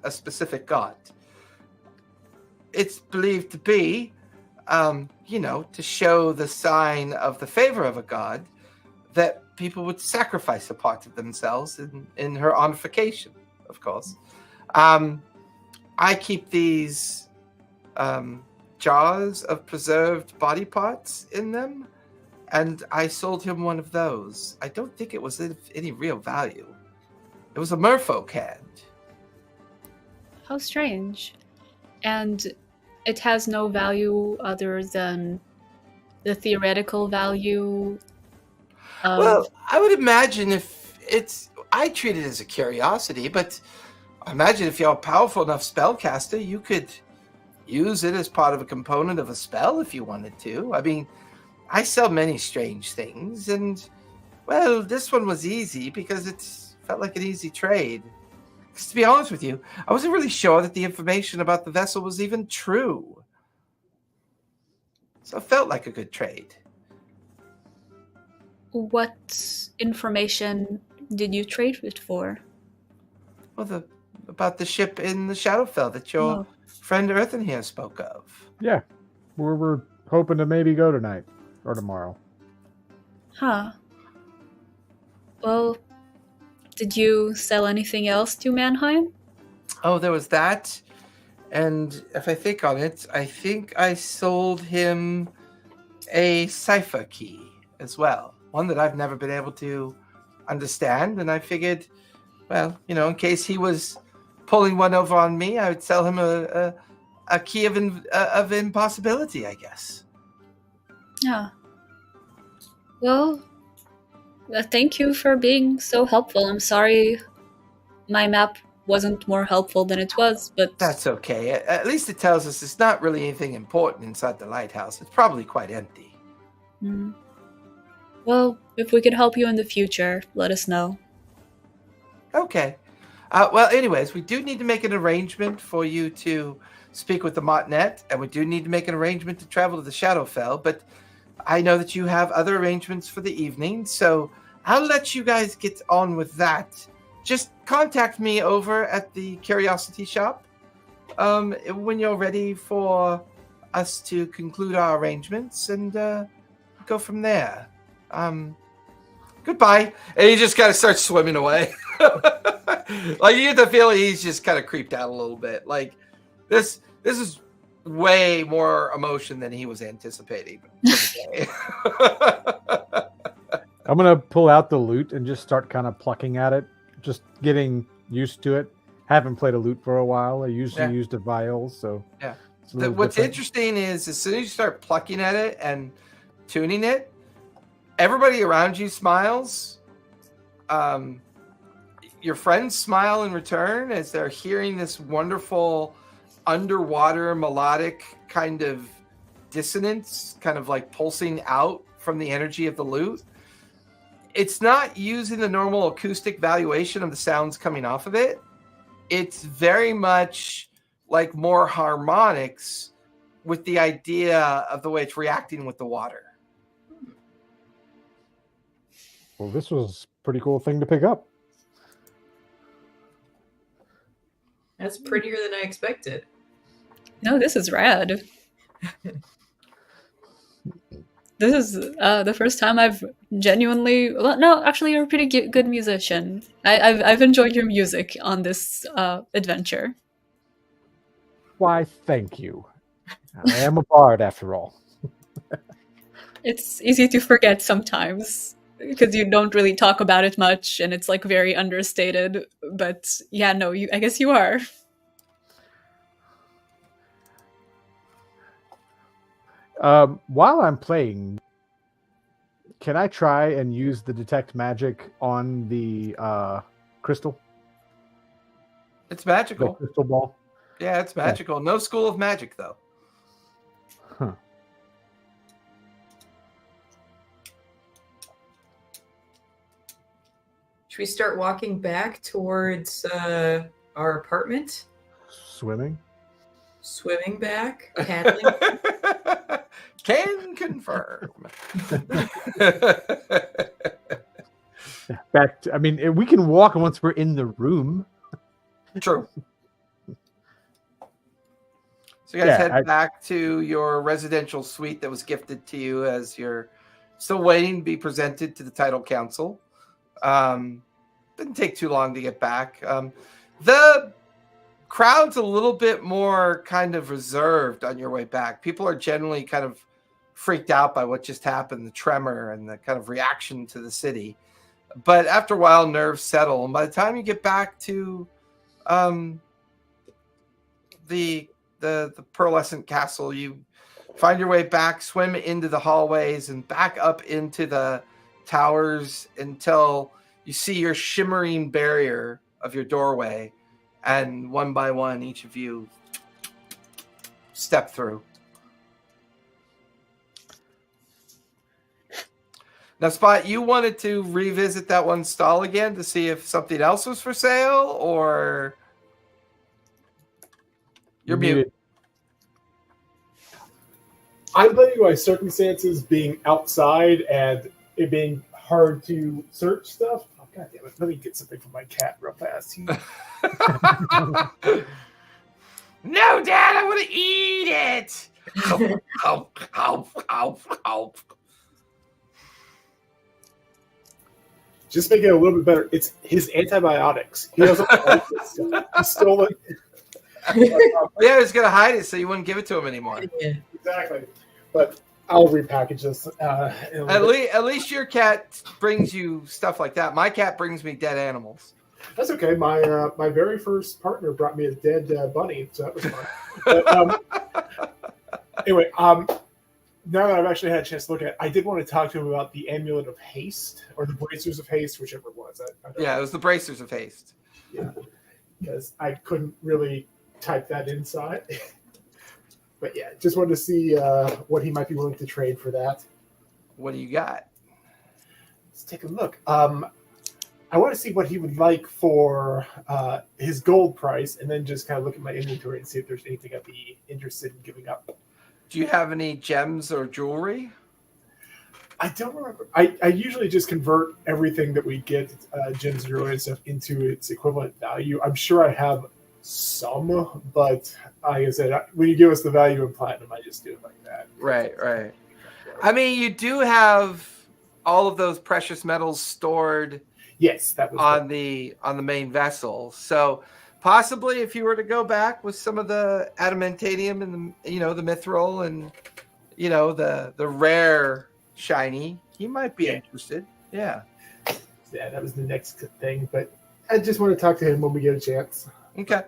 a specific god. It's believed to be, to show the sign of the favor of a god, that people would sacrifice a part of themselves in her honorification, of course. I keep these jars of preserved body parts in them, and I sold him one of those. I don't think it was of any real value. It was a merfolk hand. How strange. And it has no value other than the theoretical value of... Well, I would imagine I treat it as a curiosity, but I imagine if you're a powerful enough spellcaster, you could use it as part of a component of a spell if you wanted to. I mean, I sell many strange things, and, well, this one was easy because it felt like an easy trade. Because to be honest with you, I wasn't really sure that the information about the vessel was even true. So it felt like a good trade. What information did you trade it for? Well, about the ship in the Shadowfell that your Oh. friend Earthen here spoke of. Yeah, we're hoping to maybe go tonight or tomorrow. Huh. Well, did you sell anything else to Mannheim? Oh, there was that. And if I think on it, I think I sold him a cipher key as well. One that I've never been able to understand. And I figured, well, in case he was pulling one over on me, I would sell him a key of impossibility, I guess. Yeah. Well, thank you for being so helpful. I'm sorry my map wasn't more helpful than it was, but... That's okay. At least it tells us it's not really anything important inside the lighthouse. It's probably quite empty. Mm. Well, if we could help you in the future, let us know. Okay. Well, anyways, we do need to make an arrangement for you to speak with the Motnet, and we do need to make an arrangement to travel to the Shadowfell, but I know that you have other arrangements for the evening, so I'll let you guys get on with that. Just contact me over at the Curiosity Shop when you're ready for us to conclude our arrangements and go from there. Goodbye. And he just kind of starts swimming away. Like, you get the feeling he's just kind of creeped out a little bit. Like, this is way more emotion than he was anticipating. I'm gonna pull out the lute and just start kind of plucking at it, just getting used to it. Haven't played a lute for a while. I usually used a viol, so yeah. it's a little What's different. interesting is as soon as you start plucking at it and tuning it, everybody around you smiles. Your friends smile in return as they're hearing this wonderful underwater melodic kind of dissonance, kind of like pulsing out from the energy of the lute. It's not using the normal acoustic valuation of the sounds coming off of it. It's very much like more harmonics with the idea of the way it's reacting with the water. Well, this was a pretty cool thing to pick up. That's prettier than I expected. No, this is rad. This is the first time I've genuinely. Well, no, actually, you're a pretty good musician. I've enjoyed your music on this adventure. Why, thank you. I am a bard, after all. It's easy to forget sometimes because you don't really talk about it much, and it's like very understated. But yeah, no, I guess you are. While I'm playing, can I try and use the detect magic on the crystal? It's The magical. crystal ball? Yeah, it's magical. No school of magic, though. Huh. Should we start walking back towards our apartment? Swimming? Swimming back? Paddling? Can confirm. Back to, I mean, we can walk once we're in the room. True. So you guys head back to your residential suite that was gifted to you as you're still waiting to be presented to the title council. Didn't take too long to get back. The crowd's a little bit more kind of reserved on your way back. People are generally kind of freaked out by what just happened, the tremor and the kind of reaction to the city. But after a while, nerves settle. And by the time you get back to the pearlescent castle, you find your way back, swim into the hallways and back up into the towers until you see your shimmering barrier of your doorway, and one by one each of you step through. Now, Spot, you wanted to revisit that one stall again to see if something else was for sale, or you're muted. I'm blaming my circumstances being outside and it being hard to search stuff. Oh, God damn it. Let me get something from my cat real fast. No, Dad, I want to eat it. Just make it a little bit better. It's his antibiotics. He doesn't like this stuff. He stole it. Yeah, he's going to hide it so you wouldn't give it to him anymore. Yeah. Exactly. But I'll repackage this. At least your cat brings you stuff like that. My cat brings me dead animals. That's okay. My my very first partner brought me a dead bunny, so that was fun. But, anyway, now that I've actually had a chance to look at it, I did want to talk to him about the Amulet of Haste, or the Bracers of Haste, whichever it was. I don't Yeah, know. it was the Bracers of Haste. Yeah, because I couldn't really type that inside. But yeah, just wanted to see what he might be willing to trade for that. What do you got? Let's take a look. I want to see what he would like for his gold price, and then just kind of look at my inventory and see if there's anything I'd be interested in giving up. Do you have any gems or jewelry? I don't remember. I usually just convert everything that we get, gems, jewelry, and stuff, into its equivalent value. I'm sure I have some, but like I said, when you give us the value in platinum, I just do it like that. Right. I mean, you do have all of those precious metals stored. Yes, that was on the main vessel. So possibly, if you were to go back with some of the adamantium and the mithril and the rare shiny, he might be interested. Yeah, that was the next thing. But I just want to talk to him when we get a chance. Okay.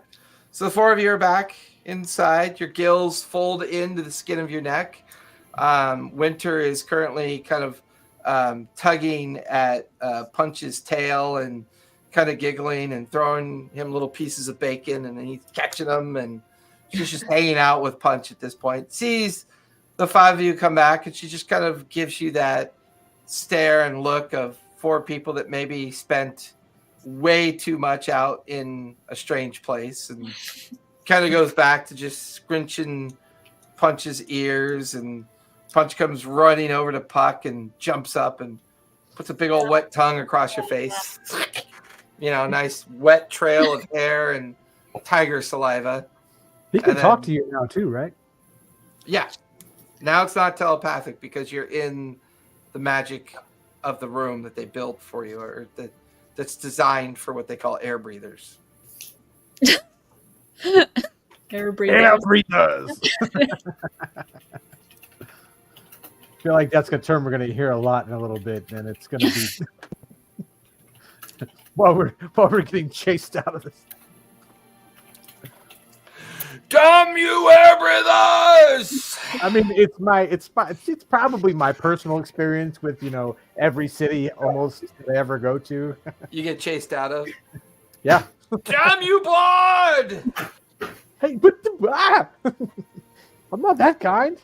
So the four of you are back inside. Your gills fold into the skin of your neck. Winter is currently kind of tugging at Punch's tail and kind of giggling and throwing him little pieces of bacon, and then he's catching them, and she's just hanging out with Punch at this point. Sees the five of you come back, and she just kind of gives you that stare and look of four people that maybe spent way too much out in a strange place, and kind of goes back to just scrunching Punch's ears, and Punch comes running over to Puck and jumps up and puts a big old wet tongue across your face. Nice wet trail of hair and tiger saliva. He can And talk then- to you now too, right? Yeah. Now it's not telepathic because you're in the magic of the room that they built for you, or that's designed for what they call air breathers. Air breathers. breathers. I feel like that's a term we're going to hear a lot in a little bit, and it's going to be while we're getting chased out of this. Damn you, air breathers! I mean, it's probably my personal experience with every city almost that I ever go to. You get chased out of. Yeah. Damn you, blood! Hey, but I'm not that kind.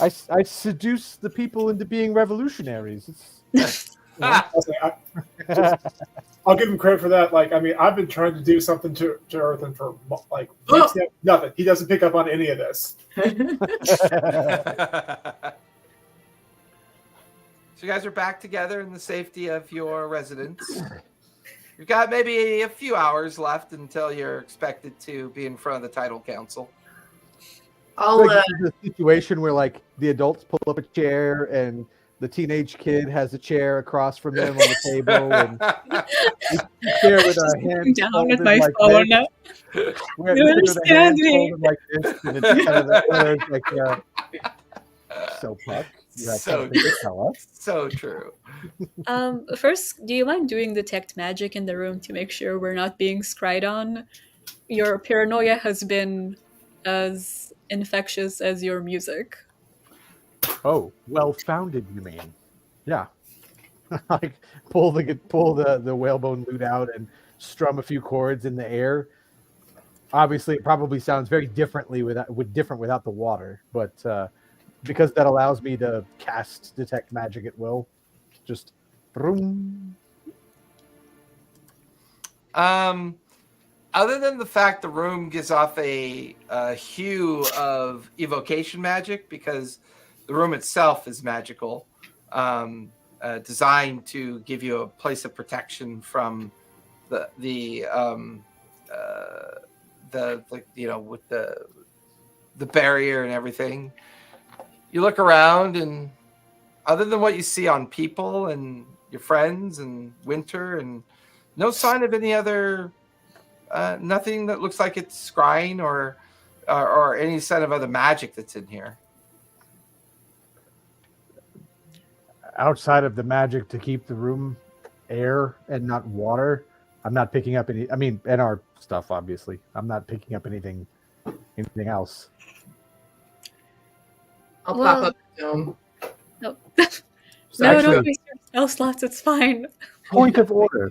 I seduce the people into being revolutionaries. I'll give him credit for that. Like, I mean, I've been trying to do something to Earthen for like weeks now. Nothing. He doesn't pick up on any of this. So you guys are back together in the safety of your residence. You've got maybe a few hours left until you're expected to be in front of the title council. I'll Like, this is a situation where like the adults pull up a chair and the teenage kid has a chair across from them on the table, and we share with our hands Down folded with my like phone. this. You We're with our understand hands me. folded like this, and it's kind of the colors like, so Puck, you have So something to tell us. So true. First, do you mind doing detect magic in the room to make sure we're not being scryed on? Your paranoia has been as infectious as your music. Oh, well founded, you mean? Yeah. Like pull the whalebone lute out and strum a few chords in the air. Obviously, it probably sounds very different without the water, but because that allows me to cast detect magic at will, just boom. Other than the fact the room gives off a hue of evocation magic, because the room itself is magical, designed to give you a place of protection from with the barrier and everything. You look around, and other than what you see on people and your friends and Winter, and no sign of any other. Nothing that looks like it's scrying or any sign of other magic that's in here. Outside of the magic to keep the room air and not water, I'm not picking up any. I mean, and our stuff, obviously, I'm not picking up anything else. pop Well- up the dome. No, It's no, actually- don't waste your spell slots. It's fine. Point of order.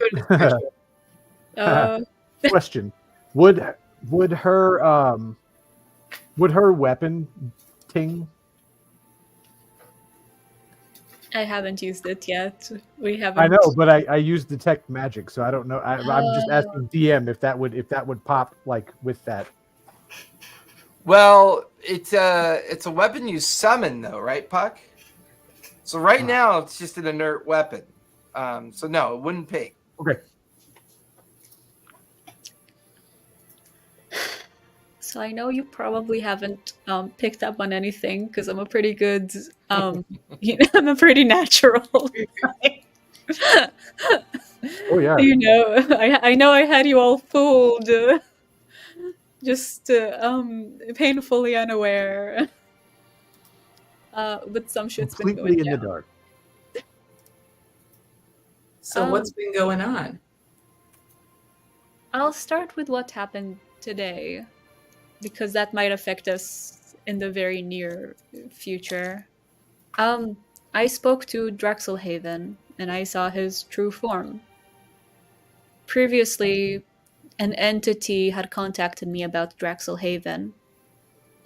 Uh, Question: Would her weapon ting? I haven't used it yet. We haven't. I know, but I used detect magic, so I don't know. I'm just asking DM if that would pop like with that. Well, it's a weapon you summon, though, right, Puck? So right now it's just an inert weapon. So no, it wouldn't ping. Okay. So I know you probably haven't picked up on anything because I'm a pretty good, I'm a pretty natural. Oh yeah. I know I had you all fooled, just painfully unaware. But some shit's been Completely going in the down. dark. So what's been going on? I'll start with what happened today, because that might affect us in the very near future. I spoke to Drexelhaven, and I saw his true form. Previously, an entity had contacted me about Drexelhaven,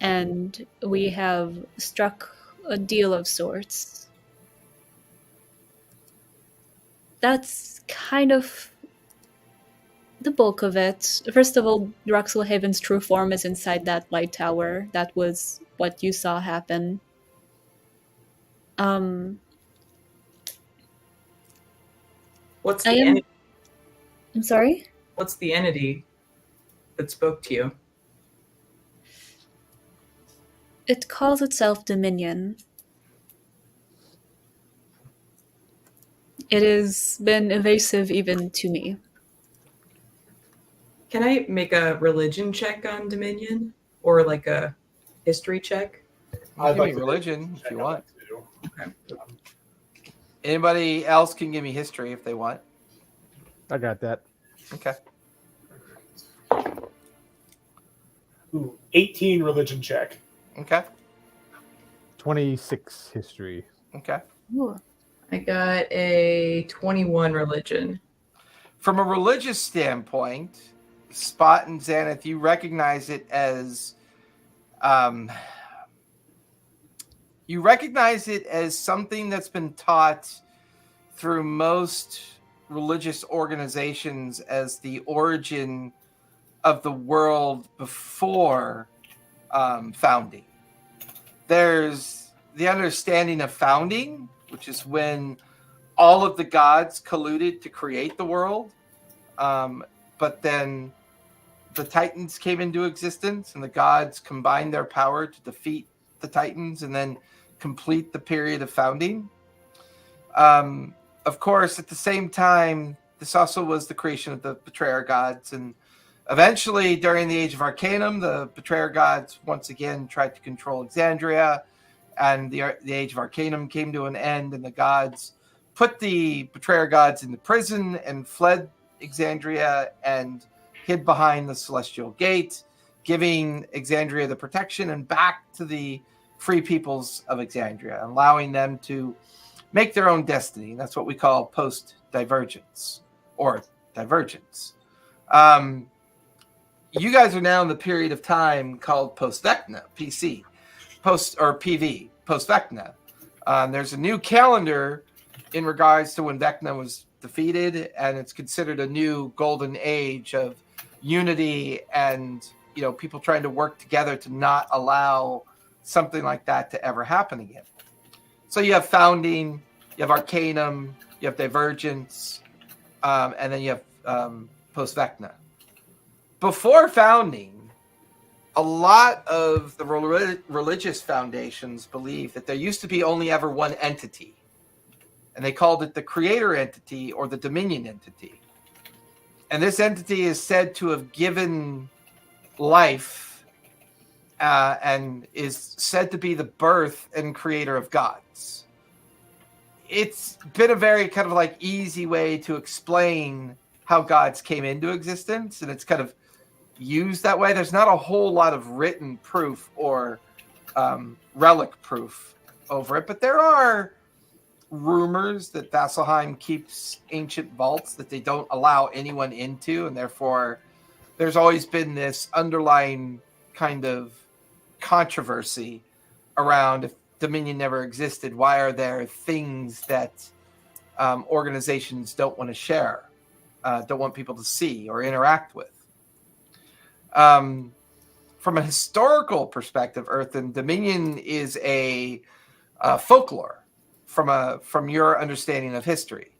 and we have struck a deal of sorts. That's kind of the bulk of it. First of all, Drexelhaven's true form is inside that light tower. That was what you saw happen. Um, What's I the am. entity? I'm sorry. What's the entity that spoke to you? It calls itself Dominion. It has been evasive even to me. Can I make a religion check on Dominion, or like a history check? Give me religion if you want. Okay. Anybody else can give me history if they want. I got that. Okay. Ooh, 18 religion check. Okay. 26 history. Okay. Ooh. I got a 21 religion. From a religious standpoint, Spot and Xanath, you recognize it as something that's been taught through most religious organizations as the origin of the world before founding. There's the understanding of founding, which is when all of the gods colluded to create the world. But then the Titans came into existence and the gods combined their power to defeat the Titans and then complete the period of founding. Of course, at the same time, this also was the creation of the Betrayer gods. And eventually, during the Age of Arcanum, the Betrayer gods once again tried to control Exandria. And the Age of Arcanum came to an end, and the gods put the Betrayer gods into prison and fled Exandria and hid behind the Celestial Gate, giving Exandria the protection and back to the free peoples of Exandria, allowing them to make their own destiny. That's what we call post-divergence or divergence. You guys are now in the period of time called post-Vecna, PC, PV, post-Vecna. There's a new calendar in regards to when Vecna was defeated, and it's considered a new golden age of unity and, you know, people trying to work together to not allow something like that to ever happen again. So you have founding, you have Arcanum, you have Divergence, and then you have post-Vecna. Before founding, a lot of the religious foundations believe that there used to be only ever one entity, and they called it the creator entity or the dominion entity. And this entity is said to have given life and is said to be the birth and creator of gods. It's been a very kind of like easy way to explain how gods came into existence, and it's kind of used that way. There's not a whole lot of written proof or relic proof over it, but there are rumors that Vasselheim keeps ancient vaults that they don't allow anyone into, and therefore there's always been this underlying kind of controversy around if Dominion never existed, why are there things that organizations don't want to share, don't want people to see or interact with. From a historical perspective, Earth and Dominion is a folklore from your understanding of history.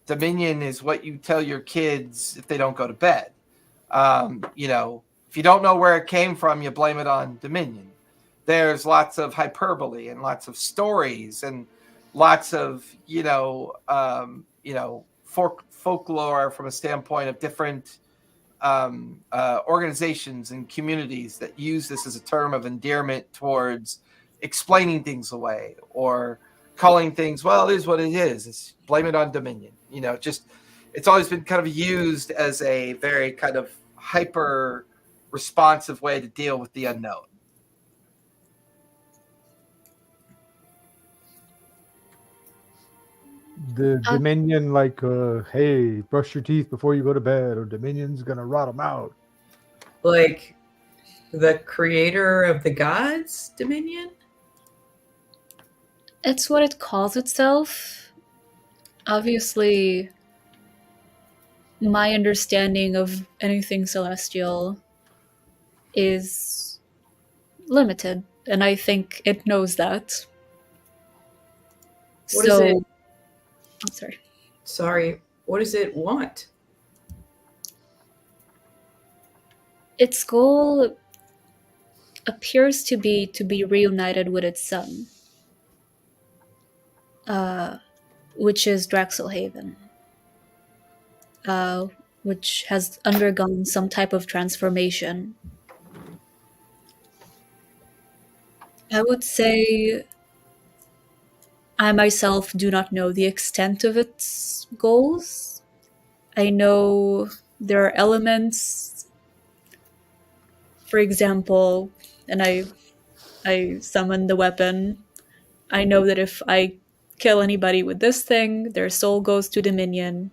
Dominion is what you tell your kids if they don't go to bed. You know, if you don't know where it came from, you blame it on Dominion. There's lots of hyperbole and lots of stories and lots of, folklore from a standpoint of different organizations and communities that use this as a term of endearment towards explaining things away or calling things, well, it is what it is. It's blame it on Dominion. You know, just it's always been kind of used as a very kind of hyper responsive way to deal with the unknown. The Dominion, like, hey, brush your teeth before you go to bed, or Dominion's gonna rot them out. Like the creator of the gods, Dominion? It's what it calls itself. Obviously, my understanding of anything celestial is limited, and I think it knows that. What is it? I'm sorry. Sorry. What does it want? Its goal appears to be reunited with its son, which is Draxelhaven, which has undergone some type of transformation. I would say I myself do not know the extent of its goals. I know there are elements, for example, and I summon the weapon. I know that if I kill anybody with this thing, their soul goes to Dominion.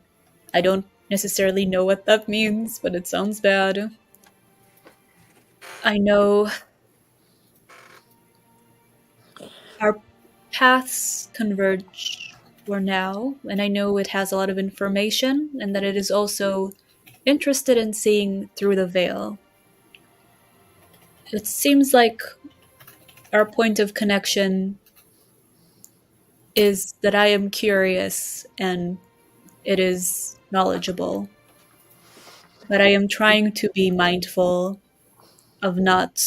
I don't necessarily know what that means, but it sounds bad. I know our paths converge for now, and I know it has a lot of information, and that it is also interested in seeing through the veil. It seems like our point of connection is that I am curious and it is knowledgeable. But I am trying to be mindful of not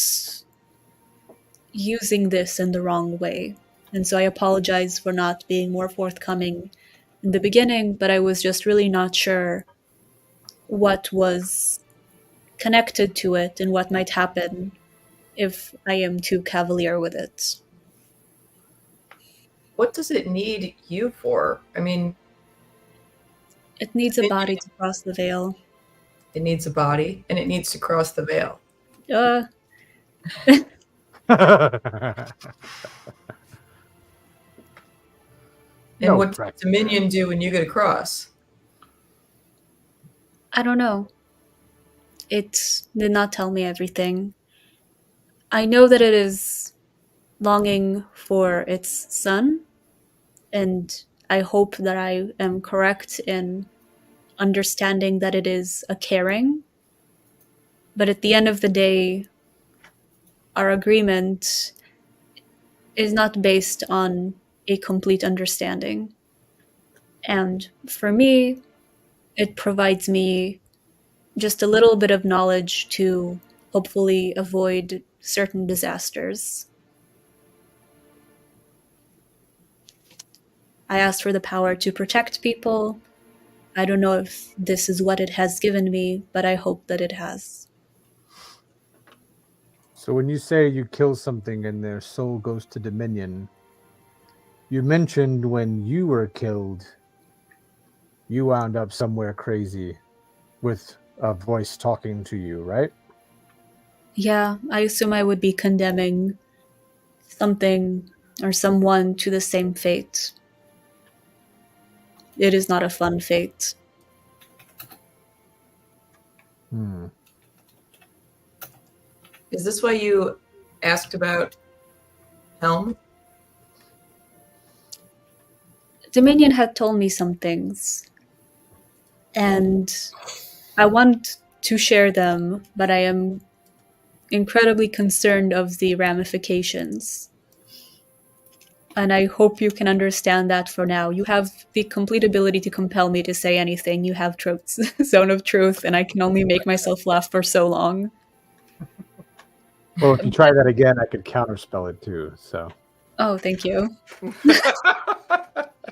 using this in the wrong way. And so I apologize for not being more forthcoming in the beginning, but I was just really not sure what was connected to it and what might happen if I am too cavalier with it. What does it need you for? I mean, It needs a body to cross the veil. it needs a body and it needs to cross the veil. And No what does practice. Dominion do when you get across? I don't know. It did not tell me everything. I know that it is longing for its son, and I hope that I am correct in understanding that it is a caring. But at the end of the day, our agreement is not based on a complete understanding. And for me, it provides me just a little bit of knowledge to hopefully avoid certain disasters. I asked for the power to protect people. I don't know if this is what it has given me, but I hope that it has. So when you say you kill something and their soul goes to Dominion, you mentioned when you were killed, you wound up somewhere crazy with a voice talking to you, right? Yeah, I assume I would be condemning something or someone to the same fate. It is not a fun fate. Is this why you asked about Helm? Dominion had told me some things, and I want to share them, but I am incredibly concerned of the ramifications. And I hope you can understand that for now. You have the complete ability to compel me to say anything. You have zone of truth, and I can only make myself laugh for so long. Well, if you try that again, I could counterspell it too. So. Oh, thank you.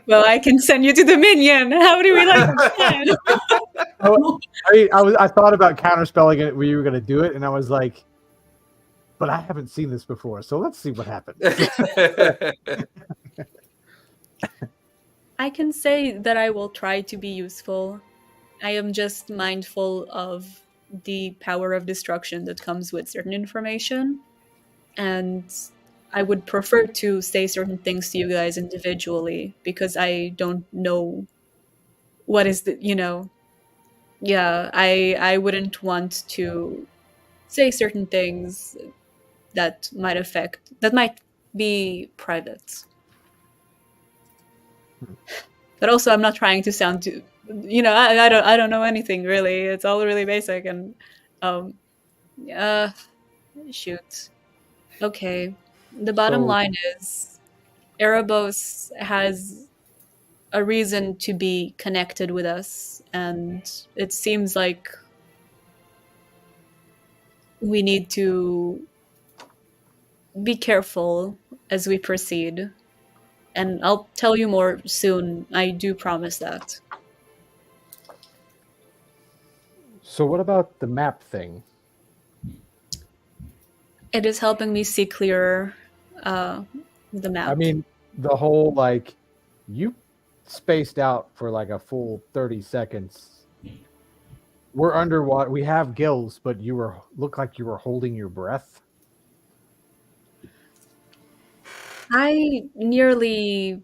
Well, I can send you to Dominion. How do we like that? I thought about counterspelling it when you were going to do it, and I was like, but I haven't seen this before, so let's see what happens. I can say that I will try to be useful. I am just mindful of the power of destruction that comes with certain information, and I would prefer to say certain things to you guys individually because I don't know what is the, yeah, I wouldn't want to say certain things that might be private. But also I'm not trying to sound too, I don't know anything really. It's all really basic and shoot. Okay. The bottom line is Erebos has a reason to be connected with us, and it seems like we need to be careful as we proceed. And I'll tell you more soon. I do promise that. So what about the map thing? It is helping me see clearer the map. I mean, the whole like you spaced out for like a full 30 seconds. We're underwater. We have gills, but you look like you were holding your breath. I nearly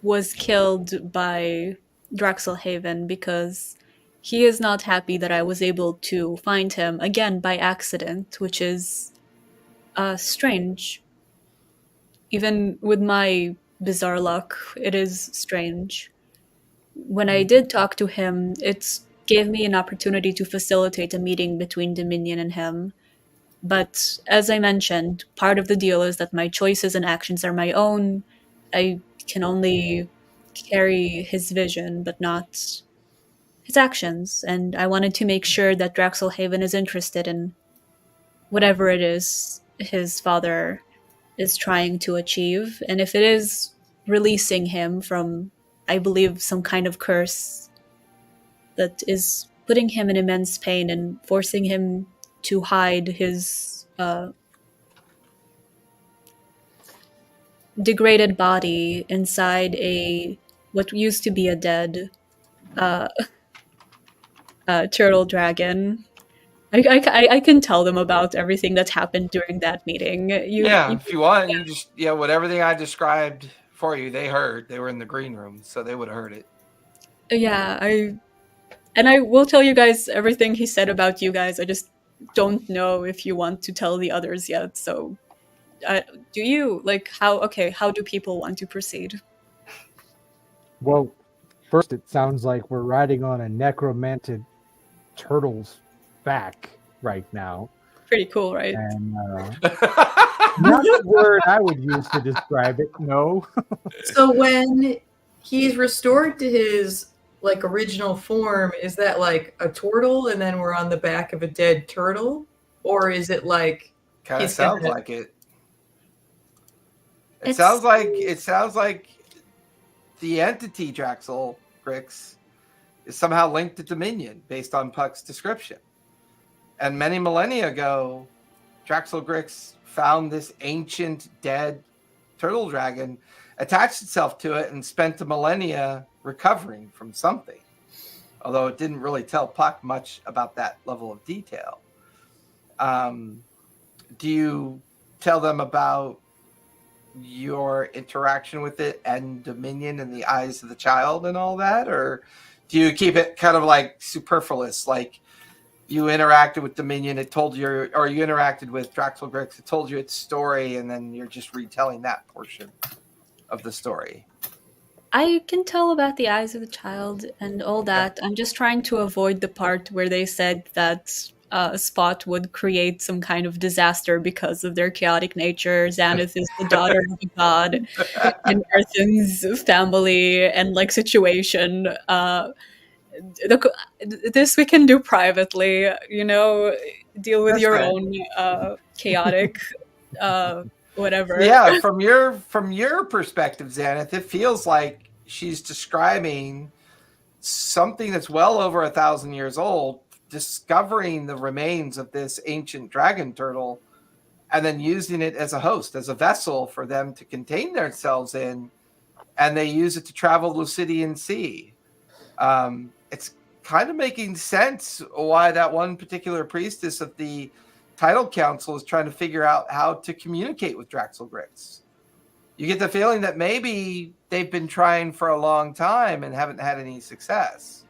was killed by Draxelhaven because he is not happy that I was able to find him again by accident, which is strange. Even with my bizarre luck, it is strange. When I did talk to him, it gave me an opportunity to facilitate a meeting between Dominion and him. But as I mentioned, part of the deal is that my choices and actions are my own. I can only carry his vision, but not his actions. And I wanted to make sure that Draxelhaven is interested in whatever it is his father is trying to achieve. And if it is releasing him from, I believe, some kind of curse that is putting him in immense pain and forcing him to hide his degraded body inside what used to be a dead turtle dragon. I can tell them about everything that happened during that meeting. If you want, you just whatever I described for you, they heard. They were in the green room, so they would have heard it. Yeah, I will tell you guys everything he said about you guys. I just don't know if you want to tell the others yet. So, do you how do people want to proceed? Well, first it sounds like we're riding on a necromantic turtle's back right now. Pretty cool, right? And not the word I would use to describe it. No. So when he's restored to his original form, is that like a turtle and then we're on the back of a dead turtle, or is it like kind of sounds like it? It sounds like the entity Draxel Grix is somehow linked to Dominion based on Puck's description. And many millennia ago, Draxel Grix found this ancient dead turtle dragon, attached itself to it, and spent a millennia recovering from something. Although it didn't really tell Puck much about that level of detail. Do you tell them about your interaction with it and Dominion in the eyes of the child and all that? Or do you keep it kind of like superfluous, like you interacted with Dominion, it told you, or you interacted with Draxel Grix, it told you its story, and then you're just retelling that portion of the story? I can tell about the eyes of the child and all that. I'm just trying to avoid the part where they said that Spot would create some kind of disaster because of their chaotic nature. Xanath is the daughter of a god, and Earthen's family and situation. This we can do privately, deal with your own chaotic whatever. Yeah, from your perspective, Xanath, it feels like she's describing something that's well over 1,000 years old, discovering the remains of this ancient dragon turtle, and then using it as a host, as a vessel for them to contain themselves in, and they use it to travel Lucidian Sea. It's kind of making sense why that one particular priestess of the Title Council is trying to figure out how to communicate with Draxel Grix. You get the feeling that maybe they've been trying for a long time and haven't had any success.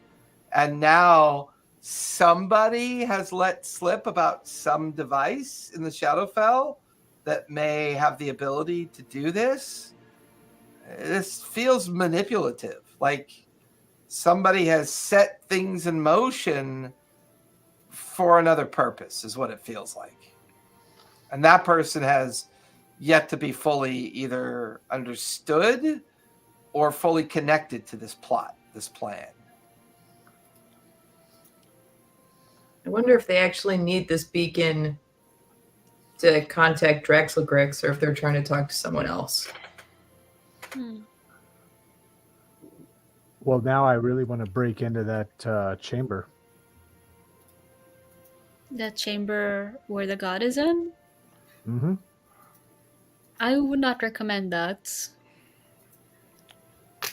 And now somebody has let slip about some device in the Shadowfell that may have the ability to do this. This feels manipulative, like somebody has set things in motion for another purpose, is what it feels like. And that person has yet to be fully either understood or fully connected to this plot, this plan. I wonder if they actually need this beacon to contact Draxelgrix, or if they're trying to talk to someone else. Well, now I really want to break into that chamber. That chamber where the god is in? Mm-hmm. I would not recommend that.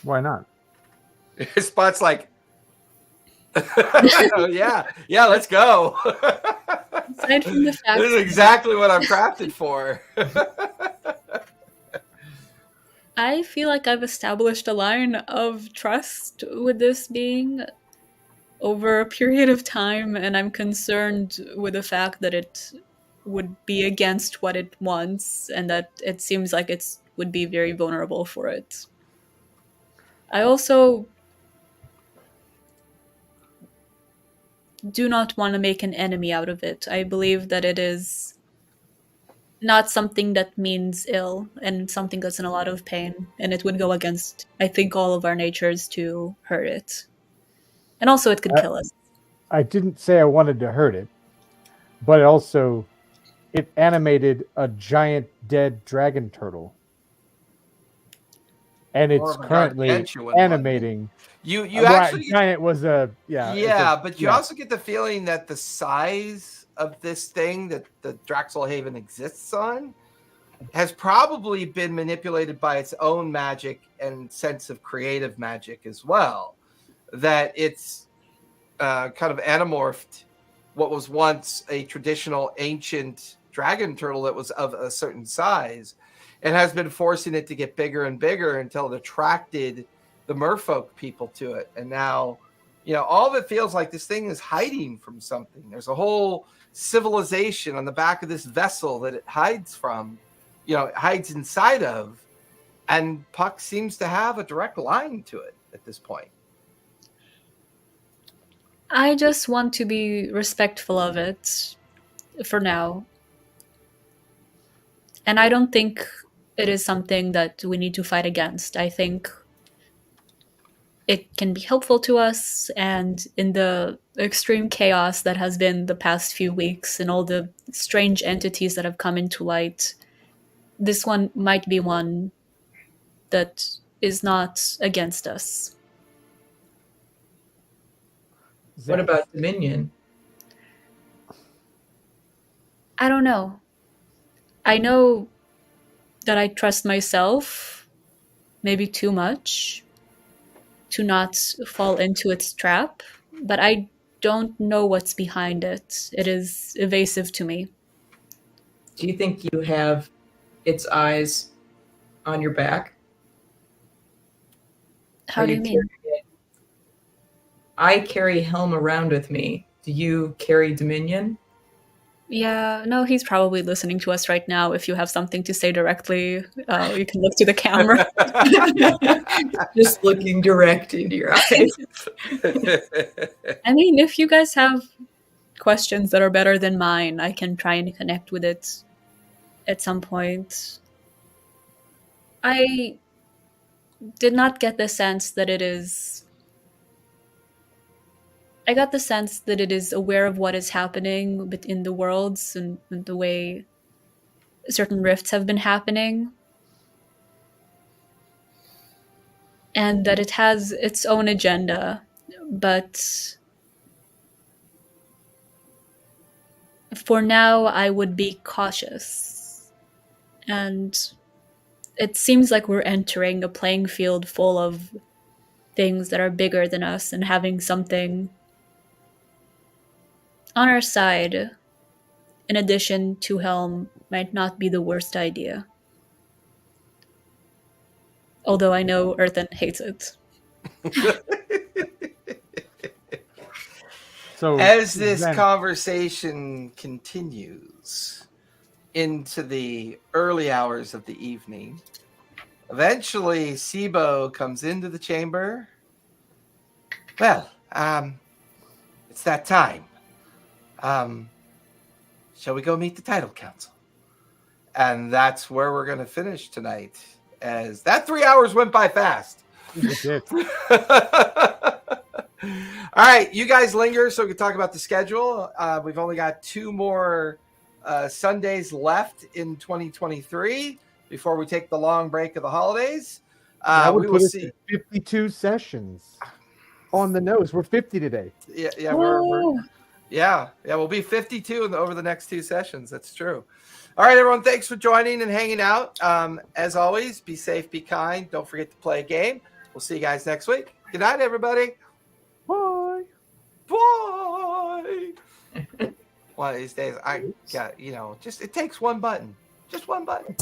Why not? Spot's like, yeah, let's go. Aside from the fact This is exactly what I'm crafted for. I feel like I've established a line of trust with this being over a period of time, and I'm concerned with the fact that it would be against what it wants, and that it seems like it would be very vulnerable for it. I also do not want to make an enemy out of it. I believe that it is not something that means ill and something that's in a lot of pain, and it would go against, I think, all of our natures to hurt it. And also it could kill us. I didn't say I wanted to hurt it, but also it animated a giant dead dragon turtle. And Or it's of a currently gargantuan animating. You Right, actually, giant was a but you also get the feeling that the size of this thing that the Draxelhaven exists on has probably been manipulated by its own magic and sense of creative magic as well. That it's kind of anamorphed what was once a traditional ancient dragon turtle that was of a certain size, and has been forcing it to get bigger and bigger until it attracted the merfolk people to it. And now, all of it feels like this thing is hiding from something. There's a whole civilization on the back of this vessel that it hides from, it hides inside of. And Puck seems to have a direct line to it at this point. I just want to be respectful of it for now. And I don't think it is something that we need to fight against. I think it can be helpful to us, and in the extreme chaos that has been the past few weeks and all the strange entities that have come into light, this one might be one that is not against us. What about Dominion? I don't know. I know that I trust myself, maybe too much, to not fall into its trap, but I don't know what's behind it. It is evasive to me. Do you think you have its eyes on your back? How do you mean? I carry Helm around with me. Do you carry Dominion? Yeah, no, he's probably listening to us right now. If you have something to say directly, you can look to the camera. Just looking direct into your eyes. I mean, if you guys have questions that are better than mine, I can try and connect with it at some point. I did not get the sense that it is... I got the sense that it is aware of what is happening within the worlds and the way certain rifts have been happening. And that it has its own agenda, but for now I would be cautious. And it seems like we're entering a playing field full of things that are bigger than us, and having something on our side in addition to Helm might not be the worst idea. Although I know Earthen hates it. So as this then, conversation continues into the early hours of the evening, eventually Sibo comes into the chamber. Well, it's that time. Shall we go meet the title council? And that's where we're going to finish tonight, as that 3 hours went by fast. It did. All right, you guys linger so we can talk about the schedule. We've only got 2 more Sundays left in 2023 before we take the long break of the holidays. That would We put will us see. at 52 sessions on the nose. We're 50 today. Yeah, Whoa. we'll be 52 over the next 2 sessions. That's true. All right, everyone, thanks for joining and hanging out. As always, be safe, be kind. Don't forget to play a game. We'll see you guys next week. Good night, everybody. Bye. Bye. One of these days, I got, just it takes one button. Just one button.